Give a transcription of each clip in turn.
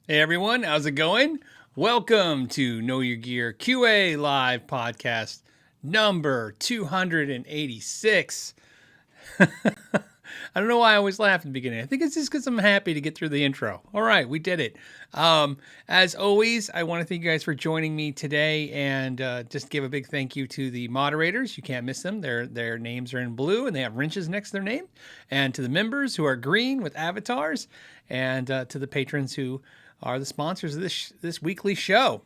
Hey everyone, how's it going? Welcome to Know Your Gear QA Live podcast number 286. I don't know why I always laugh at the beginning. I think it's just because I'm happy to get through the intro. All right, we did it. As always, I want to thank you guys for joining me today and just give a big thank you to the moderators. You can't miss them. Their names are in blue and they have wrenches next to their name. And to the members who are green with avatars, and to the patrons who are the sponsors of this weekly show.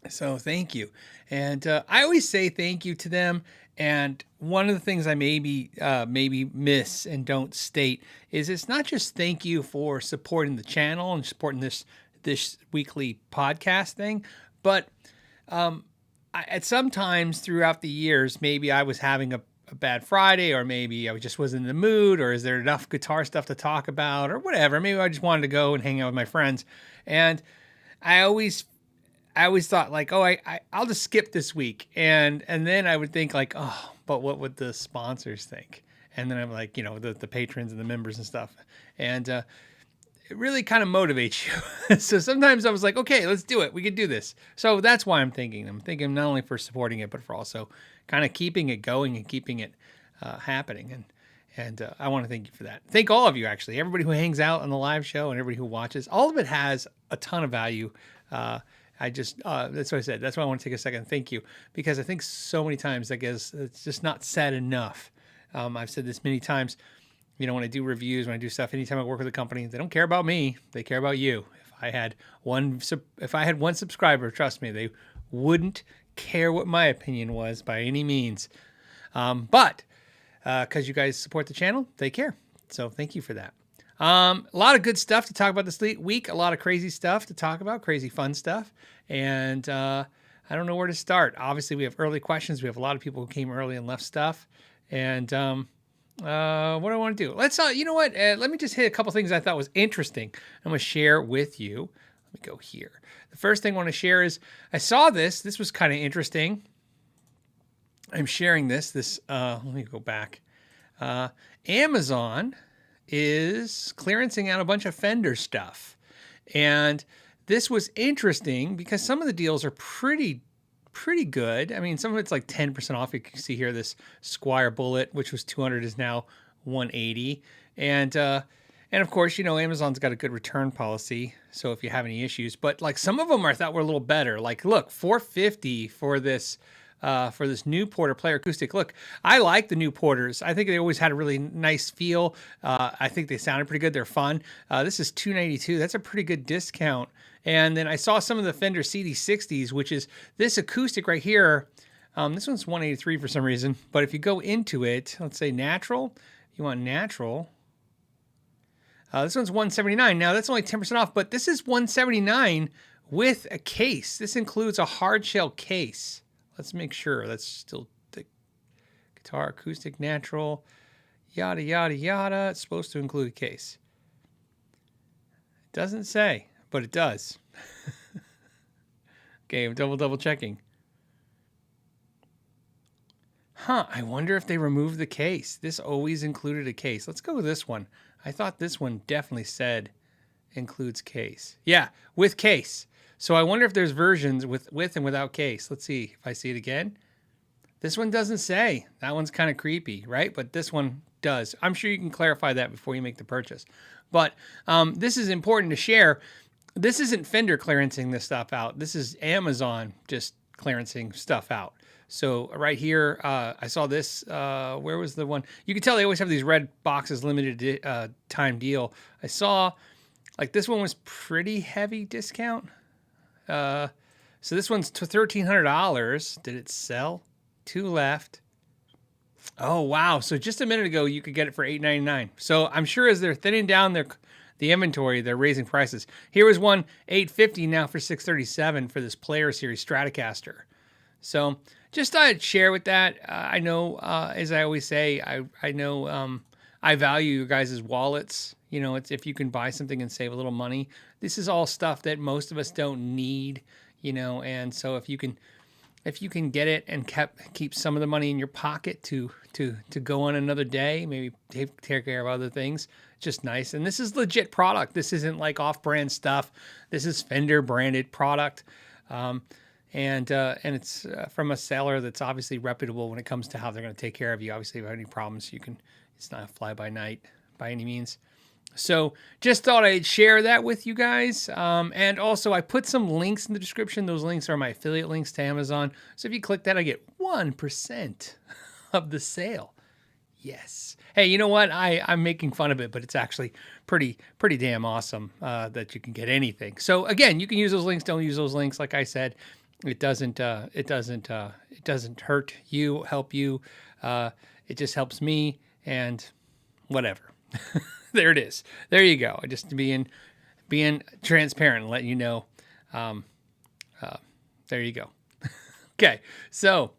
So thank you. And I always say thank you to them. And one of the things I maybe miss and don't state is it's not just thank you for supporting the channel and supporting this weekly podcast thing, but at sometimes throughout the years, maybe I was having a bad Friday, or maybe I just wasn't in the mood, or is there enough guitar stuff to talk about, or whatever. Maybe I just wanted to go and hang out with my friends. And I always thought like, oh, I'll just skip this week. And then I would think like, oh, but what would the sponsors think? And then I'm like, the patrons and the members and stuff. And it really kind of motivates you. So sometimes I was like, okay, let's do it. We can do this. So that's why I'm thinking. I'm thinking not only for supporting it, but for also kind of keeping it going and keeping it happening. And I want to thank you for that. Thank all of you, actually. Everybody who hangs out on the live show and everybody who watches. All of it has a ton of value. That's what I said. That's why I want to take a second. Thank you. Because I think so many times, I guess, it's just not said enough. I've said this many times. When I do reviews, when I do stuff, anytime I work with a company, they don't care about me. They care about you. If I had one subscriber, trust me, they wouldn't care what my opinion was by any means. But because you guys support the channel, they care. So thank you for that. A lot of good stuff to talk about this week. A lot of crazy stuff to talk about, crazy fun stuff. And I don't know where to start. Obviously, we have early questions. We have a lot of people who came early and left stuff. And what do I want to do? Let's, you know what? Let me just hit a couple things I thought was interesting. I'm going to share with you. Let me go here. The first thing I want to share is I saw this. This was kind of interesting. I'm sharing this. Let me go back. Amazon is clearancing out a bunch of Fender stuff. And this was interesting because some of the deals are pretty good. I mean, some of it's like 10% off. You can see here this Squire Bullet, which was 200, is now 180. And of course, Amazon's got a good return policy. So if you have any issues, but like some of them I thought were a little better. Like, look, $450 for this new Porter Player Acoustic. Look, I like the new Porters. I think they always had a really nice feel. I think they sounded pretty good. They're fun. This is $292. That's a pretty good discount. And then I saw some of the Fender CD60s, which is this acoustic right here. This one's $183 for some reason. But if you go into it, let's say natural. You want natural. This one's $179. Now that's only 10% off, but this is $179 with a case. This includes a hard shell case. Let's make sure that's still the guitar, acoustic, natural, yada, yada, yada. It's supposed to include a case. It doesn't say, but it does. Okay, I'm double checking. I wonder if they removed the case. This always included a case. Let's go with this one. I thought this one definitely said includes case. Yeah, with case. So I wonder if there's versions with and without case. Let's see if I see it again. This one doesn't say. That one's kind of creepy, right? But this one does. I'm sure you can clarify that before you make the purchase. But this is important to share. This isn't Fender clearancing this stuff out. This is Amazon just clearancing stuff out. So right here, I saw this. Where was the one? You can tell they always have these red boxes, limited time deal. I saw like this one was pretty heavy discount. So this one's $1,300. Did it sell? 2 left. Oh, wow. So just a minute ago, you could get it for $899. So I'm sure as they're thinning down the inventory, they're raising prices. Here was one $850 now for $637 for this Player Series Stratocaster. So just thought I'd share with that. I know, as I always say, I know I value your guys' wallets. It's if you can buy something and save a little money. This is all stuff that most of us don't need, and so if you can if you can get it and keep some of the money in your pocket to go on another day, maybe take care of other things, just nice. And this is legit product. This isn't like off-brand stuff. This is Fender branded product. And it's from a seller that's obviously reputable when it comes to how they're going to take care of you. Obviously, if you have any problems, it's not a fly-by-night by any means. So just thought I'd share that with you guys. And also I put some links in the description. Those links are my affiliate links to Amazon. So if you click that, I get 1% of the sale. Yes. Hey, you know what? I'm making fun of it, but it's actually pretty damn awesome that you can get anything. So again, you can use those links. Don't use those links. Like I said, it doesn't hurt you, help you. It just helps me and whatever. There it is. There you go. Just being transparent and letting you know. There you go. Okay. So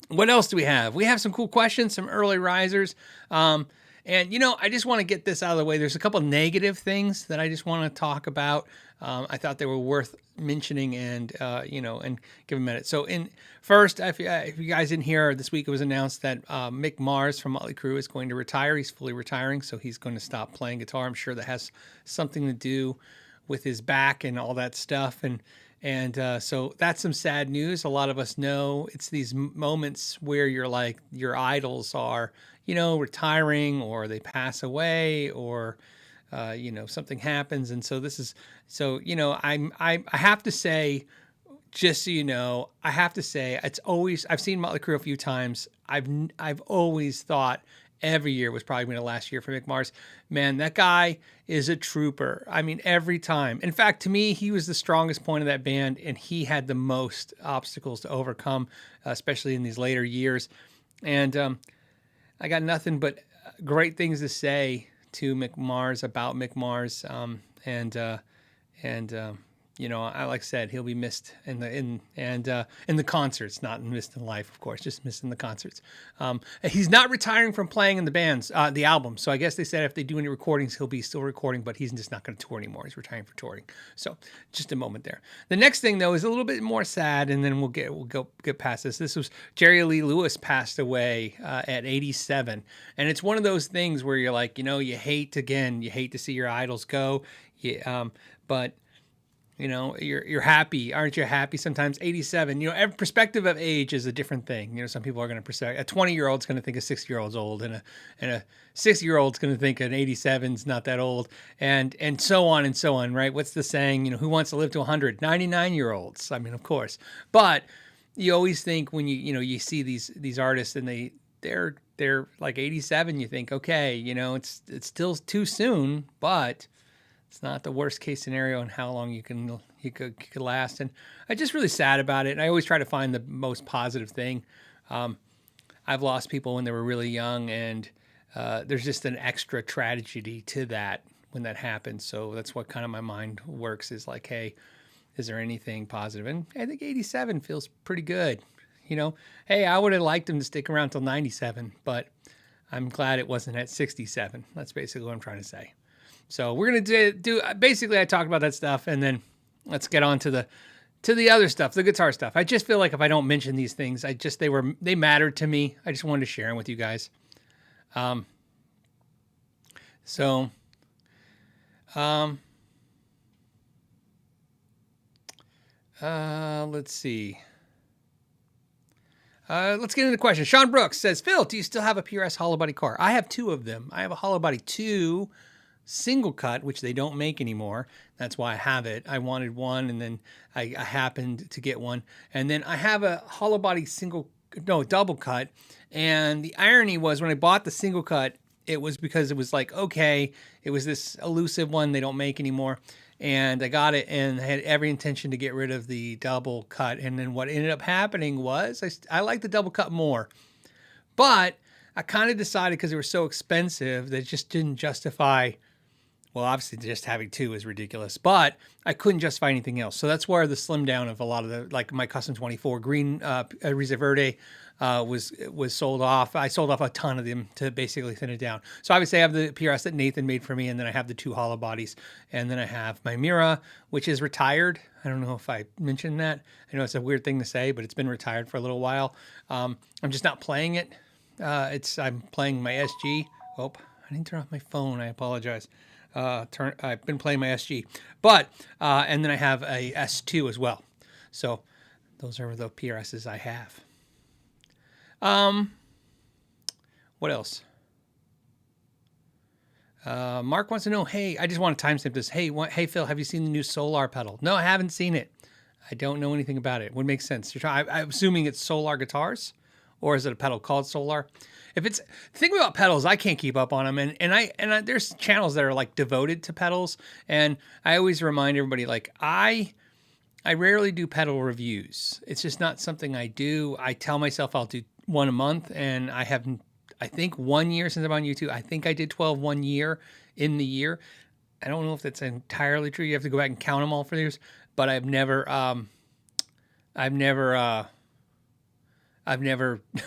what else do we have? We have some cool questions, some early risers. And I just want to get this out of the way. There's a couple negative things that I just want to talk about. I thought they were worth mentioning and give a minute. So first, if you guys didn't hear, this week it was announced that Mick Mars from Motley Crue is going to retire. He's fully retiring, so he's going to stop playing guitar. I'm sure that has something to do with his back and all that stuff. And so that's some sad news. A lot of us know it's these moments where you're like, your idols are, retiring, or they pass away, or something happens. And so I have to say, just so you know, I have to say, I've seen Motley Crue a few times. I've always thought every year was probably the last year for Mick Mars. Man, that guy is a trooper. I mean, every time. In fact, to me, he was the strongest point of that band, and he had the most obstacles to overcome, especially in these later years. And I got nothing but great things to say to Mick Mars, about Mick Mars. Like I said, he'll be missed in the concerts, not missed in life, of course, just missed in the concerts. He's not retiring from playing in the bands, the album. So I guess they said if they do any recordings, he'll be still recording, but he's just not going to tour anymore. He's retiring for touring. So just a moment there. The next thing though is a little bit more sad, and then we'll get past this. This was Jerry Lee Lewis passed away at 87, and it's one of those things where you're like, you hate to see your idols go, but you're happy. Aren't you happy sometimes? 87, every perspective of age is a different thing. Some people are going to a 20-year-old's going to think a 60-year-old's old, and a 60-year-old's going to think an 87's not that old, and so on, right? What's the saying? Who wants to live to 100? 99-year-olds. I mean, of course. But you always think when you see these artists and they're like 87, you think, okay, it's still too soon, but it's not the worst case scenario in how long you could last. And I'm just really sad about it. And I always try to find the most positive thing. I've lost people when they were really young, and there's just an extra tragedy to that when that happens. So that's what kind of my mind works, is like, hey, is there anything positive? And I think 87 feels pretty good. Hey, I would have liked him to stick around till 97, but I'm glad it wasn't at 67. That's basically what I'm trying to say. So we're going to do basically, I talked about that stuff, and then let's get on to the other stuff, the guitar stuff. I just feel like if I don't mention these things, they mattered to me. I just wanted to share them with you guys. Let's see. Let's get into the question. Sean Brooks says, Phil, do you still have a PRS Hollowbody car? I have two of them. I have a Hollowbody II single cut, which they don't make anymore. That's why I have it. I wanted one, and then I happened to get one. And then I have a Hollowbody double cut. And the irony was, when I bought the single cut, it was because it was like, okay, it was this elusive one they don't make anymore. And I got it and had every intention to get rid of the double cut. And then what ended up happening was I like the double cut more. But I kind of decided, because they were so expensive, that it just didn't justify Well, obviously, just having two is ridiculous, but I couldn't justify anything else. So that's where the slim down of a lot of the, like my custom 24 green Risa Verde was sold off. I sold off a ton of them to basically thin it down. So obviously, I have the PRS that Nathan made for me, and then I have the two Hollowbodies, and then I have my Mira, which is retired. I don't know if I mentioned that. I know it's a weird thing to say, but it's been retired for a little while. I'm just not playing it. I'm playing my SG. Oh, I didn't turn off my phone. I apologize. I've been playing my SG, but and then I have a S2 as well. So those are the PRSs I have. What else? Mark wants to know, hey, I just want to timestamp this. Hey, Phil, have you seen the new Solar pedal? No, I haven't seen it. I don't know anything about it. Would make sense. I'm assuming it's Solar guitars, or is it a pedal called Solar? If it's, the thing about pedals, I can't keep up on them, and I there's channels that are like devoted to pedals, and I always remind everybody, like I rarely do pedal reviews. It's just not something I do. I tell myself I'll do one a month, and I think 1 year since I'm on YouTube, I think I did 12 1 year in the year. I don't know if that's entirely true. You have to go back and count them all for years, but I've never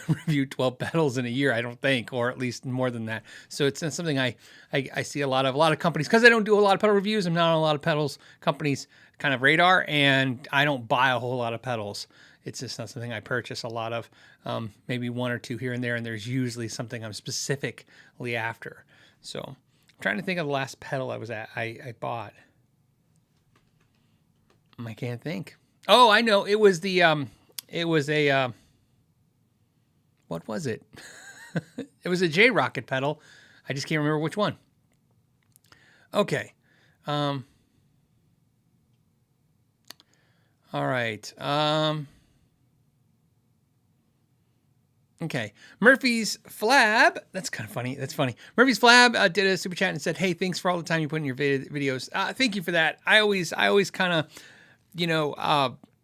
reviewed 12 pedals in a year, I don't think, or at least more than that. So it's not something I see a lot of companies, because I don't do a lot of pedal reviews. I'm not on a lot of pedals companies kind of radar, and I don't buy a whole lot of pedals. It's just not something I purchase a lot of, maybe one or two here and there, and there's usually something I'm specifically after. So I'm trying to think of the last pedal I bought. I can't think. Oh, I know. It was what was it? It was a J-Rocket pedal. I just can't remember which one. Okay. All right. Okay. Murphy's Flab. That's kind of funny. That's funny. Murphy's Flab did a super chat and said, hey, thanks for all the time you put in your videos. Thank you for that. I always kind of,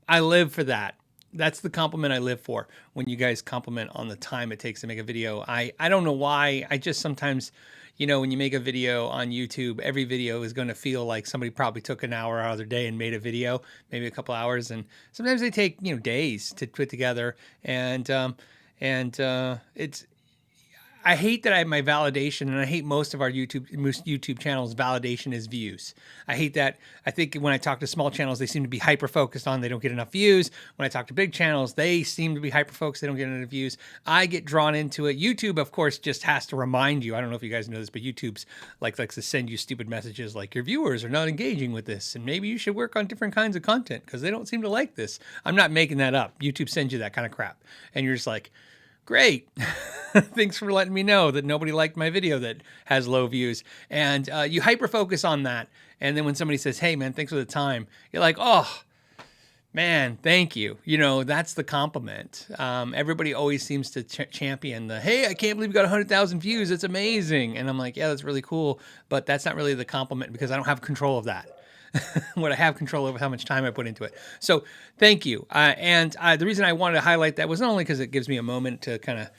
I live for that. That's the compliment I live for, when you guys compliment on the time it takes to make a video. I don't know why. I just sometimes, when you make a video on YouTube, every video is going to feel like somebody probably took an hour out of their day and made a video, maybe a couple hours. And sometimes they take, days to put together. And it's, I hate that I have my validation, and I hate most YouTube channels, validation is views. I hate that. I think when I talk to small channels, they seem to be hyper-focused on they don't get enough views. When I talk to big channels, they seem to be hyper-focused, they don't get enough views. I get drawn into it. YouTube, of course, just has to remind you. I don't know if you guys know this, but YouTube's likes to send you stupid messages like, your viewers are not engaging with this, and maybe you should work on different kinds of content because they don't seem to like this. I'm not making that up. YouTube sends you that kind of crap. And you're just like, great. Thanks for letting me know that nobody liked my video that has low views. And you hyper-focus on that. And then when somebody says, hey, man, thanks for the time, you're like, oh, man, thank you. That's the compliment. Everybody always seems to champion the, hey, I can't believe you got 100,000 views. It's amazing. And I'm like, yeah, that's really cool. But that's not really the compliment, because I don't have control of that. What I have control over how much time I put into it. So thank you. And the reason I wanted to highlight that was not only because it gives me a moment to kind of,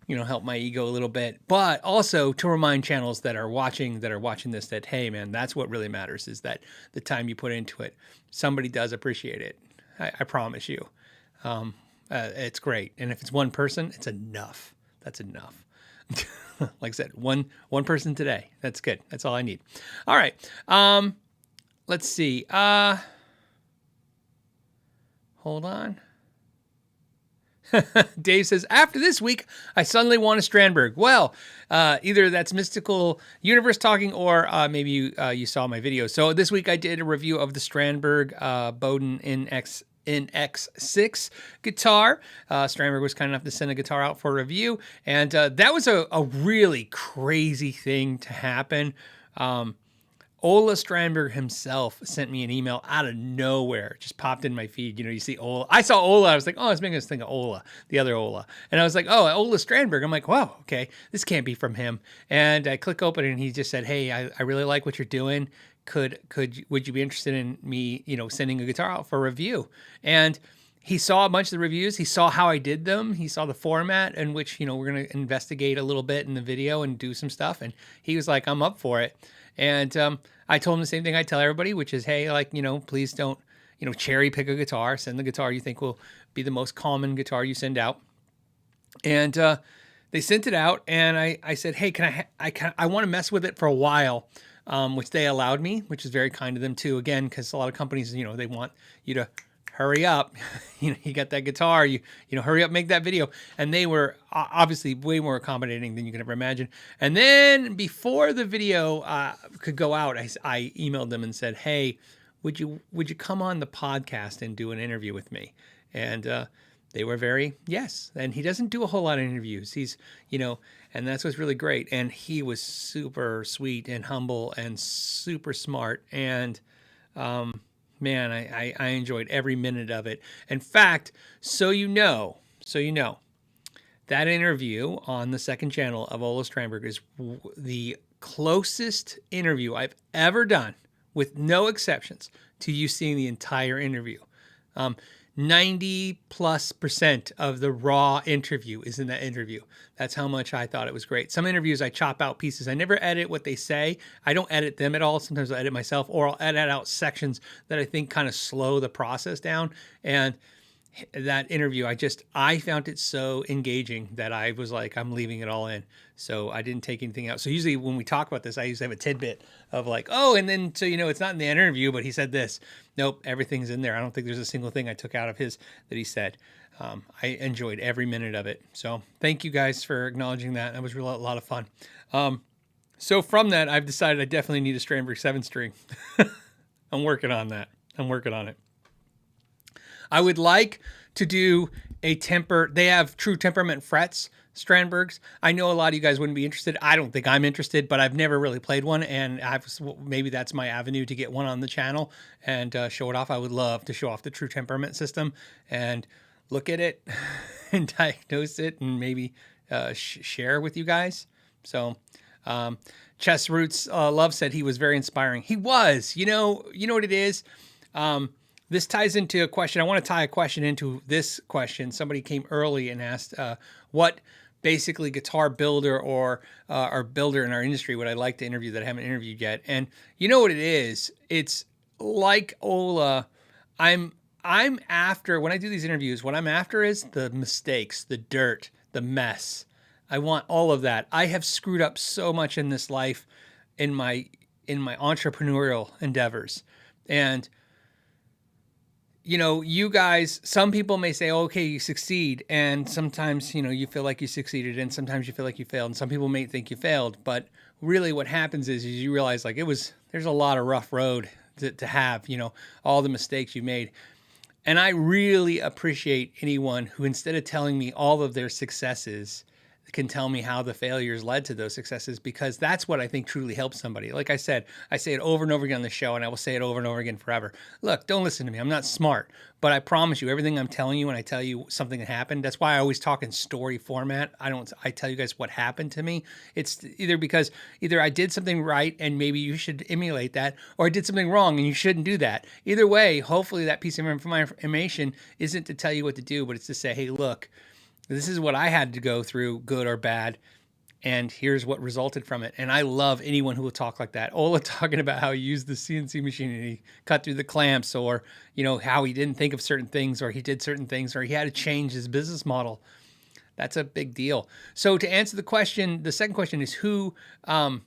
help my ego a little bit, but also to remind channels that are watching this that, hey, man, that's what really matters, is that the time you put into it. Somebody does appreciate it. I promise you. It's great. And if it's one person, it's enough. That's enough. Like I said, one person today. That's good. That's all I need. All right. Let's see. Hold on. Dave says, after this week, I suddenly want a Strandberg. Well, either that's Mystical Universe talking, or maybe you saw my video. So this week I did a review of the Strandberg Bowden NX6 guitar. Strandberg was kind enough to send a guitar out for review. And that was a really crazy thing to happen. Ola Strandberg himself sent me an email out of nowhere. It just popped in my feed. You see Ola. I saw Ola. I was like, oh, it's making us think of Ola, the other Ola. And I was like, oh, Ola Strandberg. I'm like, wow, okay, this can't be from him. And I click open, and he just said, hey, I really like what you're doing. Would you be interested in me, sending a guitar out for review? And he saw a bunch of the reviews. He saw how I did them. He saw the format in which, we're going to investigate a little bit in the video and do some stuff. And he was like, I'm up for it. And I told him the same thing I tell everybody, which is, hey, like, please don't, cherry pick a guitar. Send the guitar you think will be the most common guitar you send out. And they sent it out. And I said, hey, I want to mess with it for a while, which they allowed me, which is very kind of them too. Again, because a lot of companies, they want you to hurry up, you got that guitar, you hurry up, make that video. And they were obviously way more accommodating than you could ever imagine. And then before the video could go out, I emailed them and said, hey, would you come on the podcast and do an interview with me? And they were very, yes. And he doesn't do a whole lot of interviews. He's, and that's what's really great. And he was super sweet and humble and super smart. And, man, I enjoyed every minute of it. In fact, so you know, that interview on the second channel of Ola Strandberg is the closest interview I've ever done, with no exceptions, to you seeing the entire interview. 90+% of the raw interview is in that interview. That's how much I thought it was great. Some interviews I chop out pieces. I never edit what they say. I don't edit them at all. Sometimes I'll edit myself, or I'll edit out sections that I think kind of slow the process down. And that interview, I found it so engaging that I was like, I'm leaving it all in. So I didn't take anything out. So usually when we talk about this, I usually have a tidbit of like, oh, and then, so, it's not in the interview, but he said this. Nope, everything's in there. I don't think there's a single thing I took out of his that he said. I enjoyed every minute of it. So thank you guys for acknowledging that. That was really a lot of fun. So from that, I've decided I definitely need a Strandberg 7-string. I'm working on that. I'm working on it. I would like to do a temper. They have true temperament frets, Strandbergs. I know a lot of you guys wouldn't be interested. I don't think I'm interested, but I've never really played one, and maybe that's my avenue to get one on the channel and show it off. I would love to show off the true temperament system and look at it and diagnose it and maybe share with you guys. So Chess Roots Love said he was very inspiring. He was. You know what it is? This ties into a question. I want to tie a question into this question. Somebody came early and asked what basically guitar builder or builder in our industry would I like to interview that I haven't interviewed yet. And you know what it is? It's like Ola. I'm after, when I do these interviews, what I'm after is the mistakes, the dirt, the mess. I want all of that. I have screwed up so much in this life, in my entrepreneurial endeavors. And you guys, some people may say, oh, okay, you succeed. And sometimes, you feel like you succeeded, and sometimes you feel like you failed. And some people may think you failed. But really what happens is you realize like there's a lot of rough road to have, all the mistakes you made. And I really appreciate anyone who, instead of telling me all of their successes, can tell me how the failures led to those successes, because that's what I think truly helps somebody. Like I said, I say it over and over again on the show, and I will say it over and over again forever. Look, don't listen to me. I'm not smart, but I promise you everything I'm telling you when I tell you something that happened, that's why I always talk in story format. I tell you guys what happened to me. It's either I did something right and maybe you should emulate that, or I did something wrong and you shouldn't do that. Either way, hopefully that piece of information isn't to tell you what to do, but it's to say, hey, look, this is what I had to go through, good or bad, and here's what resulted from it. And I love anyone who will talk like that. Ola talking about how he used the CNC machine and he cut through the clamps, or, how he didn't think of certain things, or he did certain things, or he had to change his business model. That's a big deal. So to answer the question, the second question is who would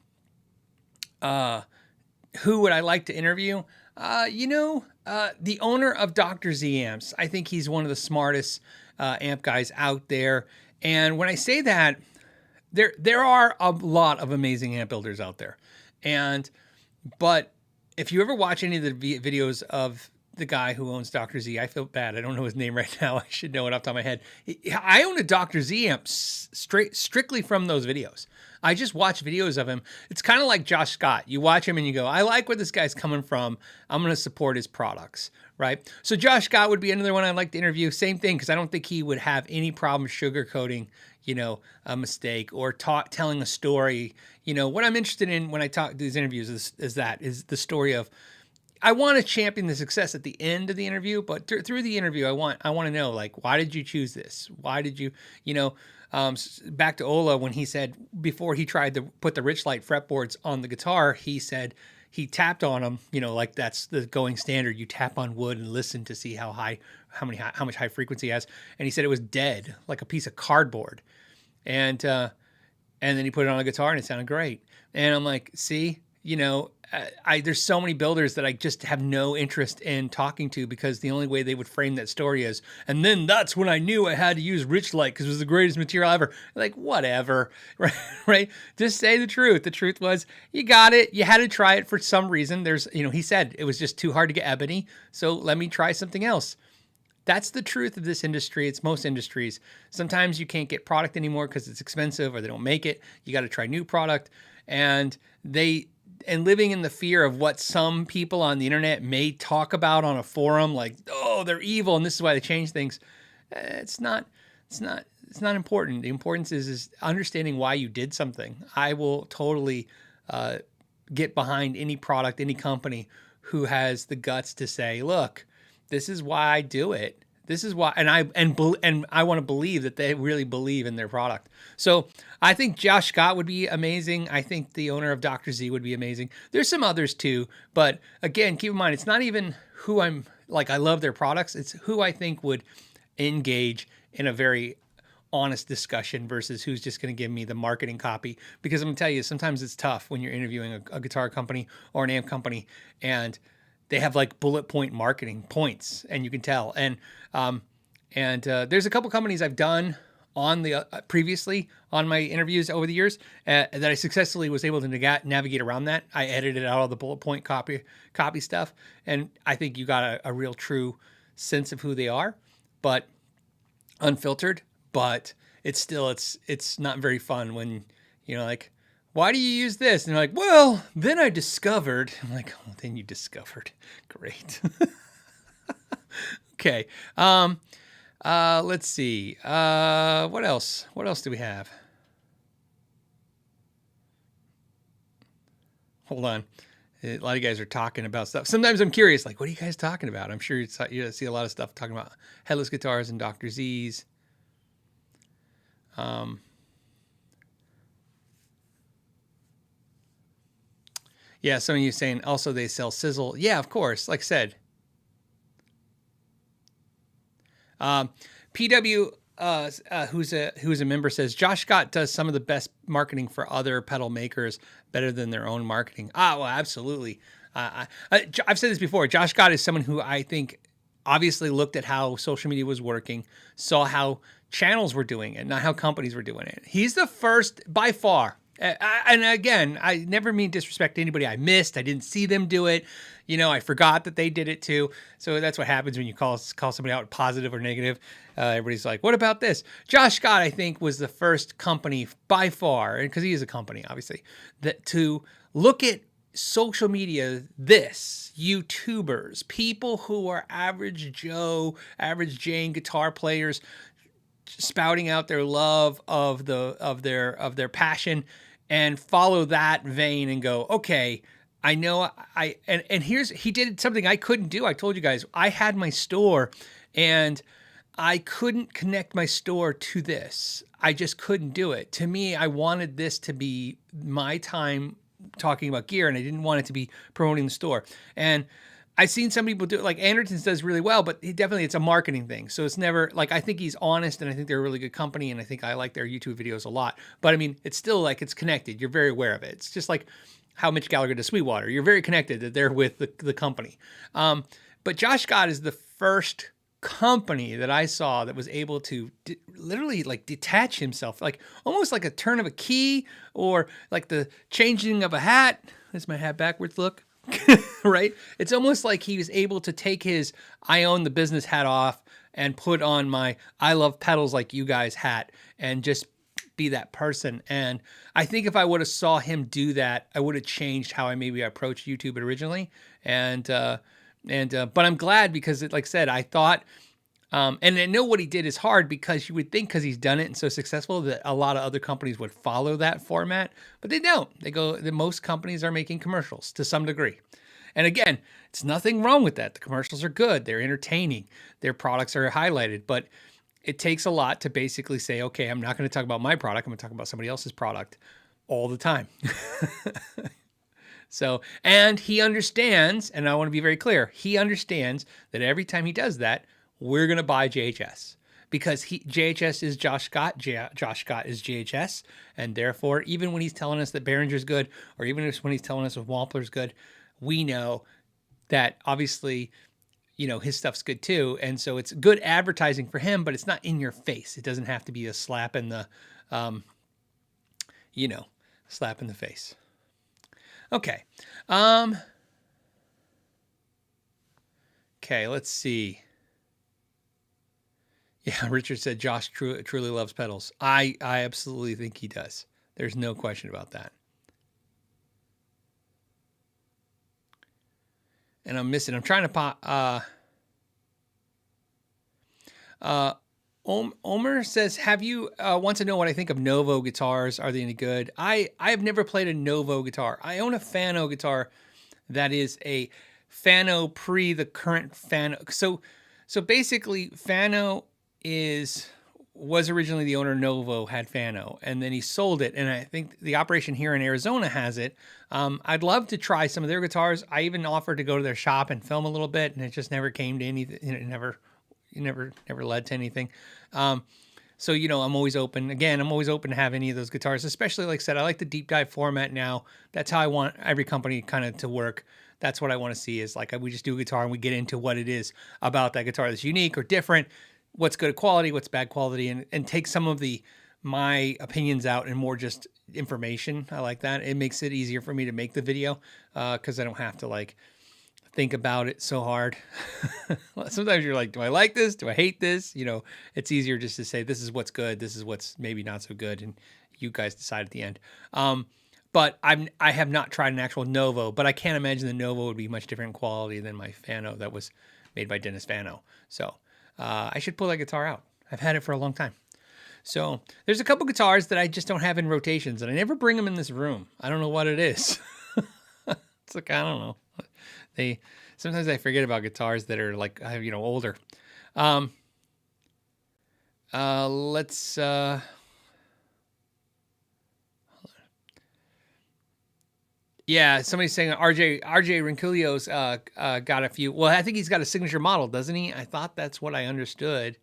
I like to interview? The owner of Dr. Z Amps. I think he's one of the smartest amp guys out there. And when I say that, there are a lot of amazing amp builders out there. But if you ever watch any of the videos of the guy who owns Dr. Z, I feel bad. I don't know his name right now. I should know it off the top of my head. I own a Dr. Z amp strictly from those videos. I just watch videos of him. It's kind of like Josh Scott. You watch him and you go, I like where this guy's coming from. I'm going to support his products, right? So Josh Scott would be another one I'd like to interview. Same thing, because I don't think he would have any problem sugarcoating, a mistake or telling a story. What I'm interested in when I talk these interviews is the story of, I want to champion the success at the end of the interview, but through the interview, I want to know, like, why did you choose this? Why did you, back to Ola, when he said before he tried to put the Richlight fretboards on the guitar, he said he tapped on them, like that's the going standard. You tap on wood and listen to see how much high frequency it has. And he said it was dead, like a piece of cardboard. And then he put it on a guitar and it sounded great. And I'm like, see, there's so many builders that I just have no interest in talking to, because the only way they would frame that story is, and then that's when I knew I had to use Richlight because it was the greatest material ever. Like, whatever, right? Just say the truth. The truth was, you got it. You had to try it for some reason. He said it was just too hard to get ebony, so let me try something else. That's the truth of this industry. It's most industries. Sometimes you can't get product anymore because it's expensive or they don't make it. You got to try new product. And living in the fear of what some people on the internet may talk about on a forum, like, oh, they're evil and this is why they change things. It's not important. The importance is understanding why you did something. I will totally get behind any product, any company who has the guts to say, look, this is why I do it. This is why, and I want to believe that they really believe in their product. So I think Josh Scott would be amazing. I think the owner of Dr. Z would be amazing. There's some others too, but again, keep in mind, it's not even who I'm like, I love their products. It's who I think would engage in a very honest discussion versus who's just going to give me the marketing copy. Because I'm going to tell you, sometimes it's tough when you're interviewing a guitar company or an amp company, and they have like bullet point marketing points, and you can tell. And there's a couple companies I've done on the previously on my interviews over the years that I successfully was able to navigate around that. I edited out all the bullet point copy stuff, and I think you got a real true sense of who they are, but unfiltered. But it's still it's not very fun when like, why do you use this? And they're like, well, then I discovered. I'm like, oh, then you discovered. Great. Okay. Let's see. What else? What else do we have? Hold on. A lot of you guys are talking about stuff. Sometimes I'm curious, like, what are you guys talking about? I'm sure you see a lot of stuff talking about headless guitars and Dr. Z's. Yeah, some of you saying also they sell sizzle. Yeah, of course. Like I said, PW, who's a member, says Josh Scott does some of the best marketing for other pedal makers, better than their own marketing. Well, absolutely. I've said this before. Josh Scott is someone who I think obviously looked at how social media was working, saw how channels were doing it, not how companies were doing it. He's the first by far. And again, I never mean disrespect to anybody I missed. I didn't see them do it. I forgot that they did it too. So that's what happens when you call somebody out positive or negative. Everybody's like, what about this? Josh Scott, I think, was the first company by far, because he is a company, obviously, that to look at social media, YouTubers, people who are average Joe, average Jane guitar players, spouting out their love of their passion, and follow that vein and go, okay, I know he did something I couldn't do. I told you guys, I had my store and I couldn't connect my store to this. I just couldn't do it. To me, I wanted this to be my time talking about gear, and I didn't want it to be promoting the store. And I've seen some people do it, like Anderton's does really well, but it's a marketing thing. So it's never like, I think he's honest, and I think they're a really good company, and I think I like their YouTube videos a lot. But I mean, it's still like, it's connected. You're very aware of it. It's just like how Mitch Gallagher does Sweetwater. You're very connected that they're with the company. But Josh Scott is the first company that I saw that was able to literally like detach himself, like almost like a turn of a key, or like the changing of a hat. That's my hat backwards look. Right? It's almost like he was able to take his I own the business hat off and put on my I love pedals like you guys hat and just be that person. And I think if I would have saw him do that, I would have changed how I maybe approached YouTube originally. But I'm glad, because like I said, I thought, and I know what he did is hard, because you would think because he's done it and so successful that a lot of other companies would follow that format, but they don't. They go, most companies are making commercials to some degree. And again, it's nothing wrong with that. The commercials are good. They're entertaining. Their products are highlighted, but it takes a lot to basically say, okay, I'm not going to talk about my product. I'm going to talk about somebody else's product all the time. So, and he understands, and I want to be very clear, he understands that every time he does that, we're going to buy JHS because JHS is Josh Scott, Josh Scott is JHS, and therefore, even when he's telling us that Behringer's good, or even when he's telling us that Wampler's good, we know that obviously, his stuff's good too, and so it's good advertising for him, but it's not in your face. It doesn't have to be a slap in the, slap in the face. Okay. Okay, let's see. Yeah, Richard said Josh truly loves pedals. I absolutely think he does. There's no question about that. And I'm trying to pop. Omer says, have you wants to know what I think of Novo guitars? Are they any good? I have never played a Novo guitar. I own a Fano guitar that is a Fano pre the current Fano. So basically Fano was originally the owner. Novo had Fano, and then he sold it. And I think the operation here in Arizona has it. I'd love to try some of their guitars. I even offered to go to their shop and film a little bit, and it just never came to anything. It never led to anything. So, I'm always open. Again, I'm always open to have any of those guitars, especially like I said, I like the deep dive format now. That's how I want every company kind of to work. That's what I want to see is like, we just do a guitar and we get into what it is about that guitar that's unique or different, what's good quality, what's bad quality, and take some of my opinions out and more just information. I like that. It makes it easier for me to make the video, cause I don't have to think about it so hard. Sometimes you're like, do I like this? Do I hate this? It's easier just to say, this is what's good. This is what's maybe not so good. And you guys decide at the end. But I have not tried an actual Novo, but I can't imagine the Novo would be much different quality than my Fano that was made by Dennis Fano. So I should pull that guitar out. I've had it for a long time. So there's a couple guitars that I just don't have in rotations, and I never bring them in this room. I don't know what it is. It's like, I don't know. Sometimes I forget about guitars that are older. Let's yeah, somebody's saying RJ Rinculio's got a few. Well, I think he's got a signature model, doesn't he? I thought that's what I understood.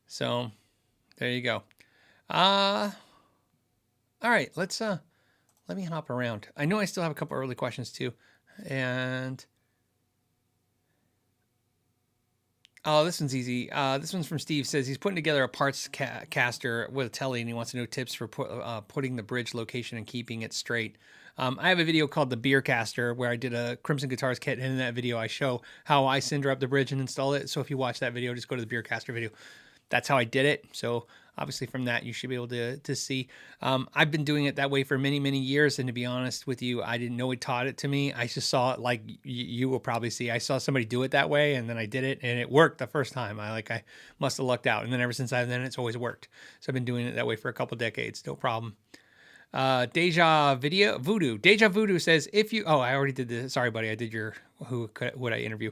So there you go. All right, let me hop around. I know I still have a couple early questions too. And this one's easy. This one's from Steve. Says he's putting together a parts caster with a Tele, and he wants to know tips for putting the bridge location and keeping it straight. I have a video called the Beer Caster where I did a Crimson Guitars kit, and in that video I show how I cinder up the bridge and install it. So if you watch that video, just go to the Beer Caster video. That's how I did it. So obviously from that, you should be able to see. I've been doing it that way for many, many years. And to be honest with you, I didn't know he taught it to me. I just saw it like you will probably see. I saw somebody do it that way, and then I did it, and it worked the first time. I must have lucked out. And then ever since then, it's always worked. So I've been doing it that way for a couple decades. No problem. Deja Voodoo says, I already did this. Sorry, buddy. I did your, who would I interview?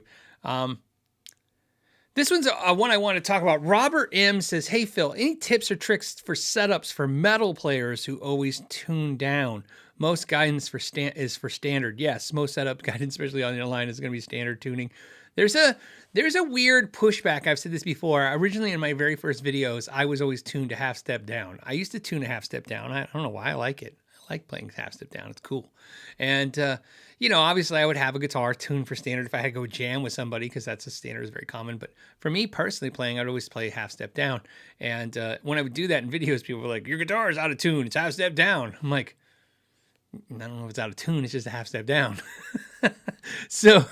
This one's one I want to talk about. Robert M says, hey, Phil, any tips or tricks for setups for metal players who always tune down? Most guidance is for standard. Yes, most setup guidance, especially on the line, is going to be standard tuning. There's a weird pushback. I've said this before. Originally, in my very first videos, I was always tuned a half step down. I used to tune a half step down. I don't know why I like it. I like playing half step down. It's cool. And, obviously I would have a guitar tuned for standard if I had to go jam with somebody, because that's a standard is very common. But for me personally playing, I'd always play half step down. And when I would do that in videos, people were like, your guitar is out of tune. It's half step down. I'm like, I don't know if it's out of tune. It's just a half step down. So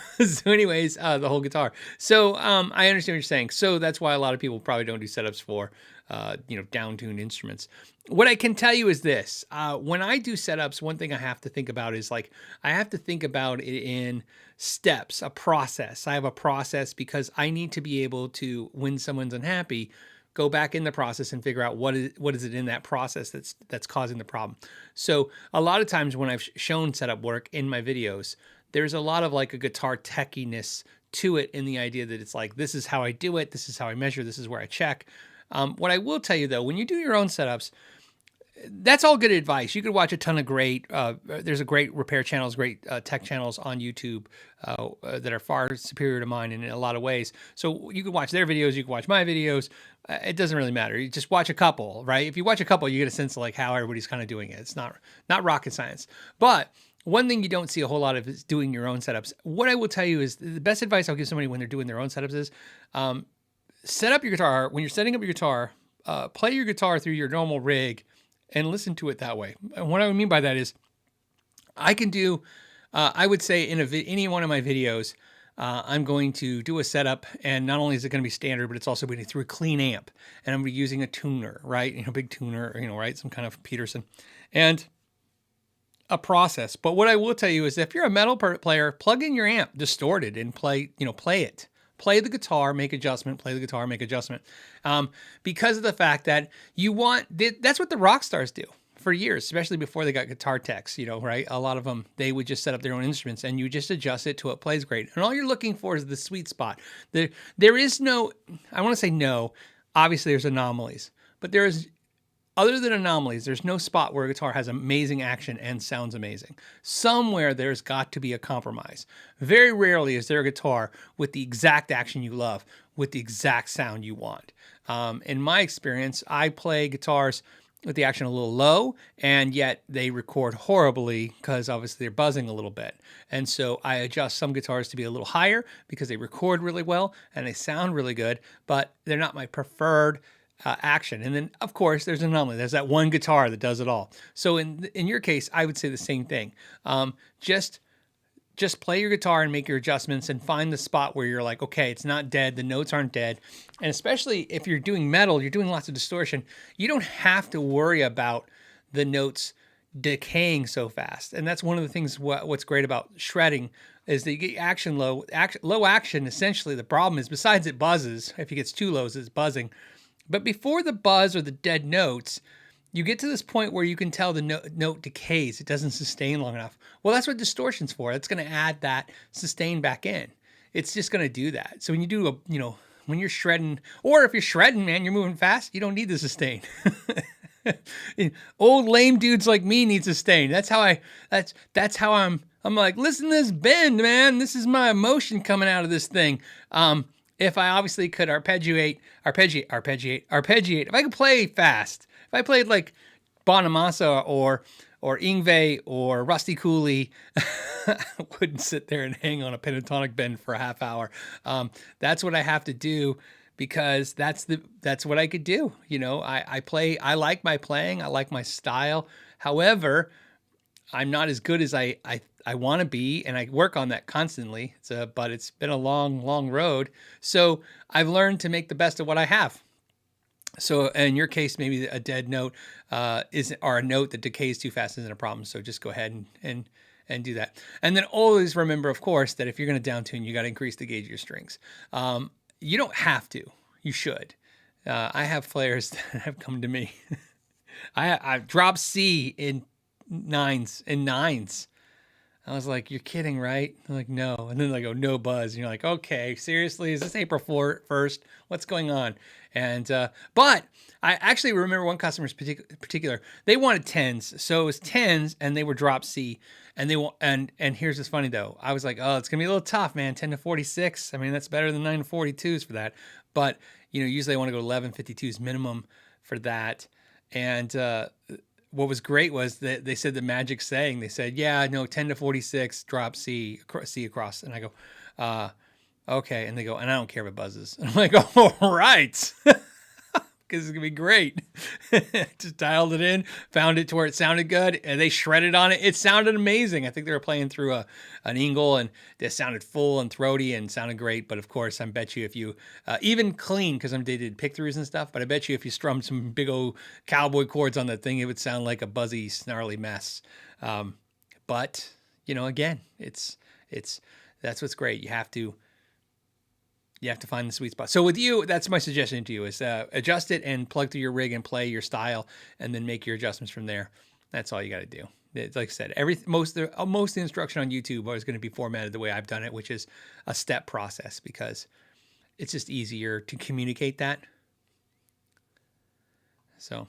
anyways, the whole guitar. So I understand what you're saying. So that's why a lot of people probably don't do setups for, down-tuned instruments. What I can tell you is this. When I do setups, one thing I have to think about is I have to think about it in steps, a process. I have a process because I need to be able to, when someone's unhappy, go back in the process and figure out what is it in that process that's causing the problem. So a lot of times when I've shown setup work in my videos, there's a lot of like a guitar techiness to it, in the idea that it's like, this is how I do it, this is how I measure, this is where I check. What I will tell you though, when you do your own setups, that's all good advice. You could watch a ton of great, there's a great repair channels, great tech channels on YouTube that are far superior to mine in a lot of ways. So you can watch their videos, you can watch my videos. It doesn't really matter. You just watch a couple, right? If you watch a couple, you get a sense of like how everybody's kind of doing it. It's not rocket science. But one thing you don't see a whole lot of is doing your own setups. What I will tell you is the best advice I'll give somebody when they're doing their own setups is set up your guitar. When you're setting up your guitar, play your guitar through your normal rig and listen to it that way. And what I mean by that is I can do, I would say in any one of my videos, I'm going to do a setup, and not only is it going to be standard, but it's also going to be through a clean amp, and I'm going to be using a tuner, right? Big tuner, right? Some kind of Peterson, and a process. But what I will tell you is if you're a metal player, plug in your amp, distort it, and play it. Play the guitar, make adjustment, play the guitar, make adjustment. Because of the fact that that's what the rock stars do for years, especially before they got guitar techs, right? A lot of them, they would just set up their own instruments and you just adjust it till it plays great. And all you're looking for is the sweet spot. There is no, I want to say no, obviously there's anomalies, but other than anomalies, there's no spot where a guitar has amazing action and sounds amazing. Somewhere there's got to be a compromise. Very rarely is there a guitar with the exact action you love, with the exact sound you want. In my experience, I play guitars with the action a little low, and yet they record horribly because obviously they're buzzing a little bit. And so I adjust some guitars to be a little higher because they record really well and they sound really good, but they're not my preferred action. And then of course there's an anomaly. There's that one guitar that does it all. So in your case, I would say the same thing. Just play your guitar and make your adjustments and find the spot where you're like, okay, it's not dead. The notes aren't dead. And especially if you're doing metal, you're doing lots of distortion. You don't have to worry about the notes decaying so fast. And that's one of the things, what's great about shredding is that you get action low. Low action, essentially, the problem is, besides it buzzes, if it gets too low, it's buzzing. But before the buzz or the dead notes, you get to this point where you can tell the note decays. It doesn't sustain long enough. Well, that's what distortion's for. It's going to add that sustain back in. It's just going to do that. So when you do when you're shredding, or if you're shredding, man, you're moving fast, you don't need the sustain. Old lame dudes like me need sustain. That's how I'm like, listen to this bend, man. This is my emotion coming out of this thing. If I obviously could arpeggiate, if I could play fast, if I played like Bonamassa or Yngwie or Rusty Cooley, I wouldn't sit there and hang on a pentatonic bend for a half hour. That's what I have to do because that's what I could do. I like my playing, I like my style. However, I'm not as good as I want to be, and I work on that constantly. But it's been a long, long road. So I've learned to make the best of what I have. So in your case, maybe a dead note or a note that decays too fast isn't a problem. So just go ahead and do that. And then always remember, of course, that if you're going to down tune, you got to increase the gauge of your strings. You don't have to. You should. I have players that have come to me. I've dropped C in nines. I was like, you're kidding, right? I'm like, no. And then they go, no buzz. And you're like, okay, seriously? Is this April 1st? What's going on? And, but I actually remember one customer in particular, they wanted 10s. So it was 10s and they were drop C. And and here's what's funny though. I was like, oh, it's gonna be a little tough, man. 10 to 46. I mean, that's better than 9 to 42s for that. But, usually I want to go 11.52s minimum for that. And, what was great was that they said the magic saying. They said, yeah, no, 10 to 46, drop C across. And I go, okay. And they go, and I don't care if it buzzes. And I'm like, all right. Because it's going to be great. Just dialed it in, found it to where it sounded good, and they shredded on it. It sounded amazing. I think they were playing through an Ingle, and it sounded full and throaty and sounded great. But of course, I bet you if you, even clean, because they did pick-throughs and stuff, but I bet you if you strummed some big old cowboy chords on that thing, it would sound like a buzzy, snarly mess. But, again, that's what's great. You have to You have to find the sweet spot. So with you, that's my suggestion to you is adjust it and plug through your rig and play your style and then make your adjustments from there. That's all you got to do. It's like I said, most of the instruction on YouTube is going to be formatted the way I've done it, which is a step process because it's just easier to communicate that. So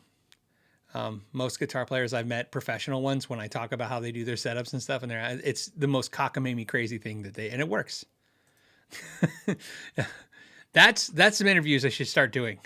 most guitar players I've met, professional ones, when I talk about how they do their setups and stuff, and it's the most cockamamie crazy thing and it works. That's some interviews I should start doing.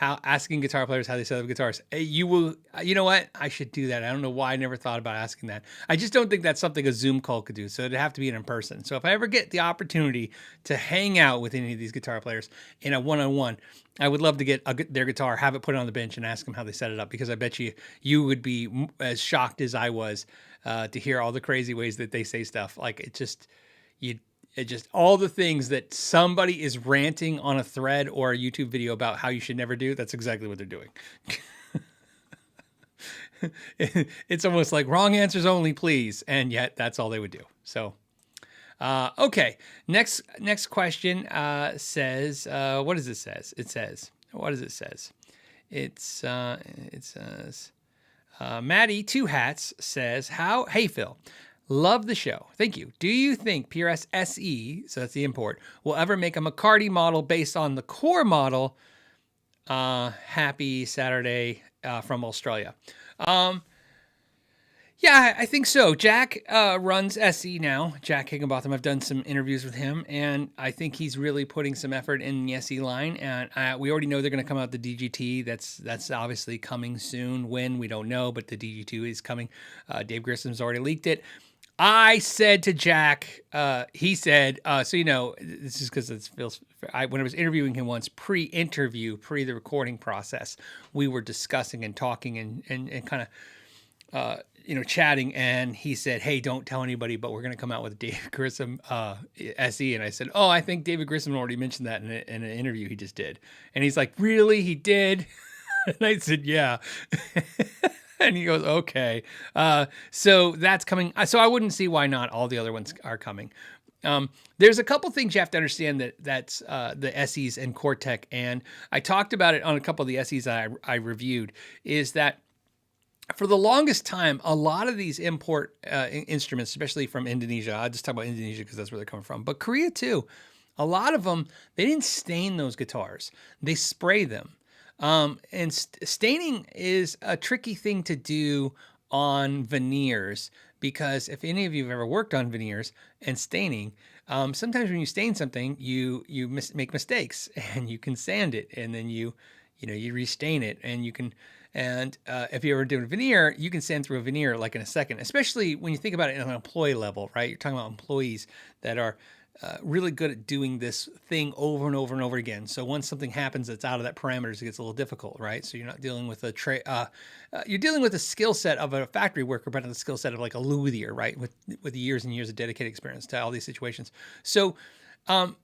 Asking guitar players how they set up guitars. You know what? I should do that. I don't know why I never thought about asking that. I just don't think that's something a Zoom call could do. So it'd have to be in person. So if I ever get the opportunity to hang out with any of these guitar players in a one-on-one, I would love to get their guitar, have it put on the bench and ask them how they set it up, because I bet you would be as shocked as I was to hear all the crazy ways that they say stuff. Like it just all the things that somebody is ranting on a thread or a YouTube video about how you should never do. That's exactly what they're doing. It's almost like wrong answers only, please. And yet that's all they would do. So, okay. Next question says, what does it says? What does it says? It says, Maddie Two Hats says, hey, Phil. Love the show. Thank you. Do you think PRS SE, so that's the import, will ever make a McCarty model based on the core model? Happy Saturday from Australia. Yeah, I think so. Jack runs SE now. Jack Higginbotham. I've done some interviews with him, and I think he's really putting some effort in the SE line. And we already know they're going to come out the DGT. That's obviously coming soon. When, we don't know, but the DG2 is coming. Dave Grissom's already leaked it. I said to Jack, he said, so you know, this is because it feels. When I was interviewing him once, pre-interview, pre the recording process, we were discussing and talking and kind of. Chatting, and he said, hey, don't tell anybody, but we're going to come out with David Grissom SE. And I said, oh, I think David Grissom already mentioned that in an interview he just did. And he's like, really? He did? And I said, yeah. And he goes, okay. So that's coming. So I wouldn't see why not all the other ones are coming. There's a couple things you have to understand that's the SEs and Cortec. And I talked about it on a couple of the SEs that I reviewed, is that for the longest time, a lot of these import instruments, especially from Indonesia, I'll just talk about Indonesia because that's where they're coming from, but Korea too, a lot of them, they didn't stain those guitars. They spray them. And staining is a tricky thing to do on veneers, because if any of you have ever worked on veneers and staining, sometimes when you stain something, you make mistakes, and you can sand it, and then you restain it, and you can. And if you're ever doing a veneer, you can sand through a veneer like in a second, especially when you think about it on an employee level, right? You're talking about employees that are really good at doing this thing over and over and over again. So once something happens that's out of that parameters, it gets a little difficult, right? So you're not dealing with you're dealing with the skill set of a factory worker, but not the skill set of like a luthier, right? With years and years of dedicated experience to all these situations. So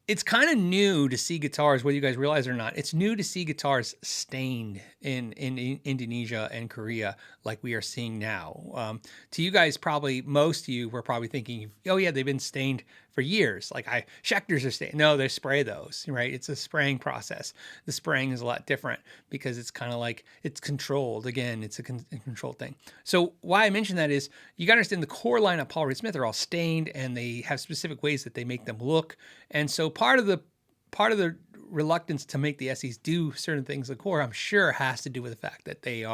it's kind of new to see guitars, whether you guys realize it or not. It's new to see guitars stained in Indonesia and Korea like we are seeing now. To you guys, probably most of you were probably thinking, oh yeah, they've been stained for years. Like Schecters are stained. No, they spray those, right? It's a spraying process. The spraying is a lot different because it's kind of like it's controlled. Again, it's a controlled thing. So why I mention that is you got to understand the core line of Paul Reed Smith are all stained, and they have specific ways that they make them look. And so part of the reluctance to make the SEs do certain things in the core, I'm sure, has to do with the fact that they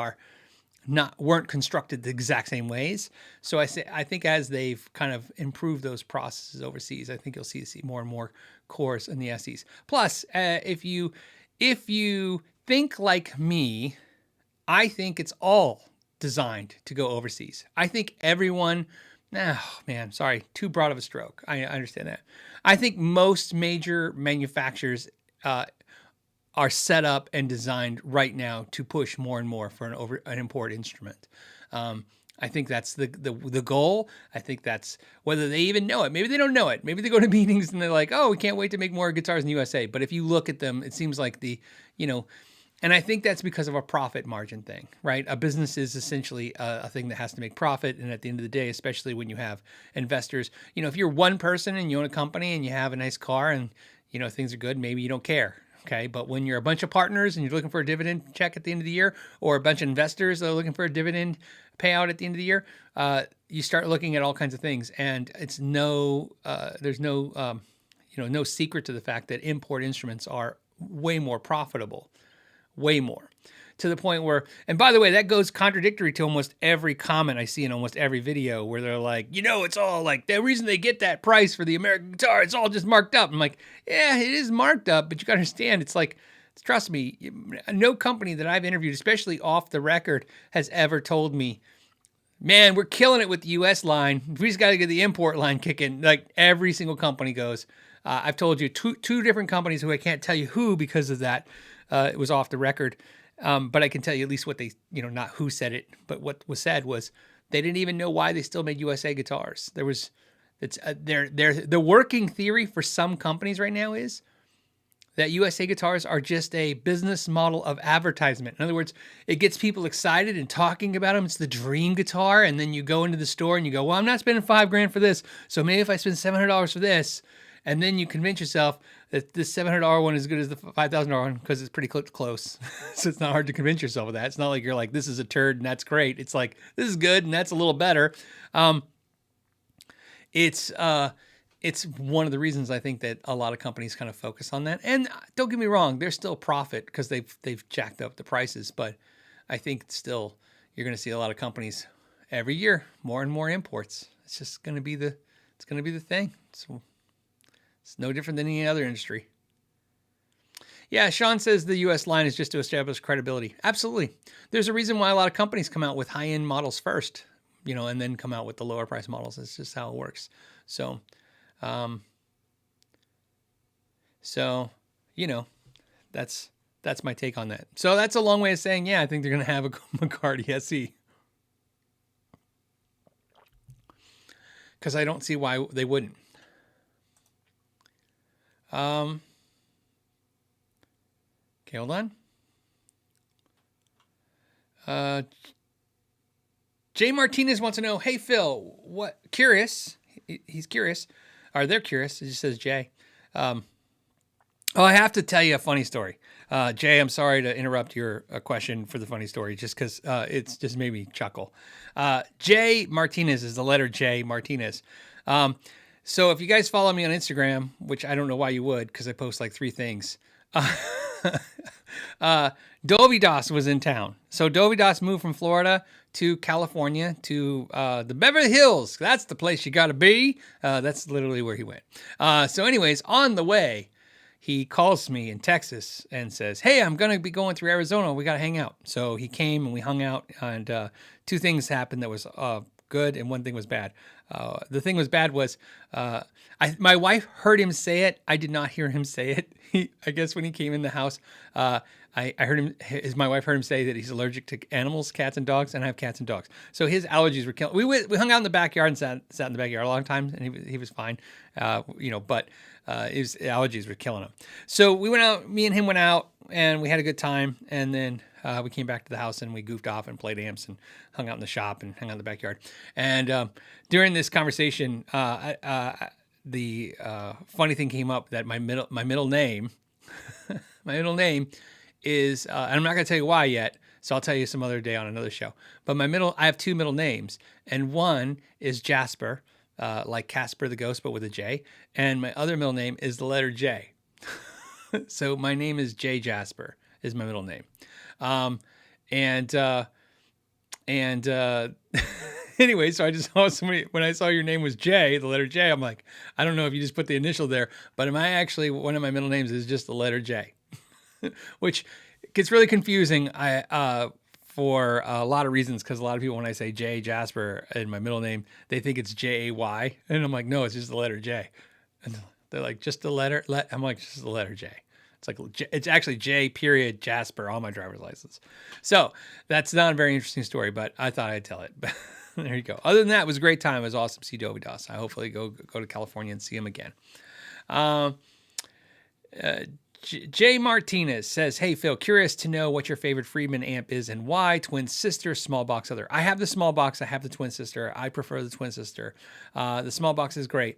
weren't constructed the exact same ways. So I think as they've kind of improved those processes overseas, I think you'll see more and more cores in the SEs. Plus, if you think like me, I think it's all designed to go overseas. I think everyone. Oh man, sorry, too broad of a stroke. I understand that. I think most major manufacturers are set up and designed right now to push more and more for an import instrument. I think that's the goal. I think that's whether they even know it. Maybe they don't know it. Maybe they go to meetings and they're like, oh, we can't wait to make more guitars in the USA. But if you look at them, it seems like and I think that's because of a profit margin thing, right? A business is essentially a thing that has to make profit. And at the end of the day, especially when you have investors, if you're one person and you own a company and you have a nice car and things are good. Maybe you don't care. Okay. But when you're a bunch of partners and you're looking for a dividend check at the end of the year, or a bunch of investors that are looking for a dividend payout at the end of the year, you start looking at all kinds of things. And it's there's no secret to the fact that import instruments are way more profitable, way more. To the point where, and by the way, that goes contradictory to almost every comment I see in almost every video where they're like, it's all like the reason they get that price for the American guitar, it's all just marked up. I'm like, yeah, it is marked up, but you got to understand, it's like, trust me, no company that I've interviewed, especially off the record, has ever told me, man, we're killing it with the US line. We just got to get the import line kicking. Like every single company goes. I've told you two different companies who I can't tell you who because of that. It was off the record. But I can tell you at least what they, not who said it, but what was said was they didn't even know why they still made USA guitars. The working theory for some companies right now is that USA guitars are just a business model of advertisement. In other words, it gets people excited and talking about them. It's the dream guitar. And then you go into the store and you go, well, I'm not spending $5,000 for this. So maybe if I spend $700 for this, and then you convince yourself that this $700 one is as good as the $5,000 one because it's pretty close. So it's not hard to convince yourself of that. It's not like you're like, this is a turd and that's great. It's like, this is good and that's a little better. It's one of the reasons I think that a lot of companies kind of focus on that. And don't get me wrong, there's still profit because they've jacked up the prices. But I think still you're going to see a lot of companies every year, more and more imports. It's just going to be the thing. So it's no different than any other industry. Yeah, Sean says the U.S. line is just to establish credibility. Absolutely. There's a reason why a lot of companies come out with high-end models first, and then come out with the lower price models. It's just how it works. So, that's my take on that. So that's a long way of saying, yeah, I think they're going to have a McCarty SE. Because I don't see why they wouldn't. Okay, hold on. Jay Martinez wants to know, hey, Phil, curious. He's curious. Or they're curious. It just says Jay. I have to tell you a funny story. Jay, I'm sorry to interrupt your question for the funny story, just because it's just made me chuckle. Jay Martinez is the letter J, Martinez. So if you guys follow me on Instagram, which I don't know why you would, because I post like 3 things, Dovydas was in town. So Dovydas moved from Florida to California to the Beverly Hills. That's the place you got to be. That's literally where he went. So anyways, on the way, he calls me in Texas and says, hey, I'm going to be going through Arizona. We got to hang out. So he came and we hung out, and 2 things happened that was good and 1 thing was bad. The thing was bad was my wife heard him say it. I did not hear him say it. I guess when he came in the house, I heard him. My wife heard him say that he's allergic to animals, cats and dogs, and I have cats and dogs. So his allergies were killing. We hung out in the backyard and sat in the backyard a long time, and he was fine. But his allergies were killing him. So we went out. Me and him went out, and we had a good time. And then we came back to the house and we goofed off and played amps and hung out in the shop and hung out in the backyard. And during this conversation, the funny thing came up that my middle name, my middle name is, and I'm not going to tell you why yet, so I'll tell you some other day on another show. But I have 2 middle names, and one is Jasper, like Casper the Ghost, but with a J, and my other middle name is the letter J. So my name is J Jasper, is my middle name. Anyway, so I just saw when I saw your name was J, the letter J, I'm like, I don't know if you just put the initial there, but one of my middle names is just the letter J, which gets really confusing for a lot of reasons, because a lot of people, when I say J Jasper in my middle name, they think it's Jay, and I'm like, no, it's just the letter J. And they're like, just the letter? I'm like, just the letter J. It's actually J period Jasper on my driver's license. So that's not a very interesting story, but I thought I'd tell it. There you go. Other than that, it was a great time. It was awesome to see Dovydas. I hopefully go to California and see him again. Jay Martinez says, hey, Phil, curious to know what your favorite Friedman amp is and why. Twin sister, small box, other. I have the small box. I have the twin sister. I prefer the twin sister. The small box is great.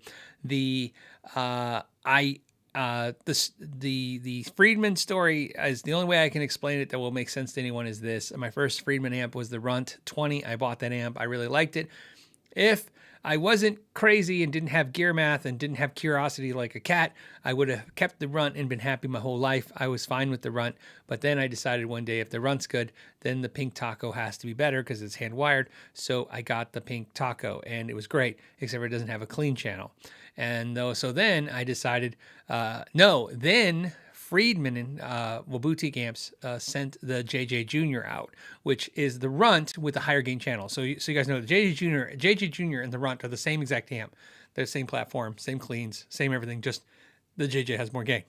The Friedman story is the only way I can explain it that will make sense to anyone is this. My first Friedman amp was the Runt 20. I bought that amp. I really liked it. If I wasn't crazy and didn't have gear math and didn't have curiosity like a cat, I would have kept the Runt and been happy my whole life. I was fine with the Runt, but then I decided one day if the Runt's good, then the Pink Taco has to be better because it's hand wired. So I got the Pink Taco and it was great, except for it doesn't have a clean channel. And so then I decided, then Friedman and boutique amps sent the JJ Junior out, which is the Runt with the higher gain channel. So you guys know the JJ Junior and the Runt are the same exact amp. They're the same platform, same cleans, same everything, just the JJ has more gain,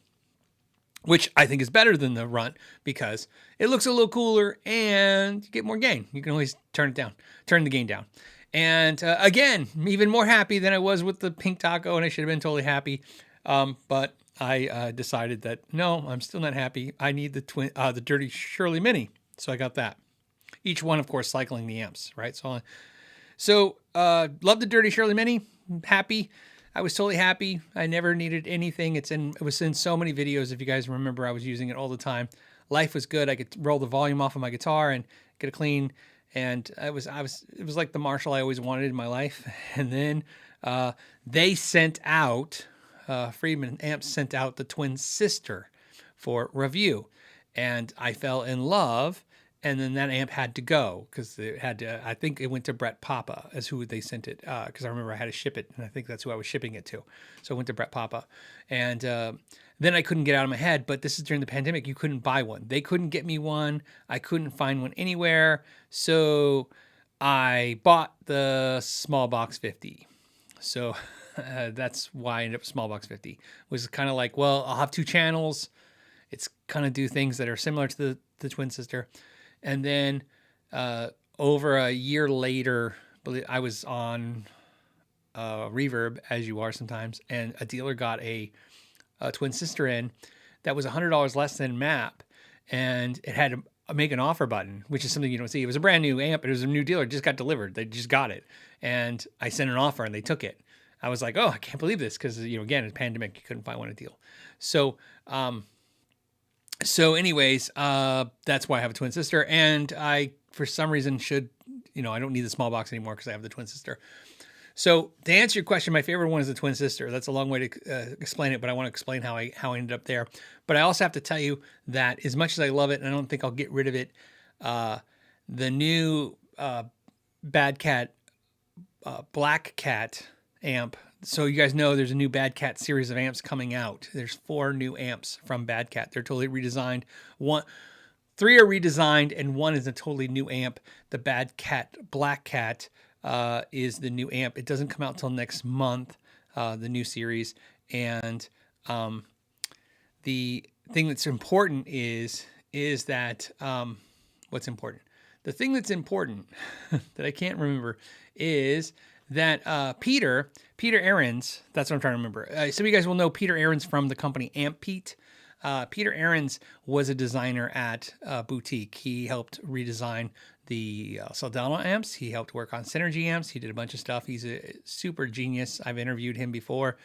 which I think is better than the Runt because it looks a little cooler and you get more gain. You can always turn the gain down. And again, even more happy than I was with the Pink Taco, and I should have been totally happy. But I decided that no, I'm still not happy. I need the Dirty Shirley Mini, so I got that. Each one, of course, cycling the amps, right? So love the Dirty Shirley Mini. Happy. I was totally happy. I never needed anything. It was in so many videos. If you guys remember, I was using it all the time. Life was good. I could roll the volume off of my guitar and get a clean. And it was like the Marshall I always wanted in my life. And then they sent out, Friedman Amps sent out the twin sister for review. And I fell in love. And then that amp had to go because it had to, I think it went to Brett Papa as who they sent it. Because I remember I had to ship it. And I think that's who I was shipping it to. So it went to Brett Papa. And then I couldn't get out of my head. But this is during the pandemic. You couldn't buy one. They couldn't get me one. I couldn't find one anywhere. So I bought the Small Box 50. So that's why I ended up with Small Box 50. It was kind of like, well, I'll have two channels. It's kind of do things that are similar to the twin sister. And then over a year later, I was on Reverb, as you are sometimes, and a dealer got a twin sister in that was $100 less than MAP, and it had a make an offer button, which is something you don't see. It was a brand new amp. It was a new dealer. It just got delivered. They just got it. And I sent an offer, and they took it. I was like, oh, I can't believe this because, again, it's pandemic. You couldn't find one a deal. So anyways, that's why I have a twin sister. And I, for some reason, I don't need the small box anymore because I have the twin sister. So to answer your question, my favorite one is the twin sister. That's a long way to explain it, but I want to explain how I ended up there. But I also have to tell you that as much as I love it, and I don't think I'll get rid of it, the new Bad Cat, Black Cat amp. So you guys know there's a new Bad Cat series of amps coming out. There's 4 new amps from Bad Cat. They're totally redesigned. 3 are redesigned, and 1 is a totally new amp. The Bad Cat, Black Cat is the new amp. It doesn't come out till next month, the new series. And the thing that's important is that what's important? The thing that's important that I can't remember is that Peter Ahrens, that's what I'm trying to remember. Some of you guys will know Peter Ahrens from the company Amp Pete. Peter Ahrens was a designer at Boutique. He helped redesign the Soldano amps. He helped work on Synergy amps. He did a bunch of stuff. He's a super genius. I've interviewed him before.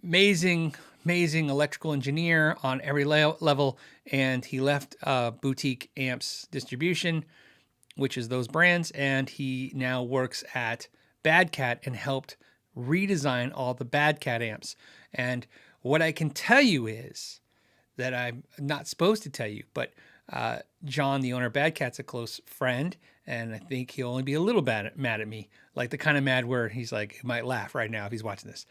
Amazing electrical engineer on every level. And he left Boutique Amps Distribution, which is those brands. And he now works at Bad Cat and helped redesign all the Bad Cat amps. And what I can tell you is that I'm not supposed to tell you, but John, the owner of Bad Cat's a close friend, and I think he'll only be a little mad at me, like the kind of mad where he's like, he might laugh right now if he's watching this.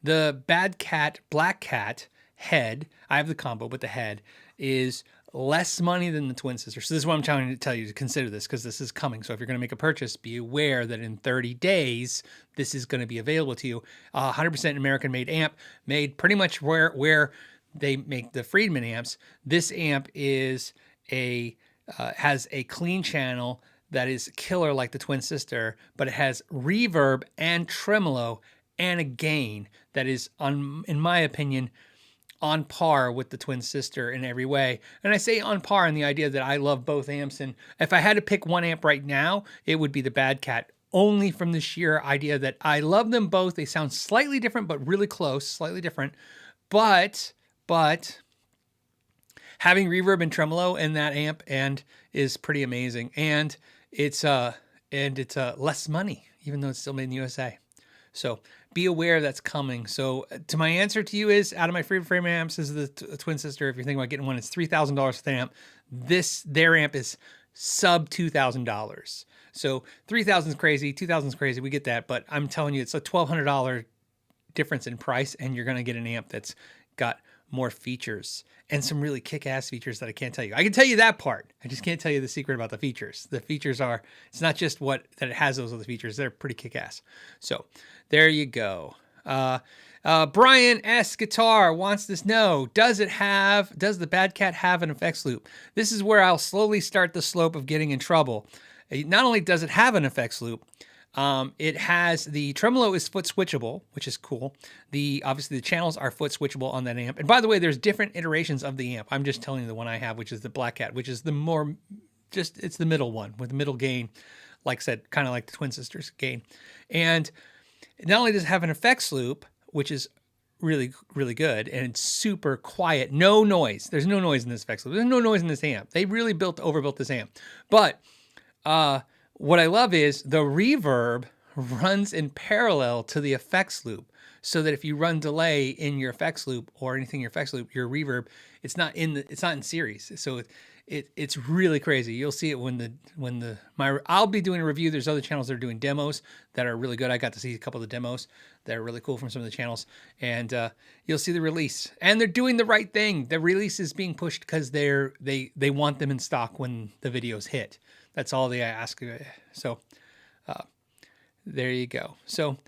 The Bad Cat, Black Cat head, I have the combo, but the head is less money than the twin sister. So this is what I'm trying to tell you to consider this, because this is coming. So if you're going to make a purchase, be aware that in 30 days, this is going to be available to you. 100% American-made amp, made pretty much where they make the Friedman amps. This amp is has a clean channel that is killer like the twin sister, but it has reverb and tremolo and a gain that is, in my opinion, on par with the twin sister in every way. And I say on par in the idea that I love both amps. And if I had to pick one amp right now, it would be the Bad Cat only from the sheer idea that I love them both. They sound slightly different, but really close, slightly different. But having reverb and tremolo in that amp is pretty amazing. And it's less money, even though it's still made in the USA. So be aware that's coming. So to my answer to you is, out of my free frame amps, this is the twin sister. If you're thinking about getting one, it's $3,000 for the amp. Their amp is sub $2,000. So 3,000 is crazy, 2,000 is crazy. We get that, but I'm telling you, it's a $1,200 difference in price, and you're going to get an amp that's got more features and some really kick-ass features that I can't tell you. I can tell you that part. I just can't tell you the secret about the features. The features are, it's not just that it has those other features. They're pretty kick-ass. So there you go. Brian S. Guitar wants to know, does the Bad Cat have an effects loop? This is where I'll slowly start the slope of getting in trouble. Not only does it have an effects loop, it has the tremolo is foot switchable, which is cool. Obviously the channels are foot switchable on that amp. And by the way, there's different iterations of the amp. I'm just telling you the one I have, which is the Black Cat, which is it's the middle one with the middle gain, like I said, kind of like the Twin Sisters gain. And not only does it have an effects loop, which is really, really good, and it's super quiet, no noise. There's no noise in this effects loop. There's no noise in this amp. They really overbuilt this amp. But what I love is the reverb runs in parallel to the effects loop, so that if you run delay in your effects loop or anything in your effects loop, your reverb, it's not in series. So it's really crazy. You'll see it I'll be doing a review. There's other channels that are doing demos that are really good. I got to see a couple of the demos that are really cool from some of the channels, and you'll see the release. And they're doing the right thing. The release is being pushed because they want them in stock when the videos hit. That's all they ask. So there you go. So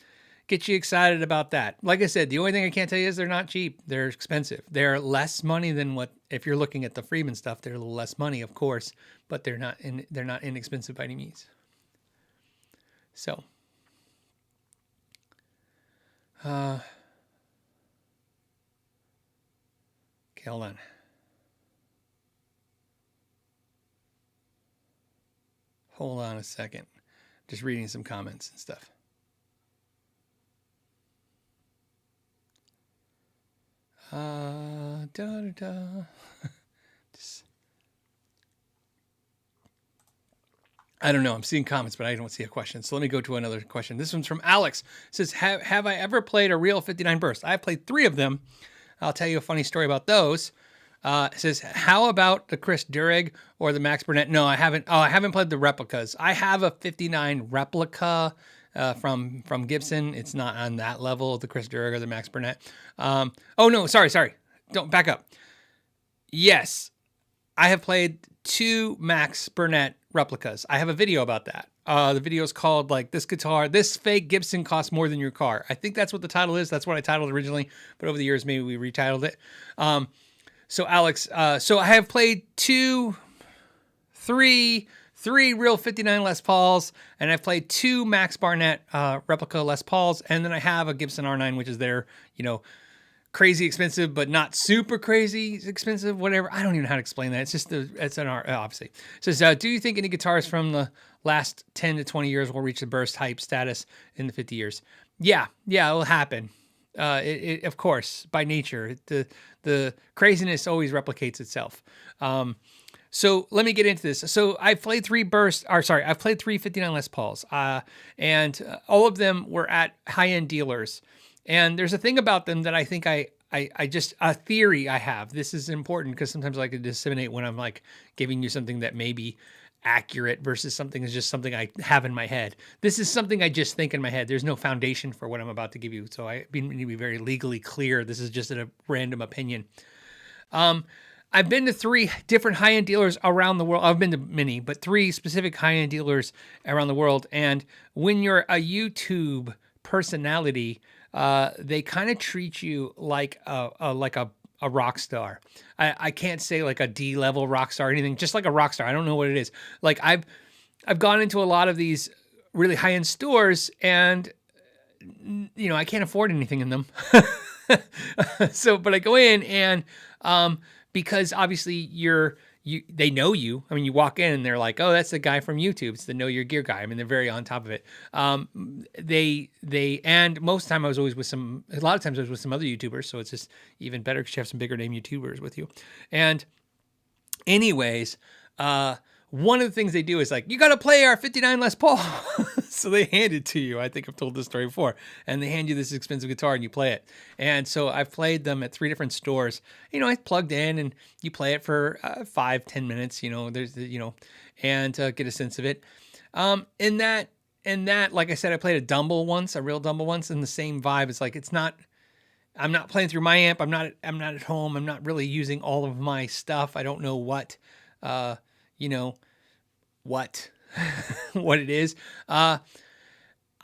get you excited about that. Like I said, the only thing I can't tell you is they're not cheap. They're expensive. They're less money than if you're looking at the Friedman stuff, they're a little less money, of course, but they're not inexpensive by any means. So okay, hold on. Hold on a second. Just reading some comments and stuff. I don't know. I'm seeing comments, but I don't see a question. So let me go to another question. This one's from Alex. It says, have I ever played a real 59 burst? I've played 3 of them. I'll tell you a funny story about those. It says, how about the Chris Durig or the Max Burnett? No, I haven't. Oh, I haven't played the replicas. I have a 59 replica from Gibson. It's not on that level of the Chris Durig or the Max Burnett. Oh, no, sorry. Don't back up. Yes, I have played 2 Max Burnett replicas. I have a video about that. The video is called this fake Gibson costs more than your car. I think that's what the title is. That's what I titled originally, but over the years, maybe we retitled it. So Alex, so I have played 3 real 59 Les Pauls, and I've played 2 Max Barnett replica Les Pauls, and then I have a Gibson R9, which is their, crazy expensive, but not super crazy expensive, whatever. I don't even know how to explain that. It's just it's an R, obviously. It says, do you think any guitars from the last 10 to 20 years will reach the burst hype status in the 50 years? Yeah, it will happen. Of course, by nature, the craziness always replicates itself. So let me get into this. So I've played 3 I've played 3 59 Les Pauls, and all of them were at high-end dealers. And there's a thing about them that I think I just, a theory I have. This is important because sometimes I like to disseminate when I'm like giving you something that may be accurate versus something is just something I have in my head. This is something I just think in my head. There's no foundation for what I'm about to give you. So I need to be very legally clear. This is just a random opinion. I've been to 3 different high-end dealers around the world. I've been to many, but 3 specific high-end dealers around the world. And when you're a YouTube personality, they kind of treat you like a rock star. I can't say like a D-level rock star or anything, just like a rock star. I don't know what it is. Like I've gone into a lot of these really high-end stores, and I can't afford anything in them. But I go in and because obviously you're they know you. I mean, you walk in and they're like, oh, that's the guy from YouTube. It's the Know Your Gear guy. I mean, they're very on top of it. And most of the time I was always with a lot of times I was with some other YouTubers. So it's just even better because you have some bigger name YouTubers with you. And anyways, one of the things they do is like, you got to play our 59 Les Paul. So they hand it to you. I think I've told this story before. And they hand you this expensive guitar and you play it. And so I've played them at 3 different stores. You know, I plugged in and you play it for 5-10 minutes, you know, and get a sense of it. In that, like I said, I played a Dumble once, a real Dumble once, and the same vibe. It's like, I'm not playing through my amp. I'm not at home. I'm not really using all of my stuff. I don't know what, what it is.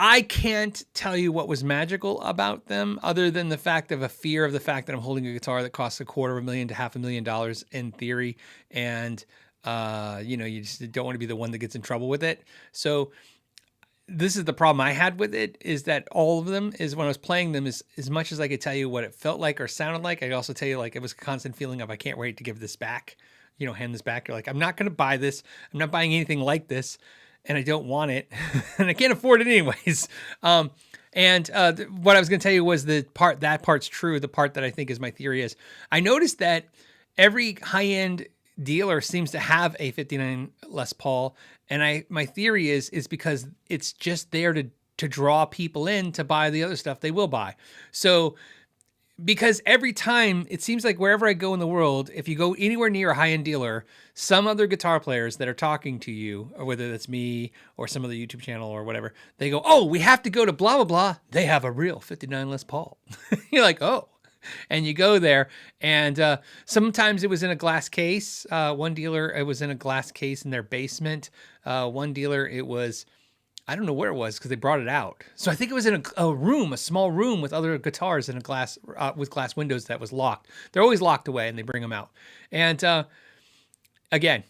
I can't tell you what was magical about them other than the fact of a fear of the fact that I'm holding a guitar that costs $250,000 to $500,000 in theory. And, you just don't want to be the one that gets in trouble with it. So this is the problem I had with it, is that all of them is when I was playing them, is as much as I could tell you what it felt like or sounded like, I could also tell you like it was a constant feeling of, I can't wait to give this back, hand this back. You're like, I'm not going to buy this. I'm not buying anything like this. And I don't want it, and I can't afford it anyways. What I was going to tell you was that part's true. The part that I think is my theory is, I noticed that every high-end dealer seems to have a 59 Les Paul, and my theory is because it's just there to draw people in to buy the other stuff they will buy. So, because every time, it seems like wherever I go in the world, if you go anywhere near a high-end dealer, some other guitar players that are talking to you, or whether that's me or some other YouTube channel or whatever, they go, oh, we have to go to blah, blah, blah. They have a real 59 Les Paul. You're like, oh. And you go there, and sometimes it was in a glass case. One dealer, it was in a glass case in their basement. One dealer, it was... I don't know where it was because they brought it out. So I think it was in a small room with other guitars in a glass, with glass windows that was locked. They're always locked away and they bring them out. And again,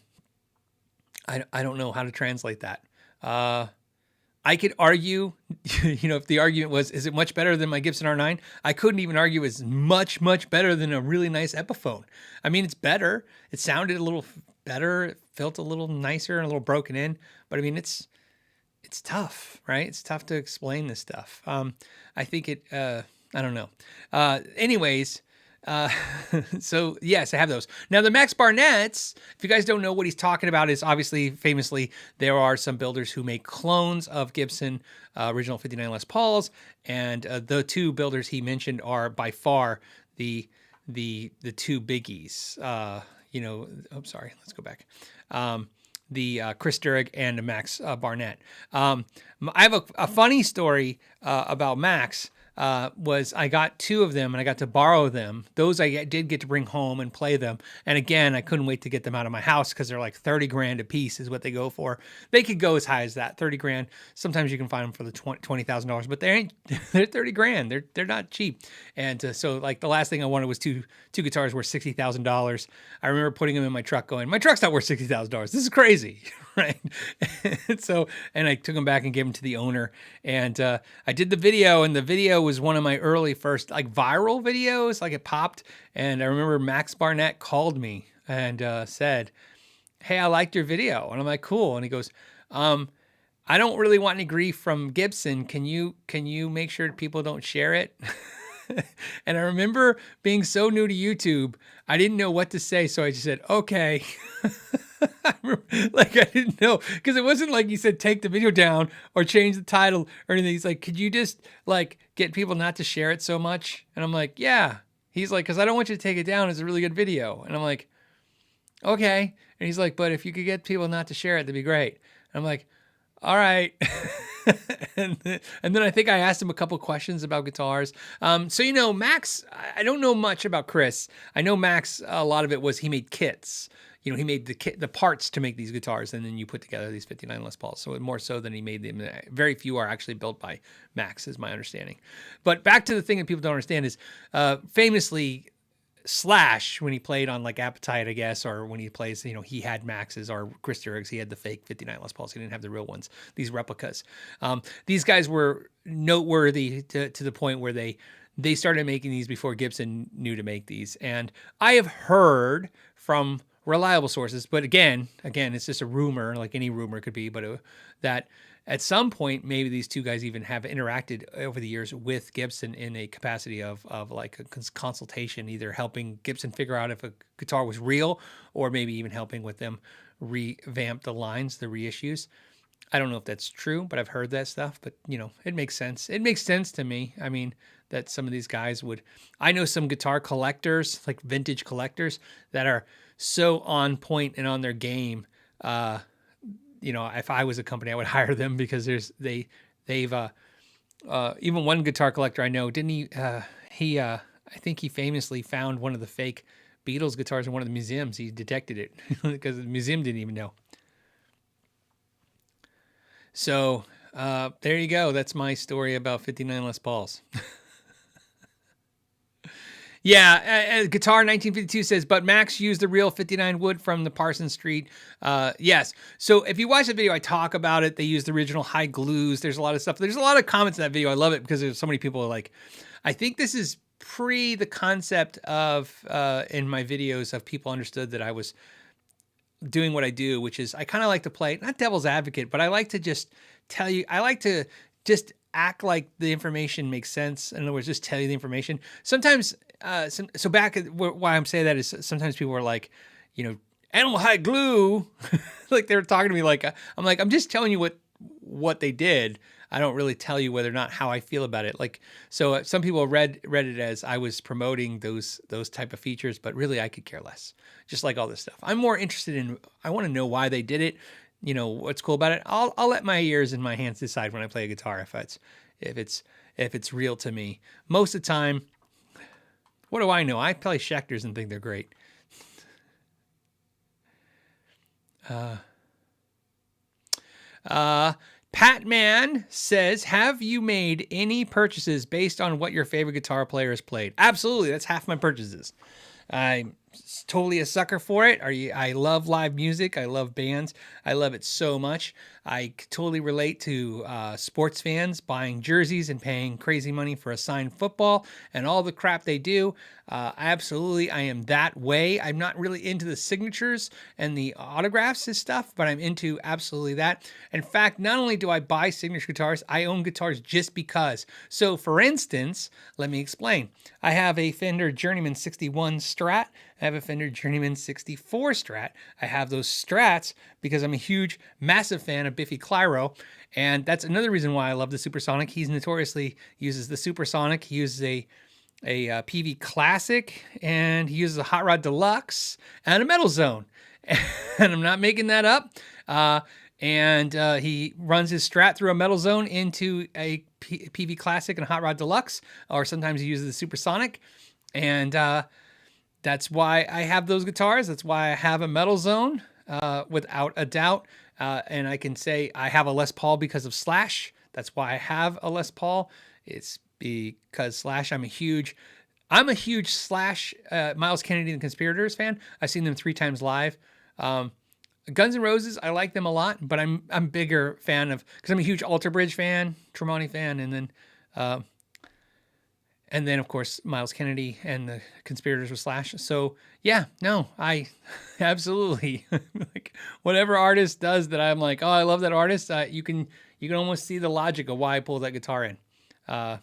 I don't know how to translate that. I could argue, if the argument was, is it much better than my Gibson R9? I couldn't even argue it's much, much better than a really nice Epiphone. I mean, it's better. It sounded a little better. It felt a little nicer and a little broken in. But I mean, it's tough, right? It's tough to explain this stuff. I think I don't know. Anyways, so yes, I have those. Now the Max Barnett's, if you guys don't know what he's talking about, is obviously famously, there are some builders who make clones of Gibson original 59 Les Pauls. And the two builders he mentioned are by far the two biggies. Sorry, let's go back. The Chris Durek and Max Barnett. I have a funny story about Max. Was I got 2 of them and I got to borrow them. Those I did get to bring home and play them. And again, I couldn't wait to get them out of my house because they're like 30 grand a piece is what they go for. They could go as high as that, 30 grand. Sometimes you can find them for the $20,000, but they're 30 grand. They're not cheap. And so like the last thing I wanted was two guitars worth $60,000. I remember putting them in my truck going, my truck's not worth $60,000. This is crazy. Right. And I took them back and gave them to the owner. And I did the video, and the video was one of my early first like viral videos. Like it popped. And I remember Max Barnett called me and said, hey, I liked your video. And I'm like, cool. And he goes, I don't really want any grief from Gibson. Can you make sure people don't share it? And I remember being so new to YouTube, I didn't know what to say. So I just said, okay. I didn't know, because it wasn't like he said, take the video down or change the title or anything. He's like, could you just like get people not to share it so much? And I'm like, yeah. He's like, because I don't want you to take it down. It's a really good video. And I'm like, okay. And he's like, but if you could get people not to share it, that'd be great. And I'm like, all right. And then I think I asked him a couple questions about guitars. So, Max, I don't know much about Chris. I know Max, a lot of it was he made kits. He made the parts to make these guitars, and then you put together these 59 Les Pauls. So more so than he made them. Very few are actually built by Max, is my understanding. But back to the thing that people don't understand is, famously, Slash, when he played on like Appetite, I guess, or when he plays, he had Maxes, or Chris Durek's, he had the fake 59 Les Pauls. He didn't have the real ones, these replicas. These guys were noteworthy to the point where they started making these before Gibson knew to make these. And I have heard from reliable sources. But again, it's just a rumor, like any rumor could be, but that at some point, maybe these two guys even have interacted over the years with Gibson in a capacity of like a consultation, either helping Gibson figure out if a guitar was real, or maybe even helping with them revamp the lines, the reissues. I don't know if that's true, but I've heard that stuff. But, it makes sense. It makes sense to me. I mean, that some of these guys would... I know some guitar collectors, like vintage collectors, that are so on point and on their game. If I was a company, I would hire them, because they've even one guitar collector I know, didn't he? I think he famously found one of the fake Beatles guitars in one of the museums. He detected it because the museum didn't even know. So there you go. That's my story about 59 Les Pauls. Yeah, Guitar 1952 says, but Max used the real 59 wood from the Parsons Street. Yes. So if you watch the video, I talk about it. They use the original high glues. There's a lot of stuff. There's a lot of comments in that video. I love it because there's so many people like, I think this is pre the concept of, in my videos, of people understood that I was doing what I do, which is I kind of like to play, not devil's advocate, but I like to just tell you, I like to just act like the information makes sense. In other words, just tell you the information. Sometimes, so back, why I'm saying that is sometimes people are like, animal high glue, like they were talking to me like, I'm like, I'm just telling you what they did. I don't really tell you whether or not how I feel about it. Like, so some people read it as I was promoting those type of features, but really I could care less. Just like all this stuff, I'm more interested in, I want to know why they did it. What's cool about it. I'll let my ears and my hands decide when I play a guitar if it's real to me. Most of the time, what do I know? I play Schecters and think they're great. Patman says, have you made any purchases based on what your favorite guitar player has played? Absolutely. That's half my purchases. I'm totally a sucker for it. I love live music. I love bands. I love it so much. I totally relate to sports fans buying jerseys and paying crazy money for a signed football and all the crap they do. Absolutely, I am that way. I'm not really into the signatures and the autographs and stuff, but I'm into absolutely that. In fact, not only do I buy signature guitars, I own guitars just because. So for instance, let me explain. I have a Fender Journeyman 61 Strat. I have a Fender Journeyman 64 Strat. I have those Strats because I'm a huge, massive fan of Biffy Clyro, and that's another reason why I love the Supersonic. He notoriously uses the Supersonic. He uses a PV Classic, and he uses a Hot Rod Deluxe and a Metal Zone, and I'm not making that up. And he runs his Strat through a Metal Zone into a PV Classic and a Hot Rod Deluxe, or sometimes he uses the Supersonic, and that's why I have those guitars. That's why I have a Metal Zone, without a doubt. And I can say I have a Les Paul because of Slash. That's why I have a Les Paul. It's because Slash, I'm a huge Slash, Miles Kennedy and the Conspirators fan. I've seen them 3 times live. Guns N' Roses, I like them a lot, but I'm a bigger fan of, because I'm a huge Alter Bridge fan, Tremonti fan, and then of course Miles Kennedy and the Conspirators with Slash. So yeah, no, I absolutely like whatever artist does that I'm like, oh, I love that artist. You can almost see the logic of why I pulled that guitar in. I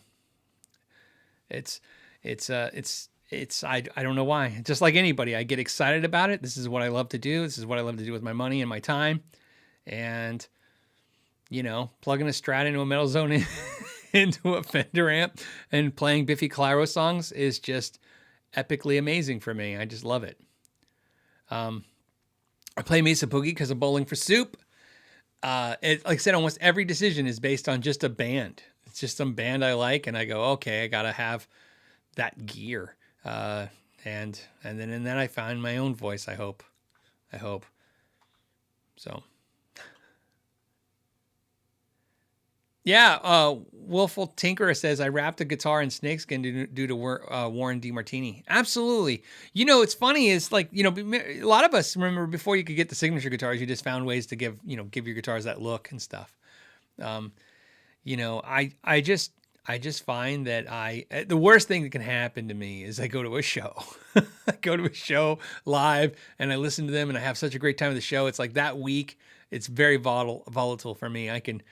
don't know why. Just like anybody, I get excited about it. This is what I love to do. This is what I love to do with my money and my time. And, plugging a Strat into a Metal Zone into a Fender amp and playing Biffy Clyro songs is just epically amazing for me. I just love it. I play Mesa Boogie because of Bowling for Soup. Like I said, almost every decision is based on just a band. It's just some band I like, and I go, okay, I gotta have that gear. And then I find my own voice. I hope. So. Yeah, Willful Tinkerer says, I wrapped a guitar in snakeskin due to Warren DeMartini. Absolutely. It's funny is like, a lot of us remember before you could get the signature guitars, you just found ways to give your guitars that look and stuff. I just find that the worst thing that can happen to me is I go to a show. I go to a show live and I listen to them and I have such a great time at the show. It's like that week, it's very volatile for me. I can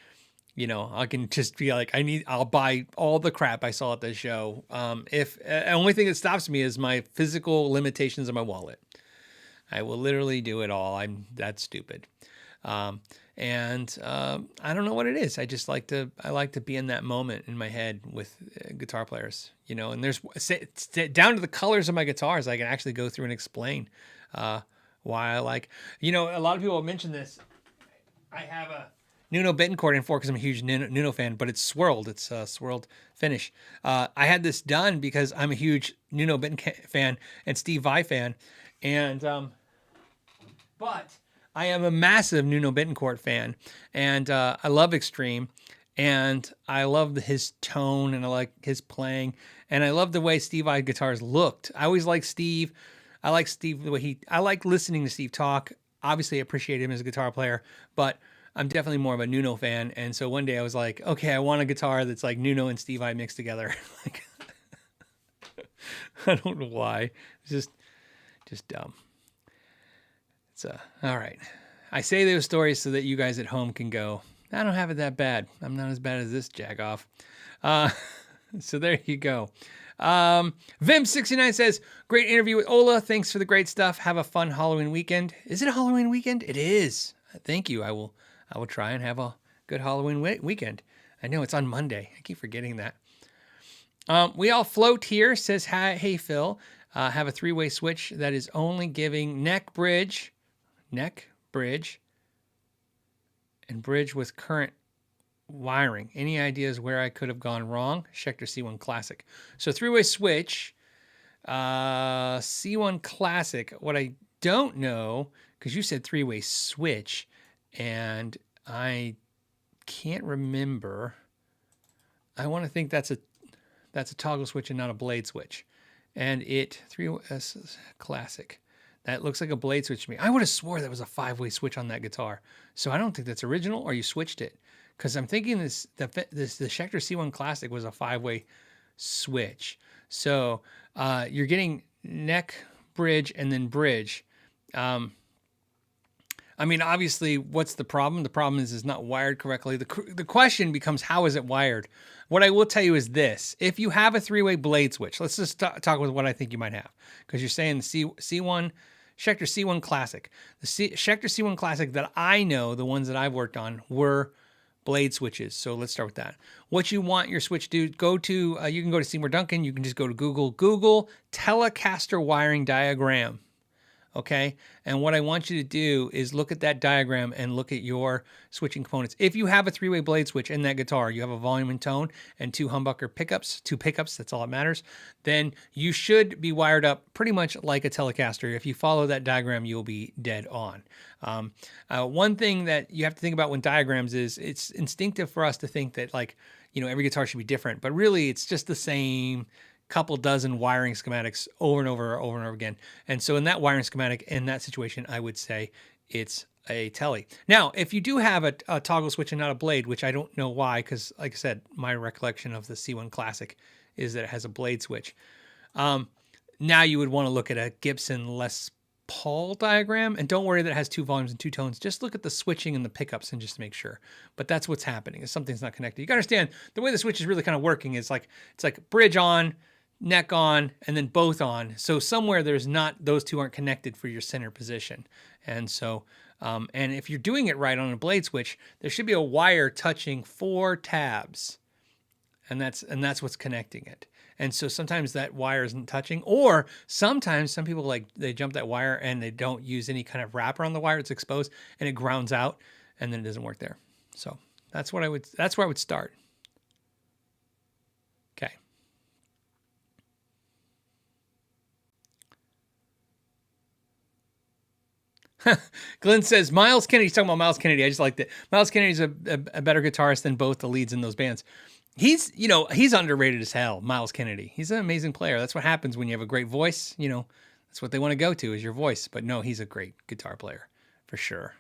just be like, I'll buy all the crap I saw at the show. If the only thing that stops me is my physical limitations of my wallet. I will literally do it all. I'm that stupid. I don't know what it is. I like to be in that moment in my head with guitar players, and there's down to the colors of my guitars. I can actually go through and explain, why I like, a lot of people have mentioned this. I have a Nuno Bittencourt in 4 because I'm a huge Nuno fan, but it's swirled. It's a swirled finish. I had this done because I'm a huge Nuno Bittencourt fan and Steve Vai fan. But I am a massive Nuno Bittencourt fan, and I love Extreme, and I love his tone, and I like his playing, and I love the way Steve Vai guitars looked. I always liked Steve. I like Steve the way I like listening to Steve talk. Obviously, I appreciate him as a guitar player, but I'm definitely more of a Nuno fan. And so one day I was like, okay, I want a guitar that's like Nuno and Steve Vai mixed together. Like, I don't know why. It's just dumb. It's all right. I say those stories so that you guys at home can go, I don't have it that bad. I'm not as bad as this jagoff. So there you go. Vim69 says, great interview with Ola. Thanks for the great stuff. Have a fun Halloween weekend. Is it a Halloween weekend? It is. Thank you. I will try and have a good Halloween weekend. I know it's on Monday. I keep forgetting that. We all float here, says, hey, Phil. Have a 3-way switch that is only giving neck, bridge, and bridge with current wiring. Any ideas where I could have gone wrong? Schecter C1 Classic. So 3-way switch, C1 Classic. What I don't know, because you said 3-way switch, and I can't remember. I want to think that's a toggle switch and not a blade switch. And 3S Classic. That looks like a blade switch to me. I would have swore that was a 5-way switch on that guitar. So I don't think that's original, or you switched it. Because I'm thinking the Schecter C1 Classic was a 5-way switch. So you're getting neck, bridge, and then bridge. I mean, obviously, what's the problem? The problem is it's not wired correctly. The question becomes, how is it wired? What I will tell you is this. If you have a 3-way blade switch, let's just talk with what I think you might have. Because you're saying the C1, Schecter C1 Classic. The Schecter C1 Classic that I know, the ones that I've worked on, were blade switches. So let's start with that. What you want your switch to do, you can go to Seymour Duncan. You can just go to Google Telecaster wiring diagram. Okay. And what I want you to do is look at that diagram and look at your switching components. If you have a 3-way blade switch in that guitar, you have a volume and tone and 2 humbucker pickups, 2 pickups, that's all that matters, then you should be wired up pretty much like a Telecaster. If you follow that diagram, you'll be dead on. One thing that you have to think about when diagrams is it's instinctive for us to think that, like, every guitar should be different, but really it's just the same couple dozen wiring schematics over and over again. And so in that wiring schematic, in that situation, I would say it's a Tele. Now, if you do have a toggle switch and not a blade, which I don't know why, because like I said, my recollection of the C1 Classic is that it has a blade switch. Now you would want to look at a Gibson Les Paul diagram, and don't worry that it has 2 volumes and 2 tones. Just look at the switching and the pickups and just to make sure. But that's what's happening, is something's not connected. You got to understand the way the switch is really kind of working is like, it's like bridge on, neck on, and then both on. So somewhere those two aren't connected for your center position. And so, and if you're doing it right on a blade switch, there should be a wire touching 4 tabs, and that's what's connecting it. And so sometimes that wire isn't touching, or sometimes some people they jump that wire and they don't use any kind of wrapper on the wire. It's exposed and it grounds out, and then it doesn't work there. So that's where I would start. Okay. Glenn says, Miles Kennedy. He's talking about Miles Kennedy. I just liked it. Miles Kennedy's a better guitarist than both the leads in those bands. He's underrated as hell, Miles Kennedy. He's an amazing player. That's what happens when you have a great voice. That's what they want to go to, is your voice. But no, he's a great guitar player for sure.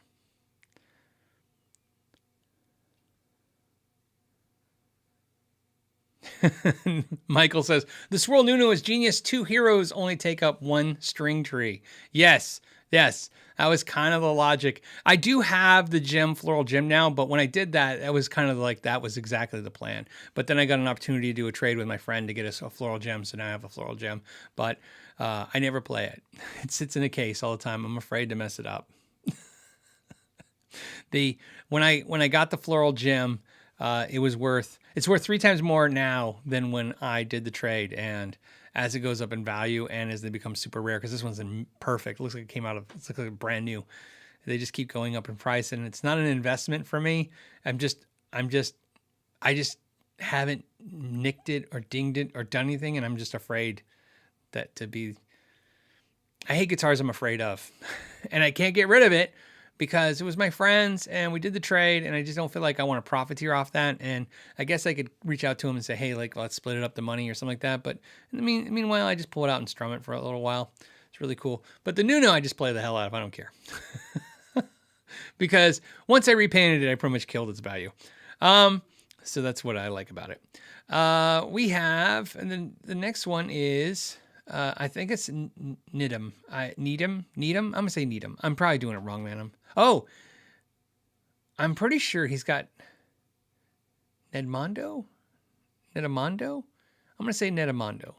Michael says, the Swirl Nuno is genius. 2 heroes only take up 1 string tree. Yes. That was kind of the logic. I do have the floral gem now, but when I did that, that was kind of like, that was exactly the plan. But then I got an opportunity to do a trade with my friend to get us a floral gem, so now I have a floral gem. But I never play it. It sits in a case all the time. I'm afraid to mess it up. When I got the floral gem, it's worth 3 times more now than when I did the trade. And as it goes up in value and as they become super rare, because this one's perfect. It looks like it looks like brand new. They just keep going up in price, and it's not an investment for me. I just haven't nicked it or dinged it or done anything. And I'm just afraid I hate guitars I'm afraid of, and I can't get rid of it, because it was my friends and we did the trade, and I just don't feel like I want to profiteer off that. And I guess I could reach out to him and say, hey, like, let's split it up the money or something like that. But meanwhile, I just pull it out and strum it for a little while. It's really cool. But the Nuno, I just play the hell out of. I don't care. Because once I repainted it, I pretty much killed its value. So that's what I like about it. We have, and then the next one is, I think it's Needham. Needham? I'm going to say Needham. I'm probably doing it wrong, man. I'm pretty sure he's got Nedamondo? I'm going to say Nedamondo.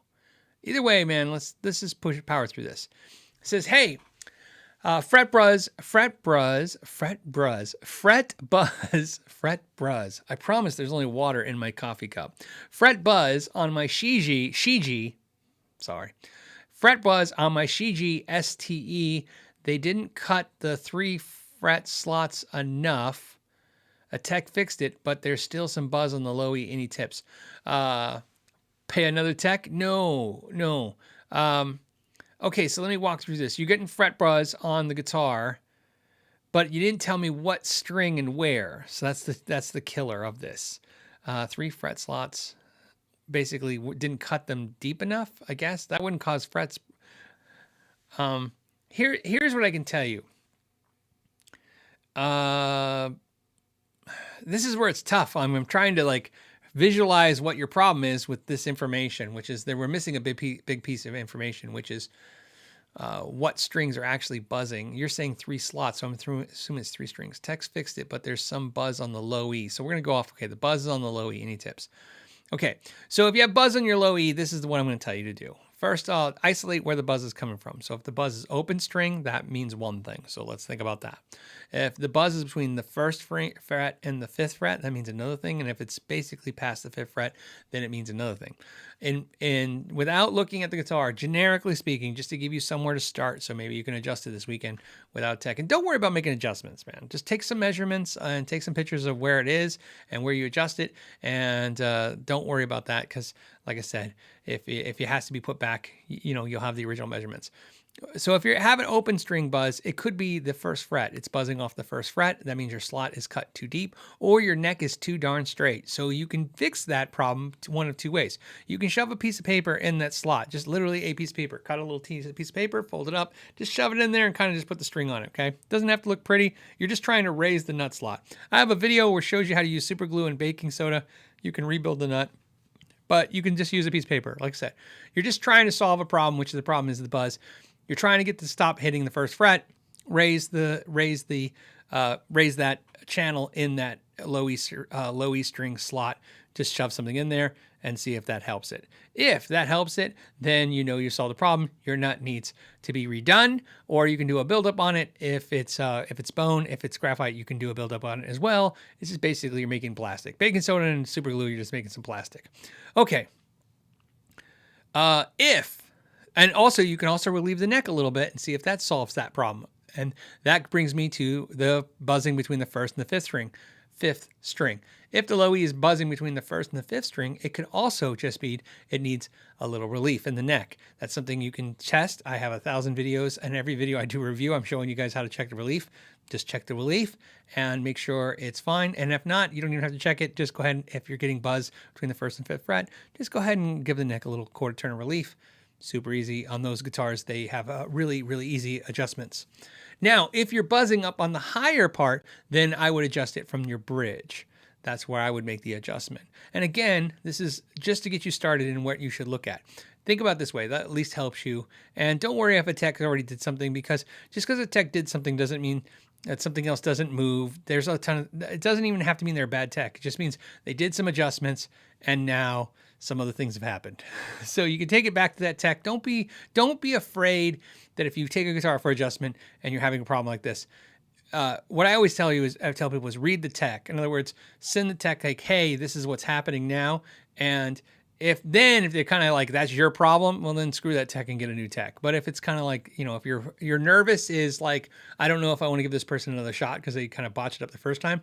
Either way, man, let's just power through this. It says, hey, fret buzz. I promise there's only water in my coffee cup. Fret buzz on my Shijie. Fret buzz on my Shijie STE. They didn't cut the 3 fret slots enough. A tech fixed it, but there's still some buzz on the low E. Any tips? Pay another tech? No. Okay, so let me walk through this. You're getting fret buzz on the guitar, but you didn't tell me what string and where. So that's the killer of this. 3 fret slots. Basically didn't cut them deep enough, I guess. That wouldn't cause frets. Here's what I can tell you. This is where it's tough. I'm trying to visualize what your problem is with this information, which is that we're missing a big piece of information, which is what strings are actually buzzing. You're saying 3 slots, so I'm assuming it's 3 strings. Tex fixed it, but there's some buzz on the low E. So we're going to go off, okay, the buzz is on the low E. Any tips? Okay, so if you have buzz on your low E, this is what I'm going to tell you to do. First, I'll isolate where the buzz is coming from. So if the buzz is open string, that means one thing. So let's think about that. If the buzz is between the 1st fret and the 5th fret, that means another thing. And if it's basically past the 5th fret, then it means another thing. And without looking at the guitar, generically speaking, just to give you somewhere to start, so maybe you can adjust it this weekend without tech. And don't worry about making adjustments, man. Just take some measurements and take some pictures of where it is and where you adjust it. And don't worry about that, because like I said, if it has to be put back, you'll have the original measurements. So if you have an open string buzz, it could be the 1st fret. It's buzzing off the 1st fret. That means your slot is cut too deep, or your neck is too darn straight. So you can fix that problem one of 2 ways. You can shove a piece of paper in that slot, just literally a piece of paper. Cut a little piece of paper, fold it up, just shove it in there and kind of just put the string on it, okay? Doesn't have to look pretty. You're just trying to raise the nut slot. I have a video where it shows you how to use super glue and baking soda. You can rebuild the nut, but you can just use a piece of paper. Like I said, you're just trying to solve a problem, which is the problem is the buzz. You're trying to get to stop hitting the 1st fret, raise that channel in that low E string slot. Just shove something in there and see if that helps it. If that helps it, then you solved the problem. Your nut needs to be redone, or you can do a buildup on it. If it's bone, if it's graphite, you can do a buildup on it as well. This is basically you're making plastic. Baking soda and super glue, you're just making some plastic. Okay. And also, you can also relieve the neck a little bit and see if that solves that problem. And that brings me to the buzzing between the 1st and the 5th string. If the low E is buzzing between the 1st and the 5th string, it could also just be it needs a little relief in the neck. That's something you can test. I have 1,000 videos, and every video I do a review, I'm showing you guys how to check the relief. Just check the relief and make sure it's fine. And if not, you don't even have to check it. Just go ahead, if you're getting buzz between the 1st and 5th fret, just go ahead and give the neck a little quarter turn of relief. Super easy. On those guitars, they have really, really easy adjustments. Now, if you're buzzing up on the higher part, then I would adjust it from your bridge. that's where I would make the adjustment. And again, this is just to get you started in what you should look at. Think about it this way, that at least helps you. And don't worry if a tech already did something, because just because a tech did something doesn't mean that something else doesn't move. There's a ton of, it doesn't even have to mean they're bad tech. It just means they did some adjustments and now some other things have happened. So you can take it back to that tech. Don't be afraid that if you take a guitar for adjustment and you're having a problem like this, what I always tell people is read the tech. In other words, send the tech like, hey, this is what's happening now. And if they're kind of like, that's your problem, well, then screw that tech and get a new tech. But if it's kind of like, if you're nervous is like, I don't know if I want to give this person another shot because they kind of botched it up the first time.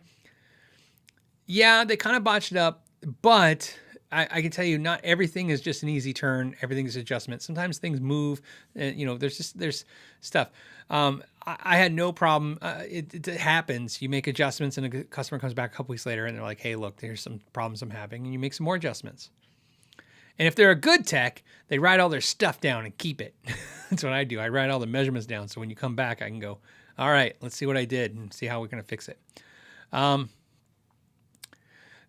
Yeah, they kind of botched it up, but I can tell you not everything is just an easy turn. Everything is adjustment. Sometimes things move and, there's stuff. I had no problem. It happens. You make adjustments and a customer comes back a couple weeks later and they're like, hey, look, there's some problems I'm having. And you make some more adjustments. And if they're a good tech, they write all their stuff down and keep it. That's what I do. I write all the measurements down. So when you come back, I can go, all right, let's see what I did and see how we're going to fix it.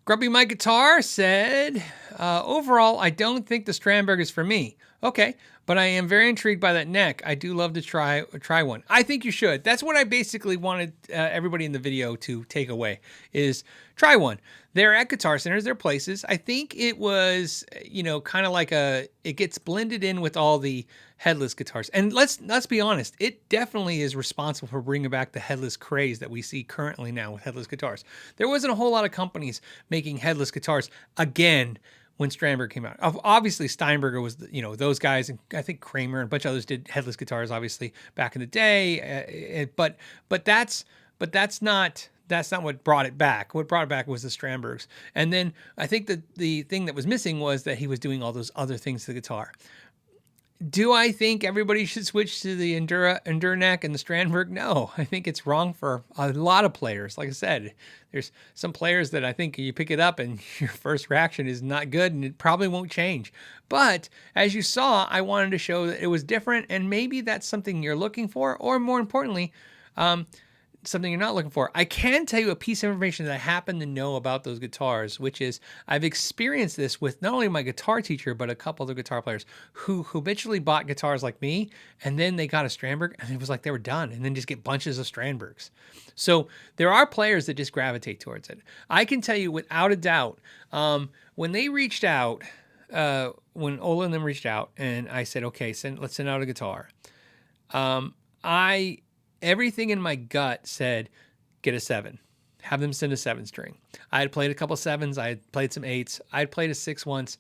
Grubby My Guitar said, overall, I don't think the Strandberg is for me. Okay, but I am very intrigued by that neck. I do love to try one. I think you should. That's what I basically wanted everybody in the video to take away, is try one. They're at guitar centers, they're places. I think it was, kind of like it gets blended in with all the headless guitars. And let's be honest, it definitely is responsible for bringing back the headless craze that we see currently now with headless guitars. There wasn't a whole lot of companies making headless guitars again when Strandberg came out. Obviously, Steinberger was, those guys, and I think Kramer and a bunch of others did headless guitars, obviously, back in the day. But that's not what brought it back. What brought it back was the Strandbergs. And then I think that the thing that was missing was that he was doing all those other things to the guitar. Do I think everybody should switch to the Endura neck and the Strandberg? No, I think it's wrong for a lot of players. Like I said, there's some players that I think you pick it up and your first reaction is not good and it probably won't change. But as you saw, I wanted to show that it was different, and maybe that's something you're looking for, or more importantly, something you're not looking for. I can tell you a piece of information that I happen to know about those guitars, which is I've experienced this with not only my guitar teacher, but a couple other guitar players who habitually bought guitars like me, and then they got a Strandberg and it was like they were done, and then just get bunches of Strandbergs. So there are players that just gravitate towards it. I can tell you without a doubt, when they reached out, when Ola and them reached out and I said, okay, let's send out a guitar. Everything in my gut said, get a 7. Have them send a 7-string. I had played a couple 7s. I had played some 8s. I had played a 6 once.